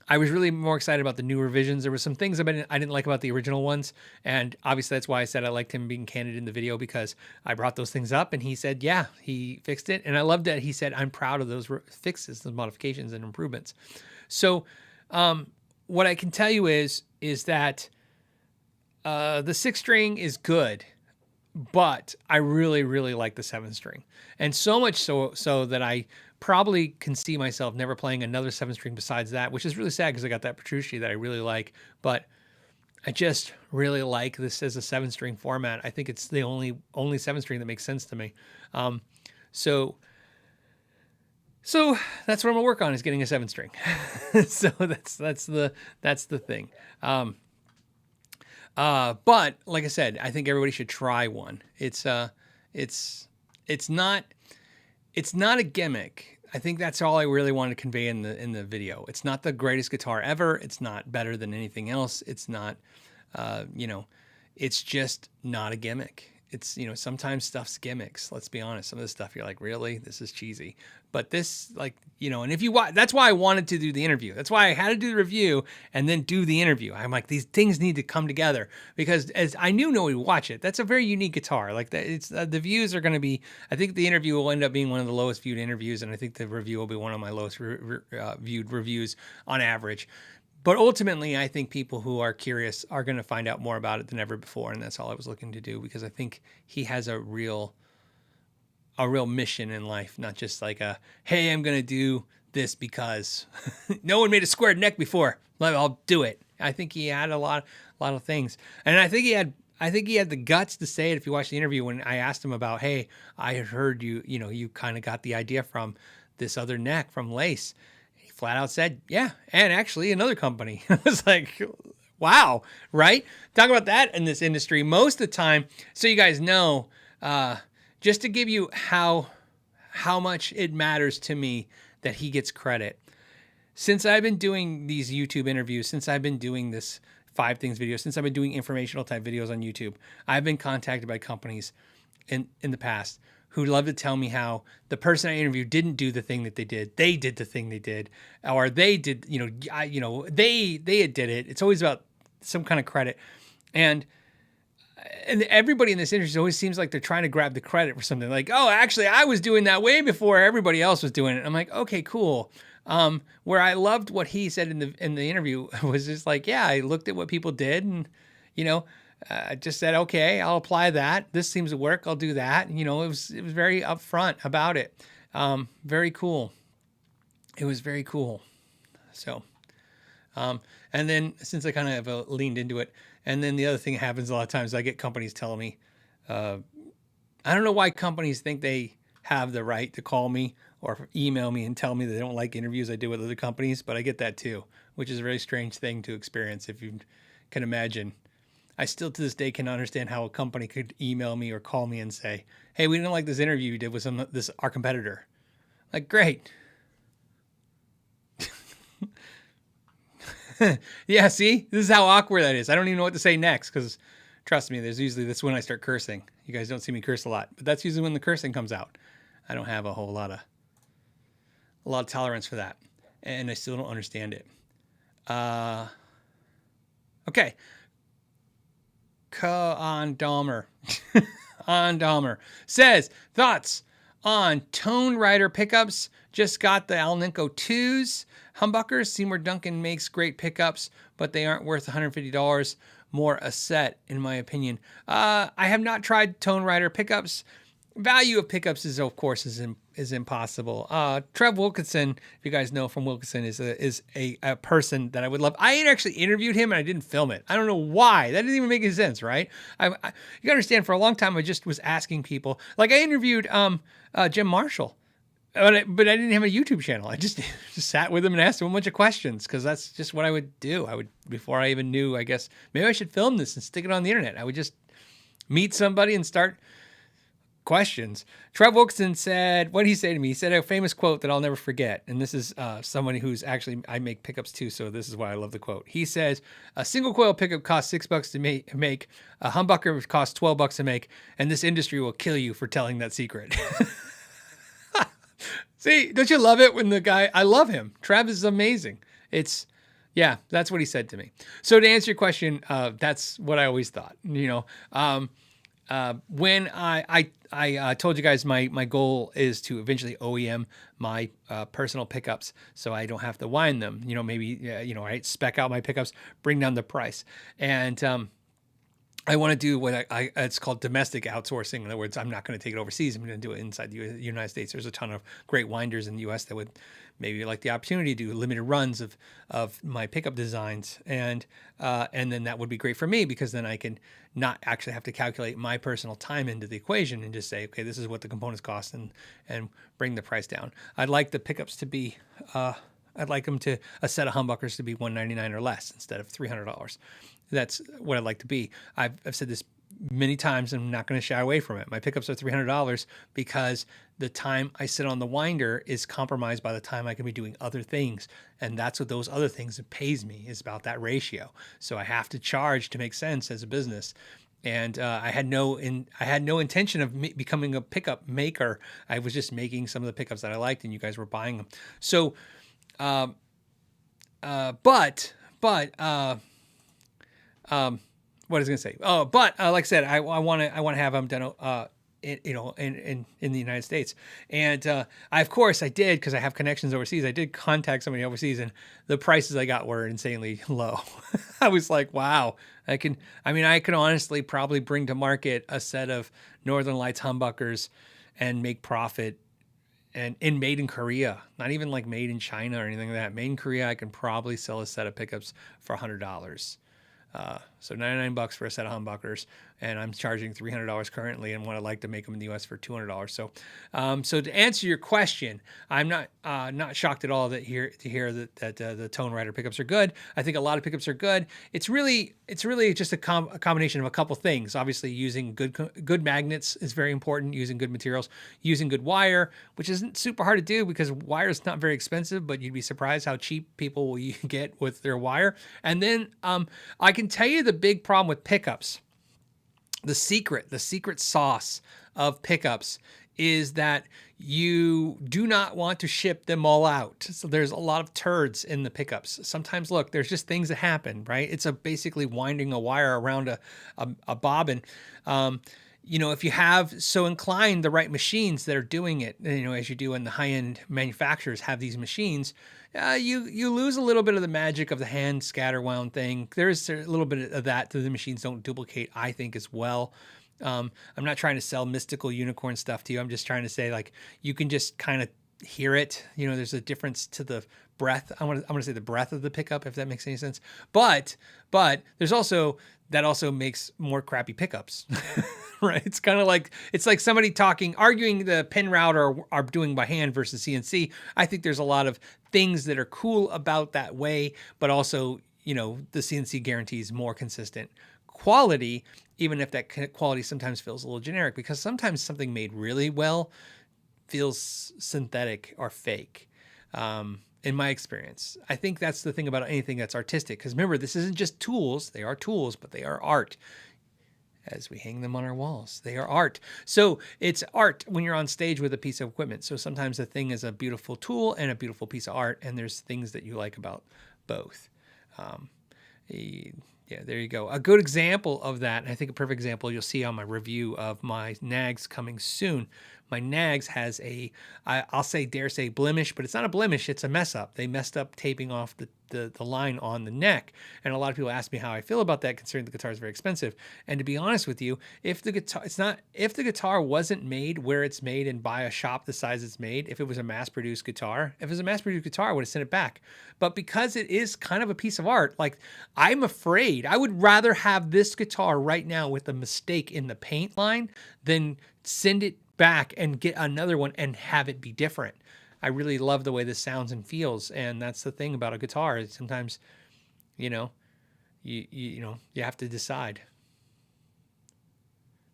I was really more excited about the new revisions. There were some things I didn't like about the original ones. And obviously that's why I said I liked him being candid in the video, because I brought those things up and he said, yeah, he fixed it. And I loved that he said, I'm proud of those fixes, the modifications and improvements. So what I can tell you is that the 6-string is good. But I really, really like the 7-string. And so much so that I probably can see myself never playing another 7-string besides that, which is really sad because I got that Petrucci that I really like. But I just really like this as a 7-string format. I think it's the only 7-string that makes sense to me. So that's what I'm gonna work on, is getting a 7-string. So that's the thing. But like I said, I think everybody should try one. It's not a gimmick. I think that's all I really wanted to convey in the video. It's not the greatest guitar ever. It's not better than anything else. It's not, it's just not a gimmick. It's, sometimes stuff's gimmicks. Let's be honest. Some of this stuff you're like, really? This is cheesy. But this, and if you watch, that's why I wanted to do the interview. That's why I had to do the review and then do the interview. I'm like, these things need to come together, because as I knew nobody would watch it. That's a very unique guitar. Like that, it's the views are going to be. I think the interview will end up being one of the lowest viewed interviews, and I think the review will be one of my lowest viewed reviews on average. But ultimately, I think people who are curious are going to find out more about it than ever before, and that's all I was looking to do, because I think he has a real mission in life, not just like hey, I'm going to do this because no one made a squared neck before. I'll do it. I think he had a lot of things, and I think he had the guts to say it. If you watch the interview, when I asked him about, hey, I heard you kind of got the idea from this other neck from Lace. He flat out said, yeah, and actually another company. I was like, wow, right? Talk about that in this industry. Most of the time, so you guys know, just to give you how much it matters to me that he gets credit. Since I've been doing these YouTube interviews, since I've been doing this 5 things video, since I've been doing informational type videos on YouTube, I've been contacted by companies in the past who love to tell me how the person I interviewed didn't do the thing that they did. They did the thing they did, or they did, they did it. It's always about some kind of credit. And everybody in this industry always seems like they're trying to grab the credit for something, like, oh, actually, I was doing that way before everybody else was doing it. I'm like, okay, cool. Where I loved what he said in the interview was just like, yeah, I looked at what people did and, I just said, okay, I'll apply that. This seems to work. I'll do that. It was very upfront about it. Very cool. It was very cool. So, and then since I kind of have leaned into it, and then the other thing that happens a lot of times, I get companies telling me, I don't know why companies think they have the right to call me or email me and tell me they don't like interviews I do with other companies, but I get that too, which is a very strange thing to experience, if you can imagine. I still to this day cannot understand how a company could email me or call me and say, hey, we didn't like this interview you did with our competitor. Like, great. Yeah, see? This is how awkward that is. I don't even know what to say next, because trust me, that's when I start cursing. You guys don't see me curse a lot, but that's usually when the cursing comes out. I don't have a lot of tolerance for that, and I still don't understand it. Okay. On Dahmer. On Dahmer says, thoughts on Tone Rider pickups. Just got the Alnico 2s. Humbuckers. Seymour Duncan makes great pickups, but they aren't worth $150 more a set, in my opinion. I have not tried Tone Rider pickups. Value of pickups is, of course, is impossible. Trev Wilkinson, if you guys know from Wilkinson, is a person that I would love. I actually interviewed him and I didn't film it. I don't know why. That didn't even make any sense, right? You gotta understand, for a long time I just was asking people. Like, I interviewed Jim Marshall, but I didn't have a YouTube channel. I just sat with him and asked him a bunch of questions, because that's just what I would do. Before I even knew, I guess, maybe I should film this and stick it on the internet. I would just meet somebody and start questions. Trev Wilkinson said, what did he say to me? He said a famous quote that I'll never forget. And this is somebody who's actually, I make pickups too, so this is why I love the quote. He says, a single coil pickup costs $6 to make, a humbucker costs $12 to make, and this industry will kill you for telling that secret. See, don't you love it when the guy, I love him. Trev is amazing. Yeah, that's what he said to me. So to answer your question, that's what I always thought, when I told you guys my goal is to eventually OEM my personal pickups, so I don't have to wind them. Maybe I spec out my pickups, bring down the price, and I want to do what it's called domestic outsourcing. In other words, I'm not going to take it overseas. I'm going to do it inside the United States. There's a ton of great winders in the U.S. that would maybe like the opportunity to do limited runs of my pickup designs, and then that would be great for me, because then I can not actually have to calculate my personal time into the equation and just say, okay, this is what the components cost, and bring the price down. I'd like the pickups to be, I'd like them to, a set of humbuckers to be $199 or less instead of $300. That's what I'd like to be. I've said this many times, and I'm not going to shy away from it. My pickups are $300 because the time I sit on the winder is compromised by the time I can be doing other things. And that's what those other things it pays me, is about that ratio. So I have to charge to make sense as a business. And I had no intention of becoming a pickup maker. I was just making some of the pickups that I liked, and you guys were buying them. So, what I was going to say. Oh, but like I said, I want to have them done, in the United States. And of course I did, because I have connections overseas. I did contact somebody overseas, and the prices I got were insanely low. I was like, wow, I can honestly probably bring to market a set of Northern Lights humbuckers and make profit. And made in Korea, not even like made in China or anything like that. Made in Korea, I can probably sell a set of pickups for $100. So $99 for a set of humbuckers, and I'm charging $300 currently, and what I'd like to make them in the US for $200. So, so to answer your question, I'm not shocked at all to hear that the Tone Rider pickups are good. I think a lot of pickups are good. It's really just a combination of a couple things. Obviously, using good magnets is very important. Using good materials, using good wire, which isn't super hard to do because wire is not very expensive, but you'd be surprised how cheap people will get with their wire. And then I can tell you the big problem with pickups. The secret sauce of pickups is that you do not want to ship them all out. So there's a lot of turds in the pickups. Sometimes, look, there's just things that happen, right? It's basically winding a wire around a bobbin. If you have so inclined the right machines that are doing it, as you do in the high-end manufacturers have these machines, you lose a little bit of the magic of the hand scatter wound thing. There's a little bit of that the machines don't duplicate, I think, as well. I'm not trying to sell mystical unicorn stuff to you. I'm just trying to say, like, you can just kind of hear it. There's a difference to the breath. I'm gonna say the breath of the pickup, if that makes any sense. But there's also that also makes more crappy pickups, right? It's like somebody arguing the pin route are doing by hand versus CNC. I think there's a lot of things that are cool about that way, but also, the CNC guarantees more consistent quality, even if that quality sometimes feels a little generic, because sometimes something made really well feels synthetic or fake. In my experience, I think that's the thing about anything that's artistic. Because remember, this isn't just tools. They are tools, but they are art. As we hang them on our walls, they are art. So it's art when you're on stage with a piece of equipment. So sometimes a thing is a beautiful tool and a beautiful piece of art, and there's things that you like about both. Yeah, there you go. A good example of that, and I think a perfect example you'll see on my review of my Nags coming soon. My Nags has I'll dare say blemish, but it's not a blemish, it's a mess up. They messed up taping off the line on the neck. And a lot of people ask me how I feel about that, considering the guitar is very expensive. And to be honest with you, if the guitar wasn't made where it's made and by a shop the size it's made, if it was a mass-produced guitar, I would have sent it back. But because it is kind of a piece of art, like, I'm afraid I would rather have this guitar right now with a mistake in the paint line than send it back and get another one and have it be different. I really love the way this sounds and feels, and that's the thing about a guitar. Is sometimes, you have to decide.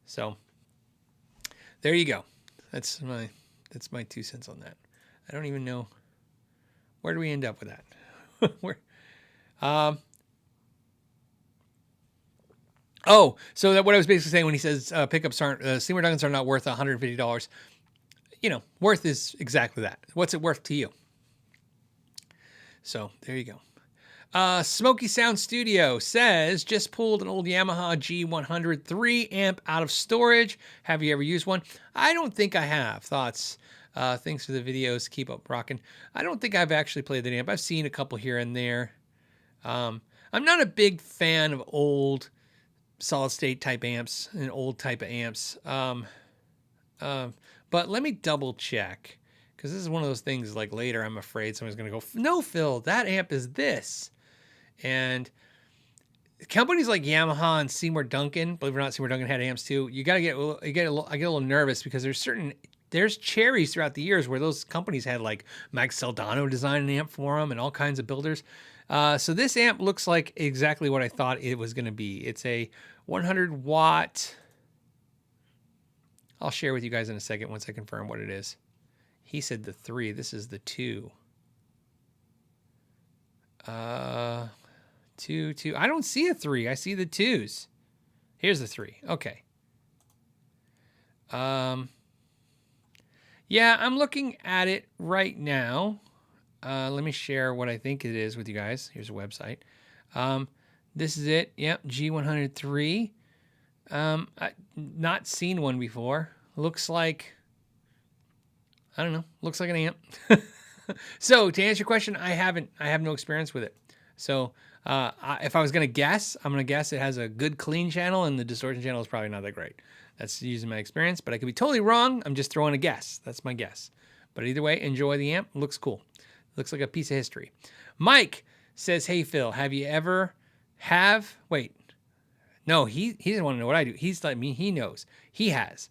So there you go. That's my 2 cents on that. I don't even know, where do we end up with that? So that what I was basically saying when he says pickups aren't, Seymour Duncans are not worth $150. Worth is exactly that. What's it worth to you? So there you go. Smoky Sound Studio says, just pulled an old Yamaha G103 amp out of storage. Have you ever used one? I don't think I have. Thoughts? Thanks for the videos. Keep up rocking. I don't think I've actually played that amp. I've seen a couple here and there. I'm not a big fan of old solid state type amps and old type of amps. But let me double check, because this is one of those things, like, later I'm afraid someone's going to go, no, Phil, that amp is this. And companies like Yamaha and Seymour Duncan, believe it or not, Seymour Duncan had amps too. I get a little nervous, because there's cherries throughout the years where those companies had, like, Max Saldano design an amp for them and all kinds of builders. So this amp looks like exactly what I thought it was going to be. It's a 100 watt. I'll share with you guys in a second once I confirm what it is. He said the 3. This is the 2. 2. I don't see a 3. I see the 2s. Here's the 3. Okay. Yeah, I'm looking at it right now. Let me share what I think it is with you guys. Here's a website. This is it. Yep, G103. I not seen one before. Looks like, I don't know. Looks like an amp. So to answer your question, I have no experience with it. So if I was going to guess, I'm going to guess it has a good clean channel, and the distortion channel is probably not that great. That's using my experience, but I could be totally wrong. I'm just throwing a guess. That's my guess. But either way, enjoy the amp. Looks cool. Looks like a piece of history. Mike says, hey, Phil, have you ever wait, No, he doesn't want to know what I do. He's like me. He knows. He has.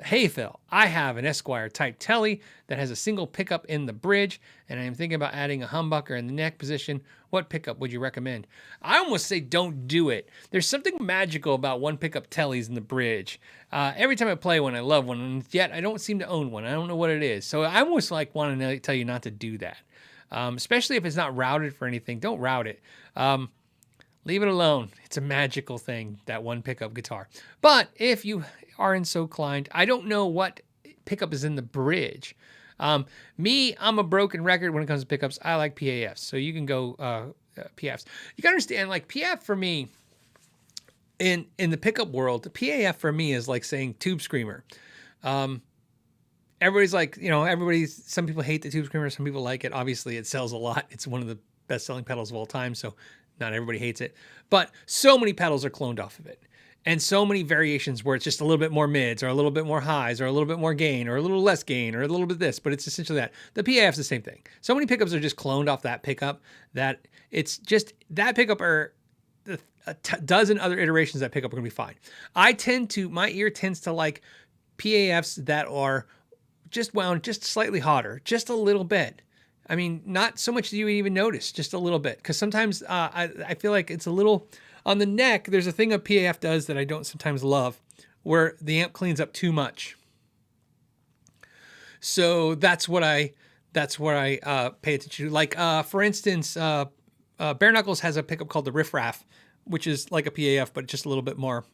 Hey, Phil, I have an Esquire type Tele that has a single pickup in the bridge, and I'm thinking about adding a humbucker in the neck position. What pickup would you recommend? I almost say don't do it. There's something magical about one pickup Teles in the bridge. Every time I play one, I love one, and yet I don't seem to own one. I don't know what it is. So I almost like want to tell you not to do that, especially if it's not routed for anything. Don't route it. Leave it alone. It's a magical thing, that one pickup guitar. But if you are so inclined, I don't know what pickup is in the bridge. I'm a broken record when it comes to pickups. I like PAFs, so you can go PAFs. You can understand, like PAF for me, in the pickup world, the PAF for me is like saying tube screamer. Everybody's like, some people hate the tube screamer, some people like it. Obviously, it sells a lot. It's one of the best-selling pedals of all time, so not everybody hates it. But so many pedals are cloned off of it. And so many variations where it's just a little bit more mids or a little bit more highs or a little bit more gain or a little less gain or a little bit this, but it's essentially that. The PAF's the same thing. So many pickups are just cloned off that pickup that it's just that pickup or a dozen other iterations of that pickup are going to be fine. My ear tends to like PAFs that are just wound just slightly hotter, just a little bit. I mean, not so much that you would even notice, just a little bit. Because sometimes I feel like it's a little... On the neck, there's a thing a PAF does that I don't sometimes love, where the amp cleans up too much. So that's what I pay attention to. Like, for instance, Bare Knuckles has a pickup called the Riff Raff, which is like a PAF, but just a little bit more,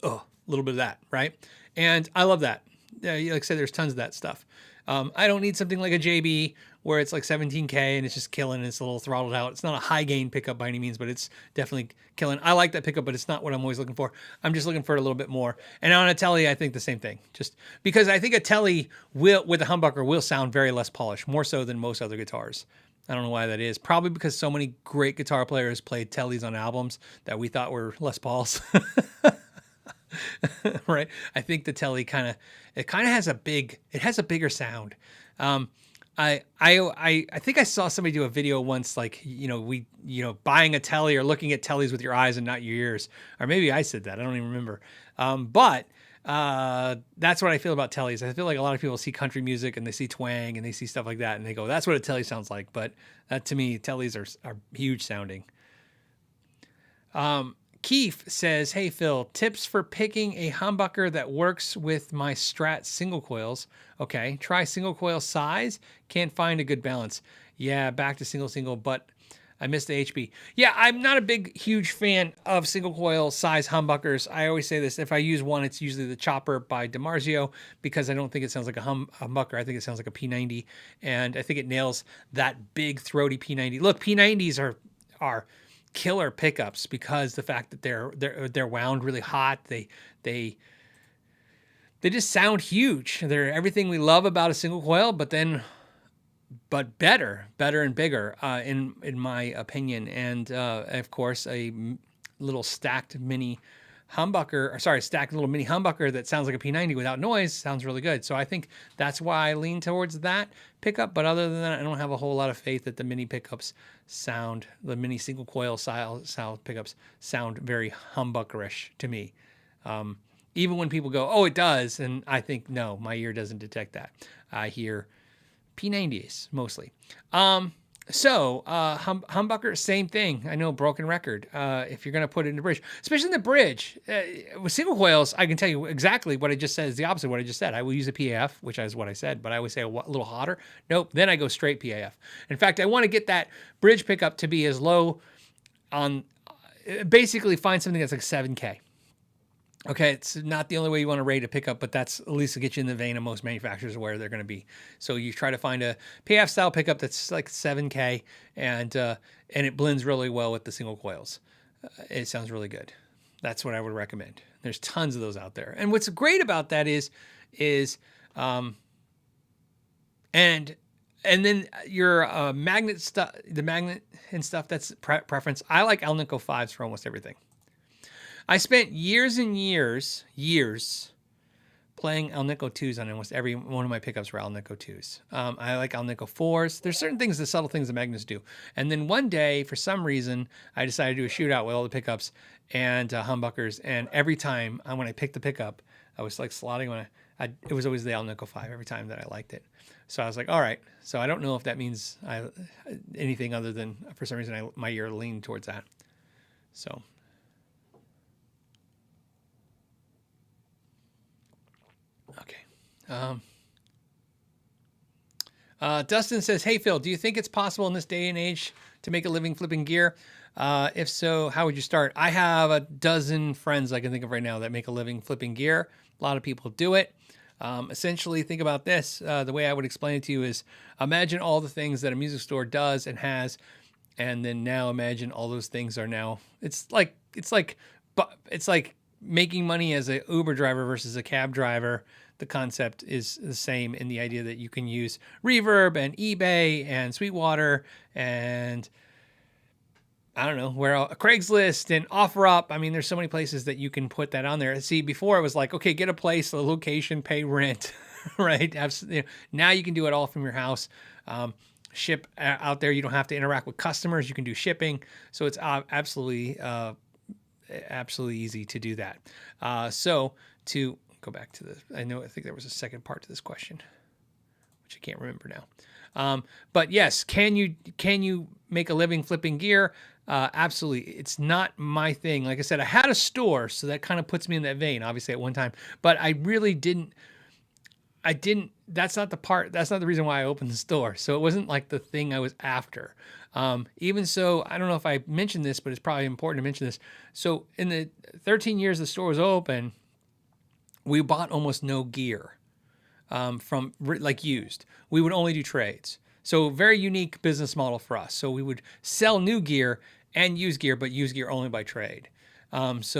a little bit of that, right? And I love that. Like I said, there's tons of that stuff. I don't need something like a JB where it's like 17K and it's just killing and it's a little throttled out. It's not a high gain pickup by any means, but it's definitely killing. I like that pickup, but it's not what I'm always looking for. I'm just looking for it a little bit more. And on a Tele, I think the same thing. Just because I think a Tele with a humbucker will sound very less polished, more so than most other guitars. I don't know why that is. Probably because so many great guitar players played Teles on albums that we thought were less polished. Right? I think the Tele kind of has a bigger sound. I think I saw somebody do a video once, like, buying a Tele or looking at Teles with your eyes and not your ears, or maybe I said that. I don't even remember. But that's what I feel about Teles. I feel like a lot of people see country music and they see twang and they see stuff like that and they go, that's what a Tele sounds like. But that, to me, Teles are huge sounding. Keith says, hey, Phil, tips for picking a humbucker that works with my Strat single coils. Okay, try single coil size. Can't find a good balance. Yeah, back to single, but I missed the HB. Yeah, I'm not a huge fan of single coil size humbuckers. I always say this. If I use one, it's usually the Chopper by DiMarzio because I don't think it sounds like a humbucker. I think it sounds like a P90, and I think it nails that big, throaty P90. Look, P90s are killer pickups because the fact that they're wound really hot, they just sound huge. They're everything we love about a single coil, but better and bigger in my opinion. And of course, a little stacked little mini humbucker that sounds like a P90 without noise sounds really good. So I think that's why I lean towards that pickup. But other than that, I don't have a whole lot of faith that the mini pickups the mini single coil style pickups sound very humbuckerish to me. Even when people go, oh, it does. And I think, no, my ear doesn't detect that. I hear P90s mostly. Humbucker, same thing. I know, broken record. If you're going to put it in the bridge, especially in the bridge, with single coils, I can tell you exactly what I just said is the opposite of what I just said. I will use a PAF, which is what I said, but I always say a little hotter. Nope. Then I go straight PAF. In fact, I want to get that bridge pickup to be as low on, basically find something that's like 7K. Okay, it's not the only way you want to rate a pickup, but that's at least to get you in the vein of most manufacturers where they're going to be. So you try to find a PAF style pickup that's like 7K, and it blends really well with the single coils. It sounds really good. That's what I would recommend. There's tons of those out there, and what's great about that is and then your magnet stuff, the magnet and stuff. That's preference. I like Alnico 5s for almost everything. I spent years and years playing Alnico 2s on almost every one of my pickups were Alnico 2s. I like Alnico 4s. There's certain things, the subtle things that Magnus do. And then one day, for some reason, I decided to do a shootout with all the pickups and humbuckers. And every time when I picked the pickup, I was like slotting it was always the Alnico 5 every time that I liked it. So I was like, all right. So I don't know if that means anything other than for some reason my ear leaned towards that. So. Okay. Dustin says, hey, Phil, do you think it's possible in this day and age to make a living flipping gear? If so, how would you start? I have a dozen friends I can think of right now that make a living flipping gear. A lot of people do it. Essentially, think about this. The way I would explain it to you is imagine all the things that a music store does and has, and then now imagine all those things are now. It's like making money as an Uber driver versus a cab driver. The concept is the same in the idea that you can use Reverb and eBay and Sweetwater and I don't know, Craigslist and OfferUp. I mean, there's so many places that you can put that on there. See, before it was like, okay, get a place, a location, pay rent, right? Now you can do it all from your house. Ship out there. You don't have to interact with customers. You can do shipping. So it's absolutely easy to do that. So to go back to I think there was a second part to this question, which I can't remember now. But yes, can you make a living flipping gear? Absolutely. It's not my thing. Like I said, I had a store, so that kind of puts me in that vein, obviously at one time, but I really didn't, that's not the reason why I opened the store. So it wasn't like the thing I was after. Even so, I don't know if I mentioned this, but it's probably important to mention this. So in the 13 years the store was open, we bought almost no gear from like used. We would only do trades. So very unique business model for us. So we would sell new gear and used gear, but used gear only by trade. Because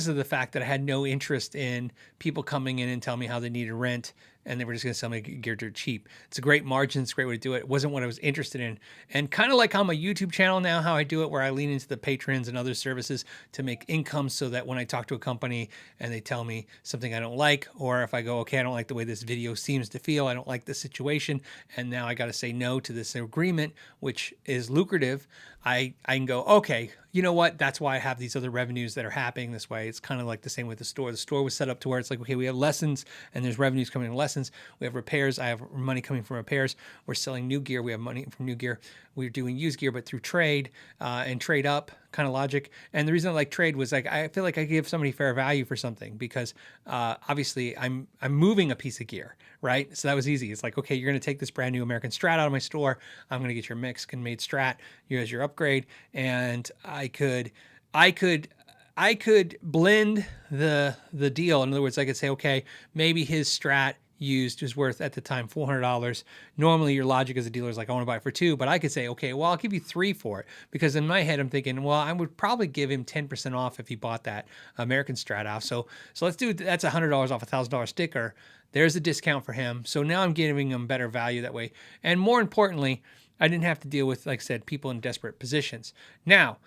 of the fact that I had no interest in people coming in and telling me how they needed rent and they were just going to sell me gear dirt cheap. It's a great margin. It's a great way to do it. It wasn't what I was interested in. And kind of like on my YouTube channel now, how I do it, where I lean into the patrons and other services to make income so that when I talk to a company and they tell me something I don't like, or if I go, okay, I don't like the way this video seems to feel, I don't like this situation, and now I got to say no to this agreement, which is lucrative, I can go, okay, you know what? That's why I have these other revenues that are happening this way. It's kind of like the same with the store. The store was set up to where it's like, okay, we have lessons and there's revenues coming in lessons. We have repairs. I have money coming from repairs. We're selling new gear. We have money from new gear. We're doing used gear, but through trade and trade up kind of logic. And the reason I like trade was like, I feel like I give somebody fair value for something because obviously I'm moving a piece of gear, right? So that was easy. It's like, okay, you're going to take this brand new American Strat out of my store. I'm going to get your Mexican made Strat as your upgrade. And I could blend the deal. In other words, I could say, okay, maybe his Strat used was worth at the time $400. Normally your logic as a dealer is like, I want to buy it for $200, but I could say, okay, well, I'll give you $300 for it, because in my head I'm thinking, well, I would probably give him 10% off if he bought that American Strat off. So let's do, that's $100 off a $1,000 sticker. There's a discount for him. So now I'm giving him better value that way. And more importantly, I didn't have to deal with, like I said, people in desperate positions. Now,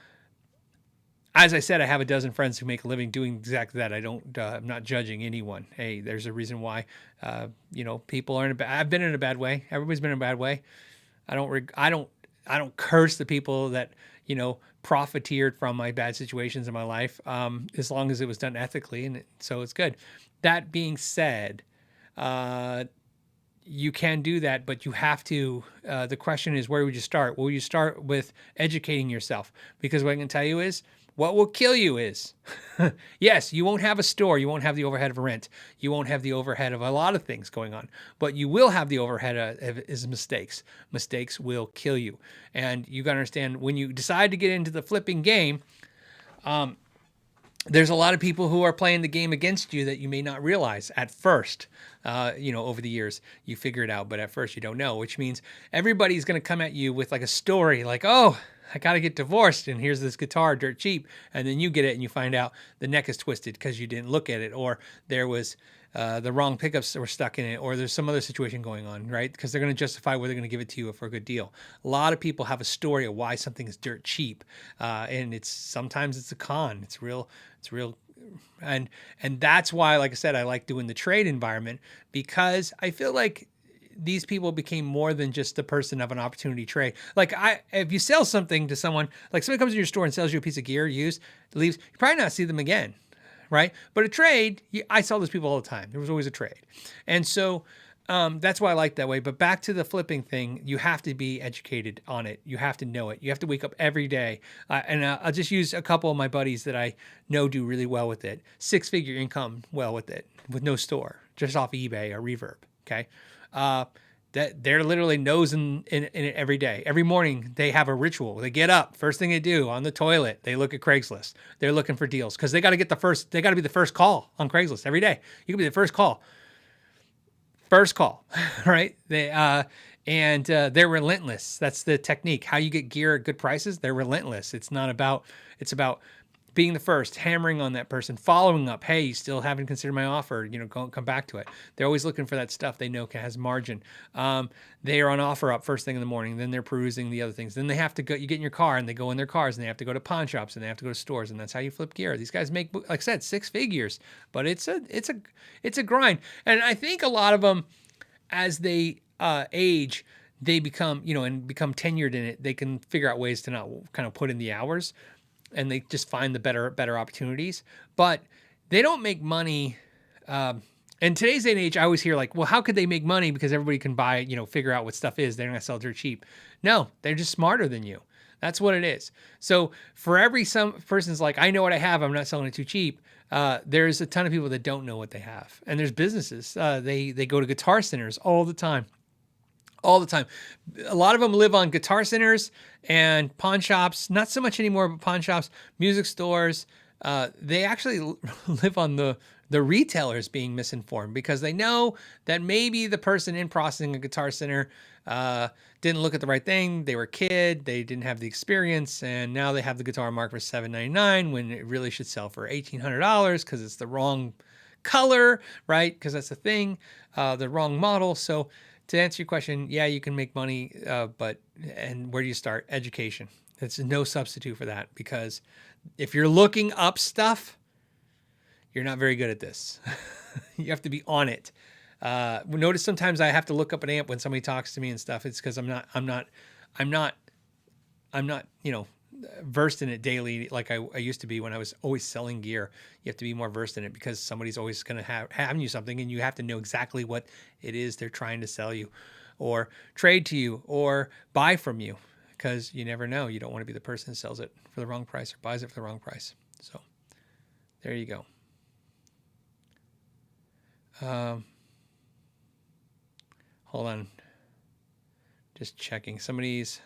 as I said, I have a dozen friends who make a living doing exactly that. I'm not judging anyone. Hey, there's a reason why, people are I've been in a bad way. Everybody's been in a bad way. I don't curse the people that, profiteered from my bad situations in my life, as long as it was done ethically. And so it's good. That being said, you can do that, but you have to, the question is, where would you start? Well, you start with educating yourself, because what I can tell you is, what will kill you is, yes, you won't have a store. You won't have the overhead of a rent. You won't have the overhead of a lot of things going on, but you will have the overhead of mistakes. Mistakes will kill you. And you got to understand, when you decide to get into the flipping game, there's a lot of people who are playing the game against you that you may not realize at first. Over the years, you figure it out, but at first you don't know, which means everybody's going to come at you with like a story like, oh, I got to get divorced and here's this guitar dirt cheap. And then you get it and you find out the neck is twisted because you didn't look at it, or there was the wrong pickups were stuck in it, or there's some other situation going on, right? Because they're going to justify where they're going to give it to you for a good deal. A lot of people have a story of why something is dirt cheap, and sometimes it's a con. It's real, and that's why, like I said, I like doing the trade environment, because I feel like these people became more than just the person of an opportunity trade. Like if you sell something to someone, like somebody comes to your store and sells you a piece of gear used, leaves, you probably not see them again, right? But a trade, I saw those people all the time. There was always a trade. And so that's why I like that way. But back to the flipping thing, you have to be educated on it. You have to know it. You have to wake up every day. And I'll just use a couple of my buddies that I know do really well with it. 6-figure income well with it, with no store, just off eBay or Reverb, okay? That they're literally nosing in it every day. Every morning they have a ritual. They get up, first thing they do on the toilet, they look at Craigslist. They're looking for deals because they got to be the first call on Craigslist every day. You can be the first call, right? They're relentless. That's the technique. How you get gear at good prices. They're relentless. It's about being the first, hammering on that person, following up. Hey, you still haven't considered my offer? Come back to it. They're always looking for that stuff they know has margin. They are on offer up first thing in the morning. Then they're perusing the other things. Then they have to go. You get in your car and they go in their cars and they have to go to pawn shops and they have to go to stores, and that's how you flip gear. These guys make, like I said, 6 figures, but it's a grind. And I think a lot of them, as they age, they become become tenured in it. They can figure out ways to not kind of put in the hours, and they just find the better opportunities. But they don't make money. In today's day and age, I always hear like, well, how could they make money? Because everybody can buy, figure out what stuff is. They're going to sell dirt cheap. No, they're just smarter than you. That's what it is. So for some person's like, I know what I have, I'm not selling it too cheap. There's a ton of people that don't know what they have. And there's businesses. They go to guitar centers all the time. All the time. A lot of them live on guitar centers and pawn shops, not so much anymore, but pawn shops, music stores. They actually live on the retailers being misinformed, because they know that maybe the person in processing a guitar center didn't look at the right thing. They were a kid. They didn't have the experience. And now they have the guitar marked for $799 when it really should sell for $1,800 because it's the wrong color, right? Because that's the thing, the wrong model. So to answer your question, yeah, you can make money, and where do you start? Education. It's no substitute for that, because if you're looking up stuff, you're not very good at this. You have to be on it. Notice sometimes I have to look up an amp when somebody talks to me and stuff. It's because I'm not versed in it daily like I used to be when I was always selling gear. You have to be more versed in it, because somebody's always going to have you something, and you have to know exactly what it is they're trying to sell you or trade to you or buy from you, because you never know. You don't want to be the person that sells it for the wrong price or buys it for the wrong price. So there you go. Hold on. Just checking. Somebody's...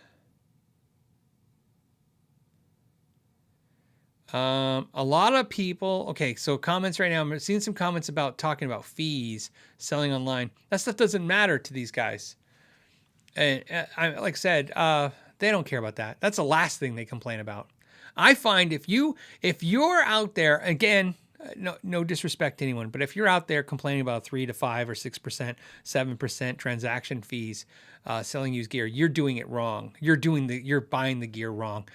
a lot of people, okay, so comments right now, I'm seeing some comments about talking about fees, selling online. That stuff doesn't matter to these guys. And like I said, they don't care about that. That's the last thing they complain about. I find if you're out there, again, no disrespect to anyone, but if you're out there complaining about 3 to 5 or 6%, 7% transaction fees, selling used gear, you're doing it wrong. You're buying the gear wrong.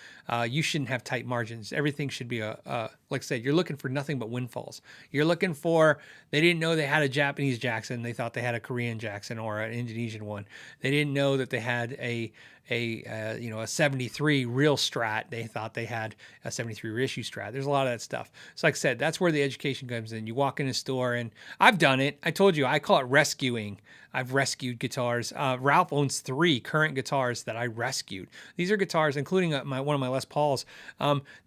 You shouldn't have tight margins. Everything should be like I said, you're looking for nothing but windfalls. You're looking for, they didn't know they had a Japanese Jackson. They thought they had a Korean Jackson or an Indonesian one. They didn't know that they had a 73 real Strat. They thought they had a 73 reissue Strat. There's a lot of that stuff. So like I said, that's where the education comes in. You walk in a store, and I've done it. I told you, I call it rescuing. I've rescued guitars. Ralph owns 3 current guitars that I rescued. These are guitars, including one of my Les Pauls.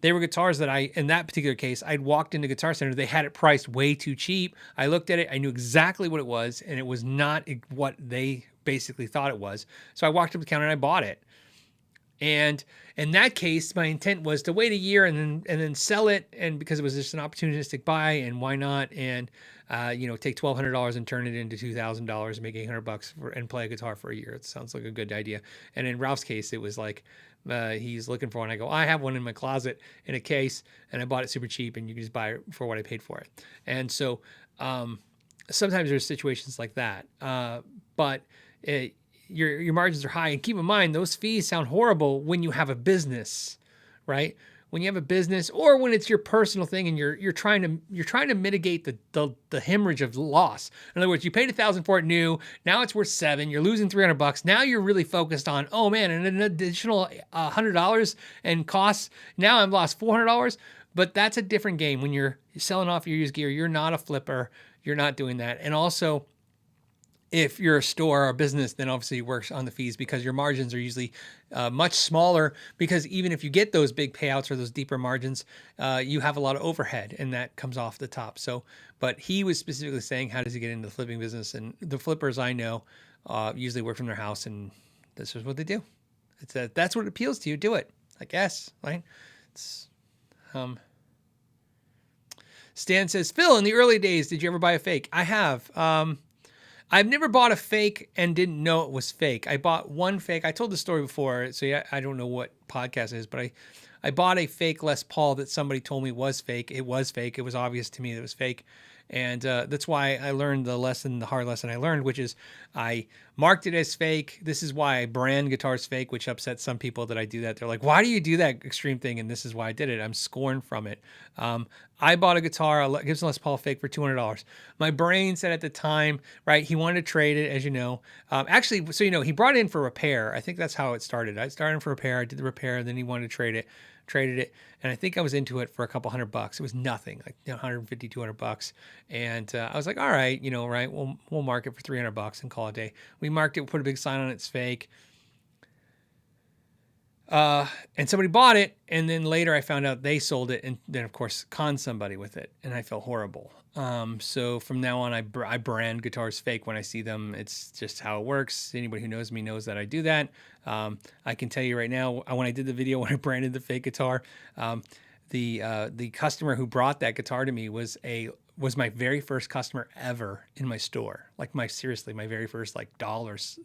They were guitars that in that particular case, I'd walked into Guitar Center. They had it priced way too cheap. I looked at it. I knew exactly what it was, and it was not what they basically thought it was. So I walked up to the counter and I bought it. And in that case, my intent was to wait a year and then sell it, and because it was just an opportunistic buy, and why not? And take $1,200 and turn it into $2,000, make $800 and play a guitar for a year. It sounds like a good idea. And in Ralph's case, it was like he's looking for one. I go, I have one in my closet in a case, and I bought it super cheap, and you can just buy it for what I paid for it. And so sometimes there's situations like that. But your margins are high, and keep in mind those fees sound horrible when you have a business, right? When you have a business, or when it's your personal thing, and you're trying to mitigate the hemorrhage of loss. In other words, you paid $1,000 for it new, now it's worth $7,000. You're losing $300. Now you're really focused on, oh man, and an additional $100 and costs. Now I've lost $400. But that's a different game when you're selling off your used gear. You're not a flipper. You're not doing that. And also, if you're a store or a business, then obviously it works on the fees because your margins are usually much smaller, because even if you get those big payouts or those deeper margins, you have a lot of overhead, and that comes off the top. So, but he was specifically saying, how does he get into the flipping business? And the flippers I know usually work from their house, and this is what they do. That's what appeals to you. Do it, I guess, right? It's, Stan says, Phil, in the early days, did you ever buy a fake? I have. I've never bought a fake and didn't know it was fake. I bought one fake. I told the story before, so yeah, I don't know what podcast it is, but I bought a fake Les Paul that somebody told me was fake. It was fake. It was obvious to me that it was fake. And that's why I learned the hard lesson I learned, which is I marked it as fake. This is why I brand guitars fake, which upsets some people that I do that. They're like, why do you do that extreme thing? And this is why I did it. I'm scorned from it. I bought a guitar, a Gibson Les Paul fake, for $200. My brain said at the time, right, he wanted to trade it, as you know. Actually, so you know, he brought it in for repair. I think that's how it started. I started for repair. I did the repair, then he wanted to trade it. Traded it, and I think I was into it for a couple $100. It was nothing, like $150, $200, and I was like, all right, right, we'll mark it for $300 and call it a day. We marked it, put a big sign on it's fake, and somebody bought it, and then later I found out they sold it, and then of course conned somebody with it, and I felt horrible. So from now on, I brand guitars fake when I see them. It's just how it works. Anybody who knows me knows that I do that. I can tell you right now, when I did the video when I branded the fake guitar, the customer who brought that guitar to me was my very first customer ever in my store. Like my very first dollars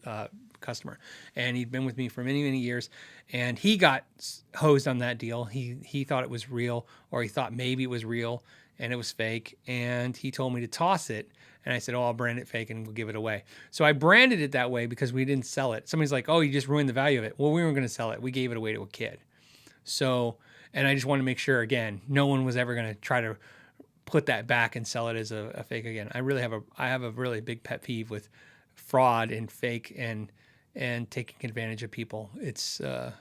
customer, and he'd been with me for many years, and he got hosed on that deal. He thought it was real, or he thought maybe it was real, and it was fake, and he told me to toss it, and I said, oh, I'll brand it fake and we'll give it away. So I branded it that way because we didn't sell it. Somebody's like, oh, you just ruined the value of it. Well, we weren't going to sell it. We gave it away to a kid. So, and I just wanted to make sure, again, no one was ever going to try to put that back and sell it as a fake again. I have a really big pet peeve with fraud and fake and taking advantage of people. It's a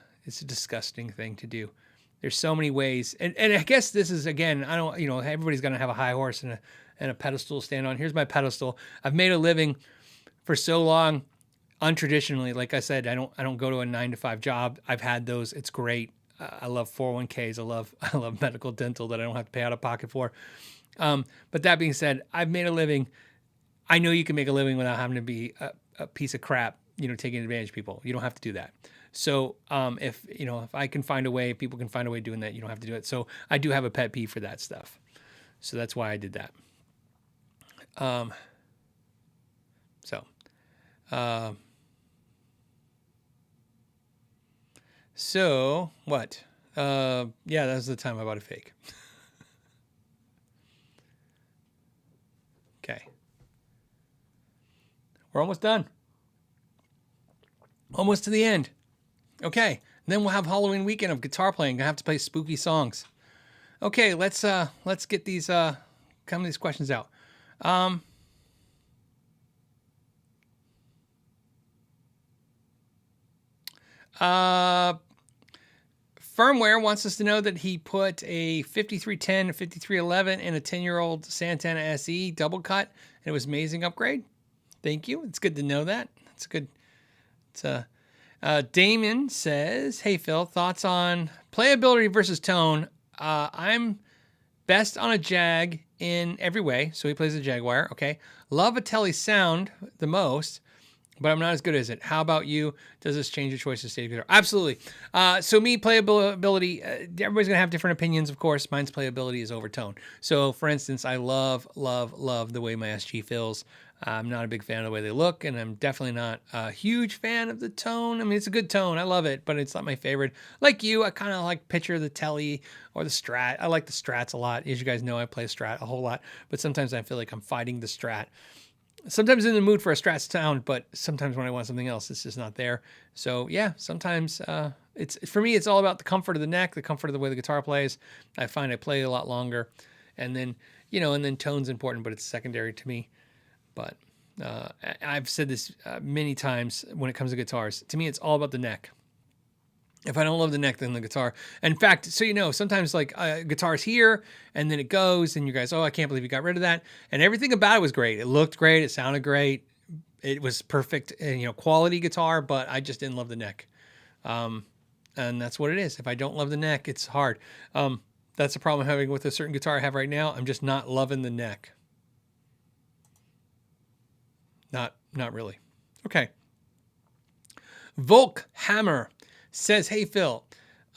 disgusting thing to do. There's so many ways, and I guess this is, again, I don't, everybody's gonna have a high horse and a pedestal to stand on. Here's my pedestal. I've made a living for so long untraditionally. Like I said, I don't go to a 9-to-5 job. I've had those. It's great. I love 401ks. I love medical, dental that I don't have to pay out of pocket for. But that being said, I've made a living. I know you can make a living without having to be a piece of crap, taking advantage of people. You don't have to do that. So if I can find a way, if people can find a way of doing that, you don't have to do it. So I do have a pet peeve for that stuff. So that's why I did that. So what? Yeah, that was the time I bought a fake. Okay. We're almost done. Almost to the end. Okay. And then we'll have Halloween weekend of guitar playing. I have to play spooky songs. Okay, let's get these these questions out. Firmware wants us to know that he put a 5310, a 5311, and a 10-year-old Santana SE double cut, and it was an amazing upgrade. Thank you. It's good to know that. It's good. Damon says, hey, Phil, thoughts on playability versus tone? I'm best on a Jag in every way, so he plays a Jaguar, okay? Love a Tele sound the most, but I'm not as good as it. How about you? Does this change your choice of state guitar? Absolutely. So me, playability, everybody's going to have different opinions, of course. Mine's playability is over tone. So, for instance, I love the way my SG feels. I'm not a big fan of the way they look, and I'm definitely not a huge fan of the tone. I mean, it's a good tone. I love it, but it's not my favorite. Like you, I kind of like picture the Tele or the Strat. I like the Strats a lot. As you guys know, I play Strat a whole lot, but sometimes I feel like I'm fighting the Strat. Sometimes in the mood for a Strat sound, but sometimes when I want something else, it's just not there. So yeah, sometimes it's for me, it's all about the comfort of the neck, the comfort of the way the guitar plays. I find I play a lot longer, and then and then tone's important, but it's secondary to me. But I've said this many times when it comes to guitars. To me, it's all about the neck. If I don't love the neck, then the guitar. In fact, so sometimes like guitar's here and then it goes and you guys, oh, I can't believe you got rid of that. And everything about it was great. It looked great. It sounded great. It was perfect, quality guitar, but I just didn't love the neck. And that's what it is. If I don't love the neck, it's hard. That's the problem I'm having with a certain guitar I have right now. I'm just not loving the neck. Not really. Okay. Volk Hammer says, hey, Phil,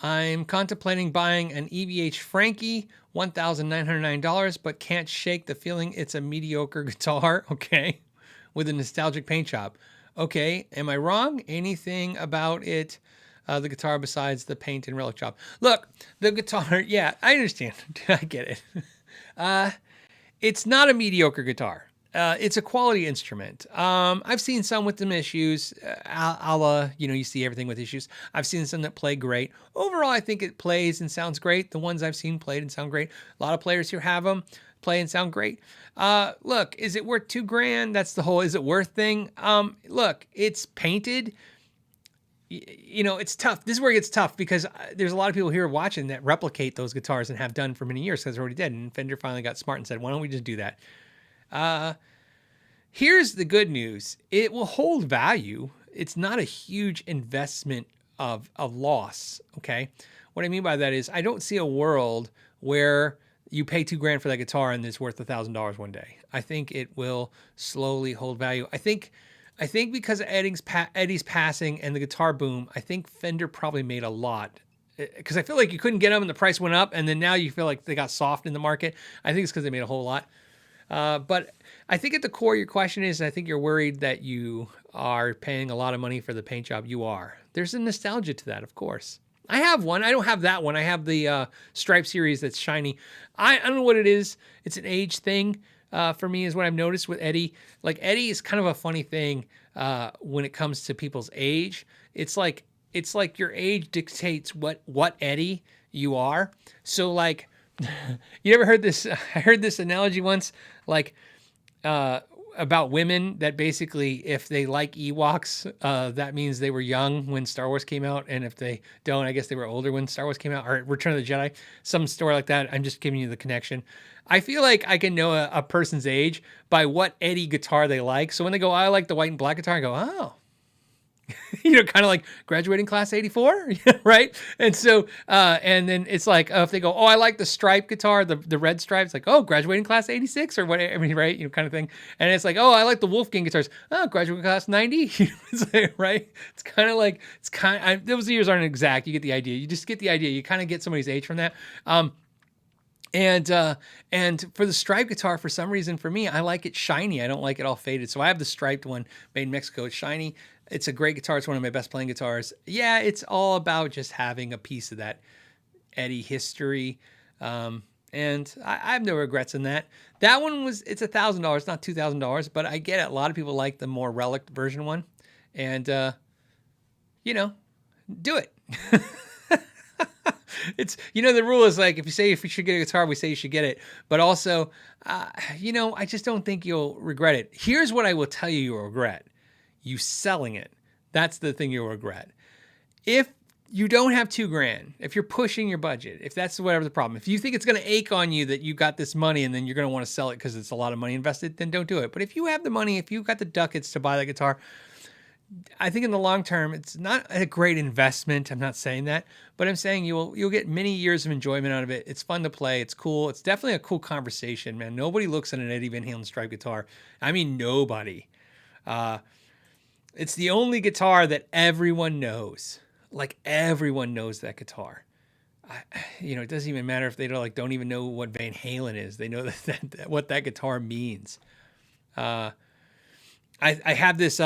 I'm contemplating buying an EVH Frankie, $1,909, but can't shake the feeling it's a mediocre guitar. Okay. With a nostalgic paint job. Okay. Am I wrong? Anything about it, the guitar besides the paint and relic job? Look, the guitar, yeah, I understand. I get it. It's not a mediocre guitar. It's a quality instrument. I've seen some with some issues, you see everything with issues. I've seen some that play great. Overall, I think it plays and sounds great. The ones I've seen played and sound great. A lot of players here have them play and sound great. Look, is it worth $2,000? That's the whole, is it worth thing? Look, it's painted. It's tough. This is where it gets tough because there's a lot of people here watching that replicate those guitars and have done for many years because they're already dead. And Fender finally got smart and said, why don't we just do that? Here's the good news. It will hold value. It's not a huge investment of loss. Okay. What I mean by that is I don't see a world where you pay $2,000 for that guitar and it's worth $1,000 one day. I think it will slowly hold value. I think because of Eddie's passing and the guitar boom, I think Fender probably made a lot because I feel like you couldn't get them and the price went up. And then now you feel like they got soft in the market. I think it's because they made a whole lot. But I think at the core of your question is, I think you're worried that you are paying a lot of money for the paint job. You are. There's a nostalgia to that, of course. I have one. I don't have that one. I have the Stripe series that's shiny. I don't know what it is. It's an age thing for me is what I've noticed with Eddie. Like Eddie is kind of a funny thing when it comes to people's age. It's like your age dictates what Eddie you are. So like, you ever heard this? I heard this analogy once, like about women that basically, if they like Ewoks, that means they were young when Star Wars came out, and if they don't, I guess they were older when Star Wars came out, or Return of the Jedi, some story like that. I'm just giving you the connection. I feel like I can know a person's age by what Eddie guitar they like. So when they go, I like the white and black guitar, I go, oh. Kind of like graduating class 84, right? And so, and then it's like, if they go, oh, I like the stripe guitar, the red stripes, like, oh, graduating class 86 or whatever, I mean, right? Kind of thing. And it's like, oh, I like the Wolfgang guitars. Oh, graduating class 90, it's like, right? It's kind of like, those years aren't exact. You get the idea. You just get the idea. You kind of get somebody's age from that. And for the striped guitar, for some reason, for me, I like it shiny. I don't like it all faded. So I have the striped one made in Mexico. It's shiny. It's a great guitar. It's one of my best playing guitars. Yeah, it's all about just having a piece of that Eddie history. And I have no regrets in that. That one it's $1,000, not $2,000, but I get it. A lot of people like the more relic version one. And, do it. It's, the rule is like, if you should get a guitar, we say you should get it. But also, I just don't think you'll regret it. Here's what I will tell you'll regret. You selling it. That's the thing you'll regret. If you don't have $2,000, if you're pushing your budget, if that's whatever the problem, if you think it's going to ache on you that you got this money and then you're going to want to sell it because it's a lot of money invested, then don't do it. But if you have the money, if you've got the ducats to buy that guitar, I think in the long term, it's not a great investment. I'm not saying that, but I'm saying you'll get many years of enjoyment out of it. It's fun to play. It's cool. It's definitely a cool conversation, man. Nobody looks at an Eddie Van Halen striped guitar. I mean, nobody. It's the only guitar that everyone knows. Like everyone knows that guitar. It doesn't even matter if they don't even know what Van Halen is. They know that what that guitar means. I have this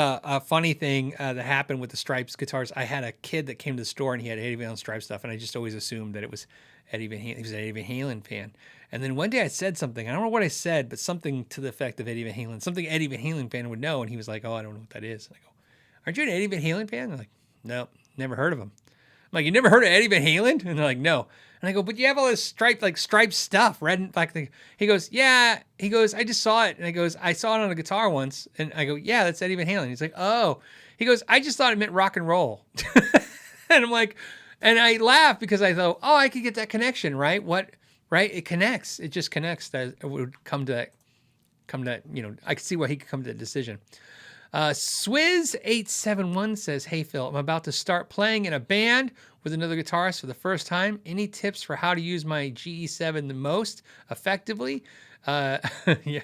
funny thing that happened with the Stripes guitars. I had a kid that came to the store and he had Eddie Van Halen Stripe stuff, and I just always assumed that it was Eddie Van Halen. He was an Eddie Van Halen fan. And then one day I said something. I don't know what I said, but something to the effect of Eddie Van Halen, something Eddie Van Halen fan would know. And he was like, "Oh, I don't know what that is." And I go, "Aren't you an Eddie Van Halen fan?" I'm like, "No, never heard of him." I'm like, "You never heard of Eddie Van Halen?" And they're like, "No." And I go, "But you have all this striped stuff, red and black thing." He goes, "Yeah." He goes, "I just saw it." And I goes, "I saw it on a guitar once." And I go, "Yeah, that's Eddie Van Halen." He's like, "Oh." He goes, "I just thought it meant rock and roll." And I'm like, and I laugh because I thought, "Oh, I could get that connection, right? What, right? It connects. It just connects." That it would come to that, I could see why he could come to that decision. Swizz871 says, "Hey Phil, I'm about to start playing in a band with another guitarist for the first time. Any tips for how to use my GE7 the most effectively?" Yeah,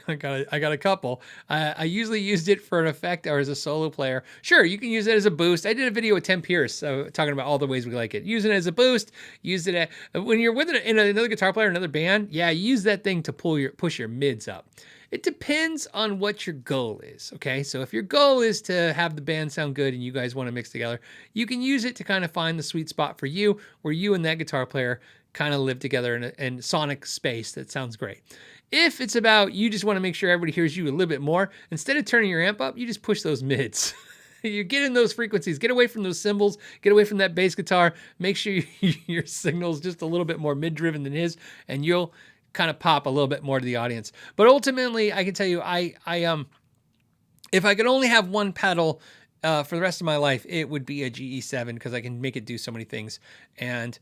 I got a couple. I usually used it for an effect or as a solo player. Sure, you can use it as a boost. I did a video with Tim Pierce talking about all the ways we like it. Use it as a boost. Use it when you're with another guitar player, another band. Yeah, use that thing to push your mids up. It depends on what your goal is, okay? So if your goal is to have the band sound good and you guys want to mix together, you can use it to kind of find the sweet spot for you where you and that guitar player kind of live together in sonic space that sounds great. If it's about you just want to make sure everybody hears you a little bit more, instead of turning your amp up, you just push those mids. You get in those frequencies, get away from those cymbals, get away from that bass guitar, make sure your signal's just a little bit more mid-driven than his, and you'll kind of pop a little bit more to the audience. But ultimately, I can tell you, if I could only have one pedal for the rest of my life, it would be a GE7 because I can make it do so many things, and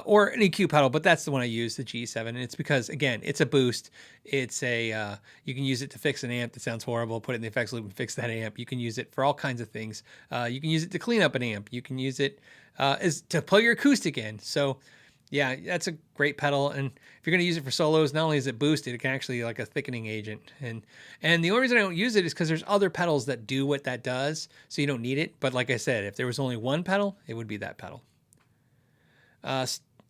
or an EQ pedal. But that's the one I use, the GE7, and it's because again, it's a boost. It's a you can use it to fix an amp that sounds horrible. Put it in the effects loop and fix that amp. You can use it for all kinds of things. You can use it to clean up an amp. You can use it as to plug your acoustic in. So yeah, that's a great pedal, and if you're going to use it for solos, not only is it boosted, it can actually like a thickening agent. And the only reason I don't use it is because there's other pedals that do what that does, so you don't need it. But like I said, if there was only one pedal, it would be that pedal.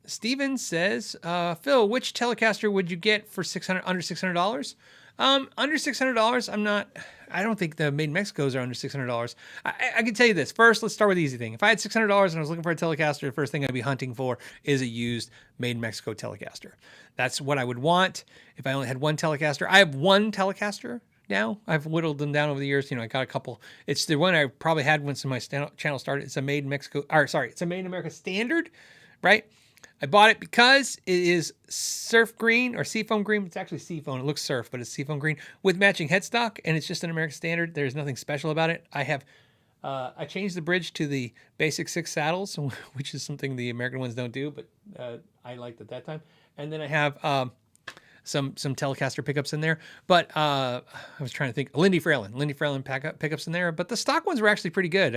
Steven says, "Phil, which Telecaster would you get for under $600? Under $600, I don't think the made in Mexicos are under $600. I can tell you this. First, let's start with the easy thing. If I had $600 and I was looking for a Telecaster, the first thing I'd be hunting for is a used made in Mexico Telecaster. That's what I would want if I only had one Telecaster. I have one Telecaster now. I've whittled them down over the years. I got a couple. It's the one I probably had once my channel started. It's a made in Mexico, it's a made in America standard, right? I bought it because it is surf green or seafoam green. It's actually seafoam. It looks surf, but it's seafoam green with matching headstock, and it's just an American standard. There's nothing special about it. I changed the bridge to the basic 6 saddles, which is something the American ones don't do, but I liked at that time. And then I have some Telecaster pickups in there, but I was trying to think Lindy Fralin pickups in there, but the stock ones were actually pretty good.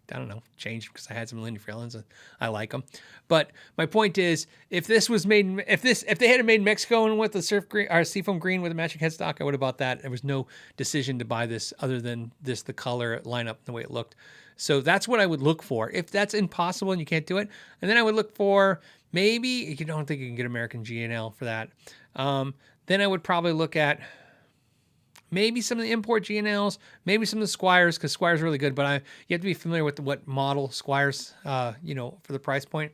I don't know, changed because I had some Lindy Fralins. I like them. But my point is, if they had made Mexico and with the surf green or seafoam green with a matching headstock, I would have bought that. There was no decision to buy this other than the color lineup, the way it looked. So that's what I would look for. If that's impossible and you can't do it, and then I would look for maybe, you don't think you can get American G&L for that. Then I would probably look at maybe some of the import G&Ls, maybe some of the Squires, because Squire's really good, but you have to be familiar with what model Squires, for the price point.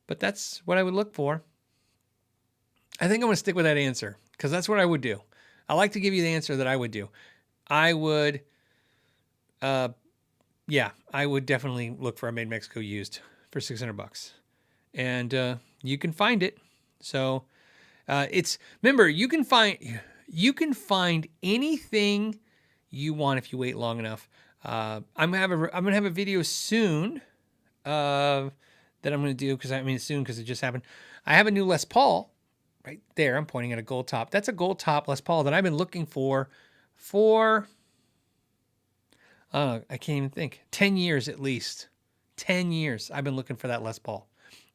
But that's what I would look for. I think I'm going to stick with that answer, because that's what I would do. I like to give you the answer that I would do. I would definitely look for a Made in Mexico used for $600. And you can find it. So remember, you can find anything you want if you wait long enough. I'm gonna have a video soon that I'm gonna do soon because it just happened. I have a new Les Paul right there. I'm pointing at a gold top. That's a gold top Les Paul that I've been looking for I can't even think, 10 years at least. 10 years I've been looking for that Les Paul.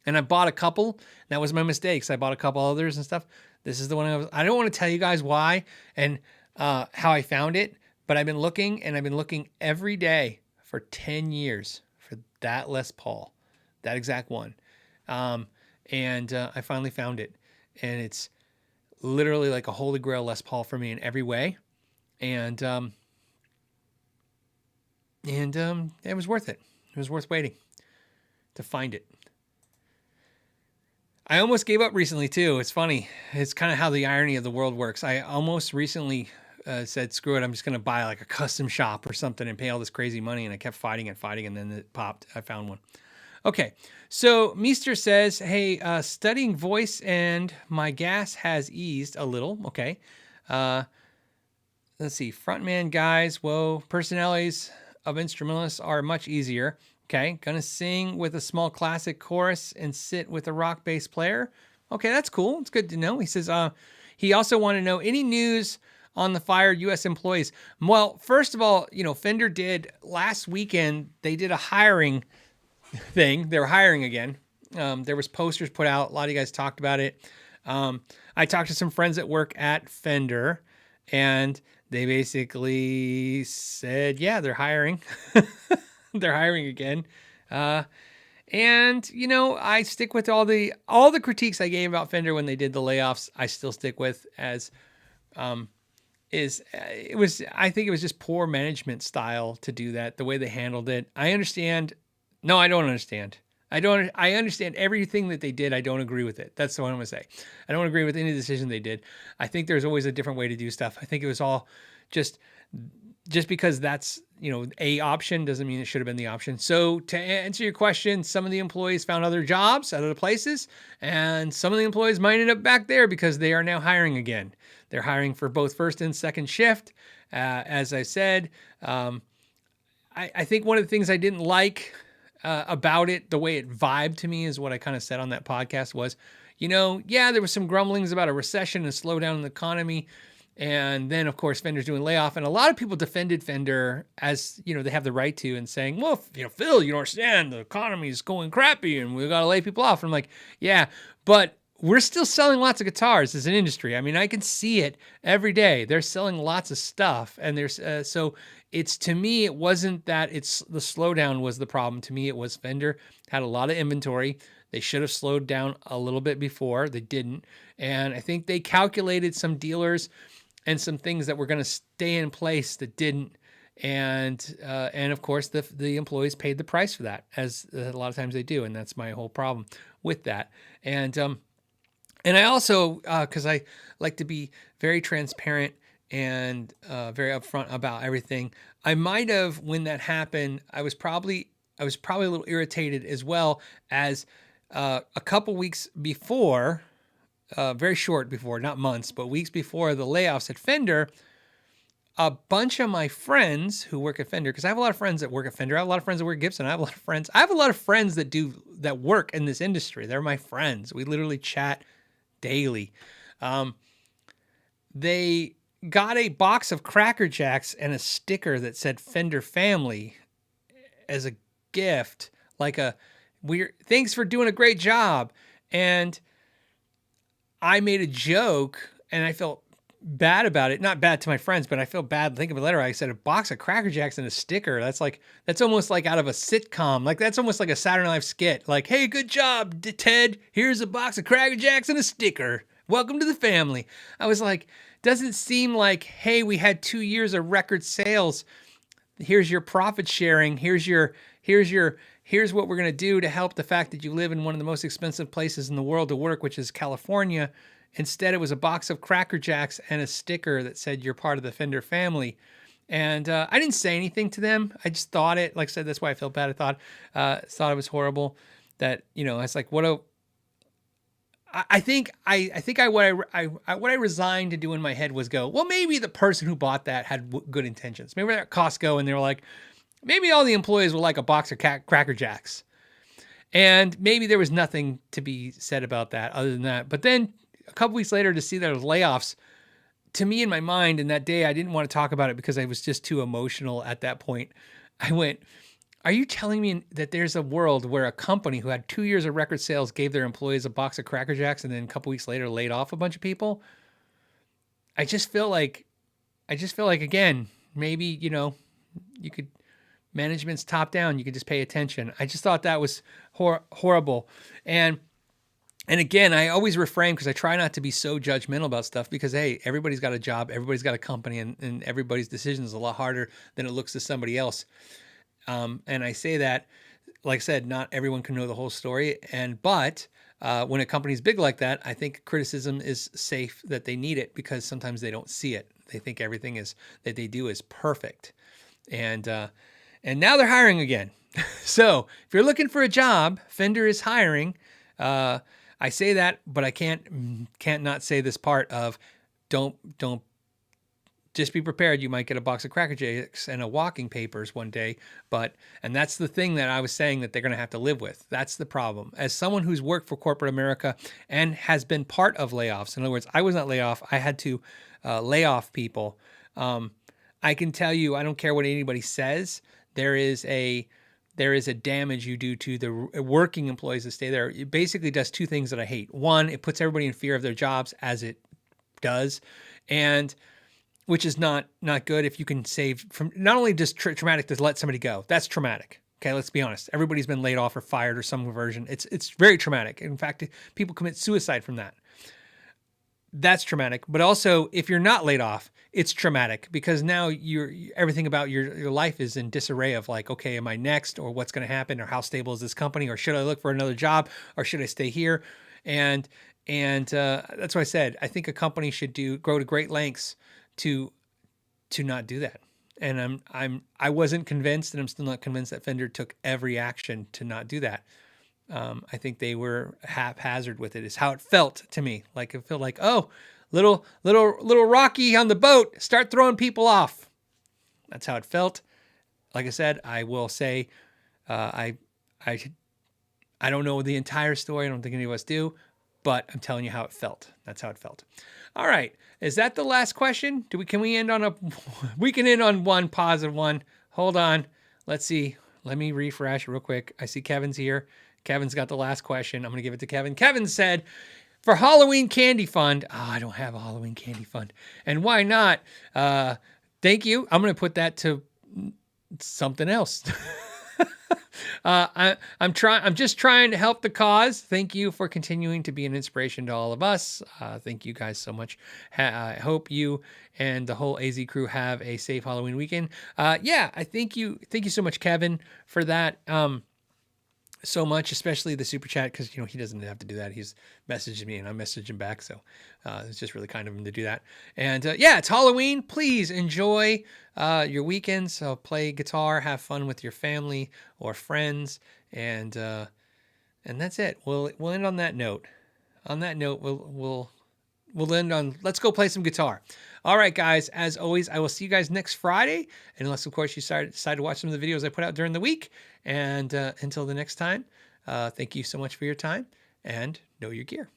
And I bought a couple. That was my mistake. So I bought a couple others and stuff. This is the one I don't want to tell you guys why and how I found it, but I've been looking and I've been looking every day for 10 years for that Les Paul, that exact one. And I finally found it, and it's literally like a holy grail Les Paul for me in every way. And And it was worth it. It was worth waiting to find it. I almost gave up recently too. It's funny. It's kind of how the irony of the world works. I almost recently said, screw it. I'm just going to buy like a custom shop or something and pay all this crazy money. And I kept fighting, and then it popped. I found one. Okay. So Meester says, hey, studying voice and my gas has eased a little. Okay. Let's see. Frontman guys. Whoa. Personalities of instrumentalists are much easier. Okay, gonna sing with a small classic chorus and sit with a rock bass player. Okay, that's cool. It's good to know. He says he also wanted to know any news on the fired U.S. employees. Well, first of all, Fender did last weekend. They did a hiring thing. They were hiring again. There was posters put out. A lot of you guys talked about it. I talked to some friends at work at Fender, and they basically said, yeah, they're hiring. They're hiring again. And I stick with all the critiques I gave about Fender when they did the layoffs. I still stick with as I think it was just poor management style to do that, the way they handled it. I understand. No, I don't understand. I understand everything that they did. I don't agree with it. That's what I'm going to say. I don't agree with any decision they did. I think there's always a different way to do stuff. I think it was all just because that's, a option doesn't mean it should have been the option. So to answer your question, some of the employees found other jobs at other places, and some of the employees might end up back there because they are now hiring again. They're hiring for both first and second shift. As I said, I think one of the things I didn't like about it, the way it vibed to me, is what I kind of said on that podcast was, there was some grumblings about a recession and slowdown in the economy. And then, of course, Fender's doing layoff. And a lot of people defended Fender as, they have the right to, and saying, well, Phil, you don't understand. The economy is going crappy and we got to lay people off. And I'm like, yeah, but we're still selling lots of guitars as an industry. I mean, I can see it every day. They're selling lots of stuff. And there's, so it's, to me, it wasn't that it's the slowdown was the problem. To me, it was Fender had a lot of inventory. They should have slowed down a little bit before. They didn't. And I think they calculated some dealers and some things that were going to stay in place that didn't. And of course, the employees paid the price for that, as a lot of times they do. And that's my whole problem with that. And I also, because I like to be very transparent and very upfront about everything, I might have, when that happened, I was probably a little irritated, as well as a couple weeks before, very short before, not months, but weeks before the layoffs at Fender, a bunch of my friends who work at Fender, because I have a lot of friends that work at Fender, I have a lot of friends that work at Gibson, I have a lot of friends that work in this industry. They're my friends. We literally chat daily. They got a box of Cracker Jacks and a sticker that said Fender Family as a gift, like thanks for doing a great job. And I made a joke, and I felt bad about it. Not bad to my friends, but I feel bad thinking of a letter. I said a box of Cracker Jacks and a sticker. That's almost like out of a sitcom. Like, that's almost like a Saturday Night Live skit. Like, hey, good job, Ted. Here's a box of Cracker Jacks and a sticker. Welcome to the family. I was like, doesn't seem like, hey, we had 2 years of record sales. Here's your profit sharing. Here's what we're going to do to help the fact that you live in one of the most expensive places in the world to work, which is California. Instead, it was a box of Cracker Jacks and a sticker that said you're part of the Fender family. And I didn't say anything to them. I just thought it, like I said, that's why I felt bad. I thought it was horrible that, I was like, what I resigned to do in my head was go, well, maybe the person who bought that had good intentions. Maybe they're at Costco and they were like, maybe all the employees will like a box of Cracker Jacks. And maybe there was nothing to be said about that other than that. But then a couple weeks later, to see that it was layoffs, to me, in my mind, in that day, I didn't want to talk about it because I was just too emotional at that point. I went, are you telling me that there's a world where a company who had 2 years of record sales gave their employees a box of Cracker Jacks and then a couple weeks later laid off a bunch of people? I just feel like, again, maybe, you could, management's top down, you could just pay attention. I just thought that was horrible. And again, I always refrain because I try not to be so judgmental about stuff because, hey, everybody's got a job, everybody's got a company, and everybody's decision is a lot harder than it looks to somebody else. And I say that, like I said, not everyone can know the whole story. But when a company's big like that, I think criticism is safe, that they need it, because sometimes they don't see it. They think everything that they do is perfect. And now they're hiring again. So if you're looking for a job, Fender is hiring. I say that, but I can't not say this part of don't just be prepared. You might get a box of Cracker Jacks and a walking papers one day, and that's the thing that I was saying that they're going to have to live with. That's the problem. As someone who's worked for corporate America and has been part of layoffs, in other words, I was not laid off. I had to lay off people. I can tell you, I don't care what anybody says. There is a damage you do to the working employees that stay there. It basically does two things that I hate. One, it puts everybody in fear of their jobs, as it does, and which is not good. If you can save from, not only just traumatic to let somebody go, that's traumatic. Okay, let's be honest. Everybody's been laid off or fired or some version. It's very traumatic. In fact, people commit suicide from that. That's traumatic. But also, if you're not laid off, it's traumatic, because now everything about your life is in disarray of like, okay, am I next, or what's going to happen, or how stable is this company, or should I look for another job, or should I stay here? And that's why I said I think a company should go to great lengths to not do that. And I wasn't convinced, and I'm still not convinced, that Fender took every action to not do that. I think they were haphazard with it, is how it felt to me. Like it felt like, oh, little Rocky on the boat, start throwing people off. That's how it felt. Like I said, I will say, I don't know the entire story. I don't think any of us do, but I'm telling you how it felt. That's how it felt. All right. Is that the last question? Can we end on we can end on one positive one. Hold on. Let's see. Let me refresh real quick. I see Kevin's here. Kevin's got the last question. I'm going to give it to Kevin. Kevin said, for Halloween candy fund. Oh, I don't have a Halloween candy fund. And why not? Thank you. I'm going to put that to something else. I'm just trying to help the cause. Thank you for continuing to be an inspiration to all of us. Thank you guys so much. I hope you and the whole AZ crew have a safe Halloween weekend. Yeah, I thank you so much, Kevin, for that. So much, especially the super chat, because he doesn't have to do that. He's messaging me and I'm messaging back, so it's just really kind of him to do that. And yeah, it's Halloween. Please enjoy your weekend. So play guitar, have fun with your family or friends, and that's it. We'll end on that note. On that note, we'll end on, let's go play some guitar. All right, guys, as always, I will see you guys next Friday, unless, of course, you decide to watch some of the videos I put out during the week. And until the next time, thank you so much for your time, and know your gear.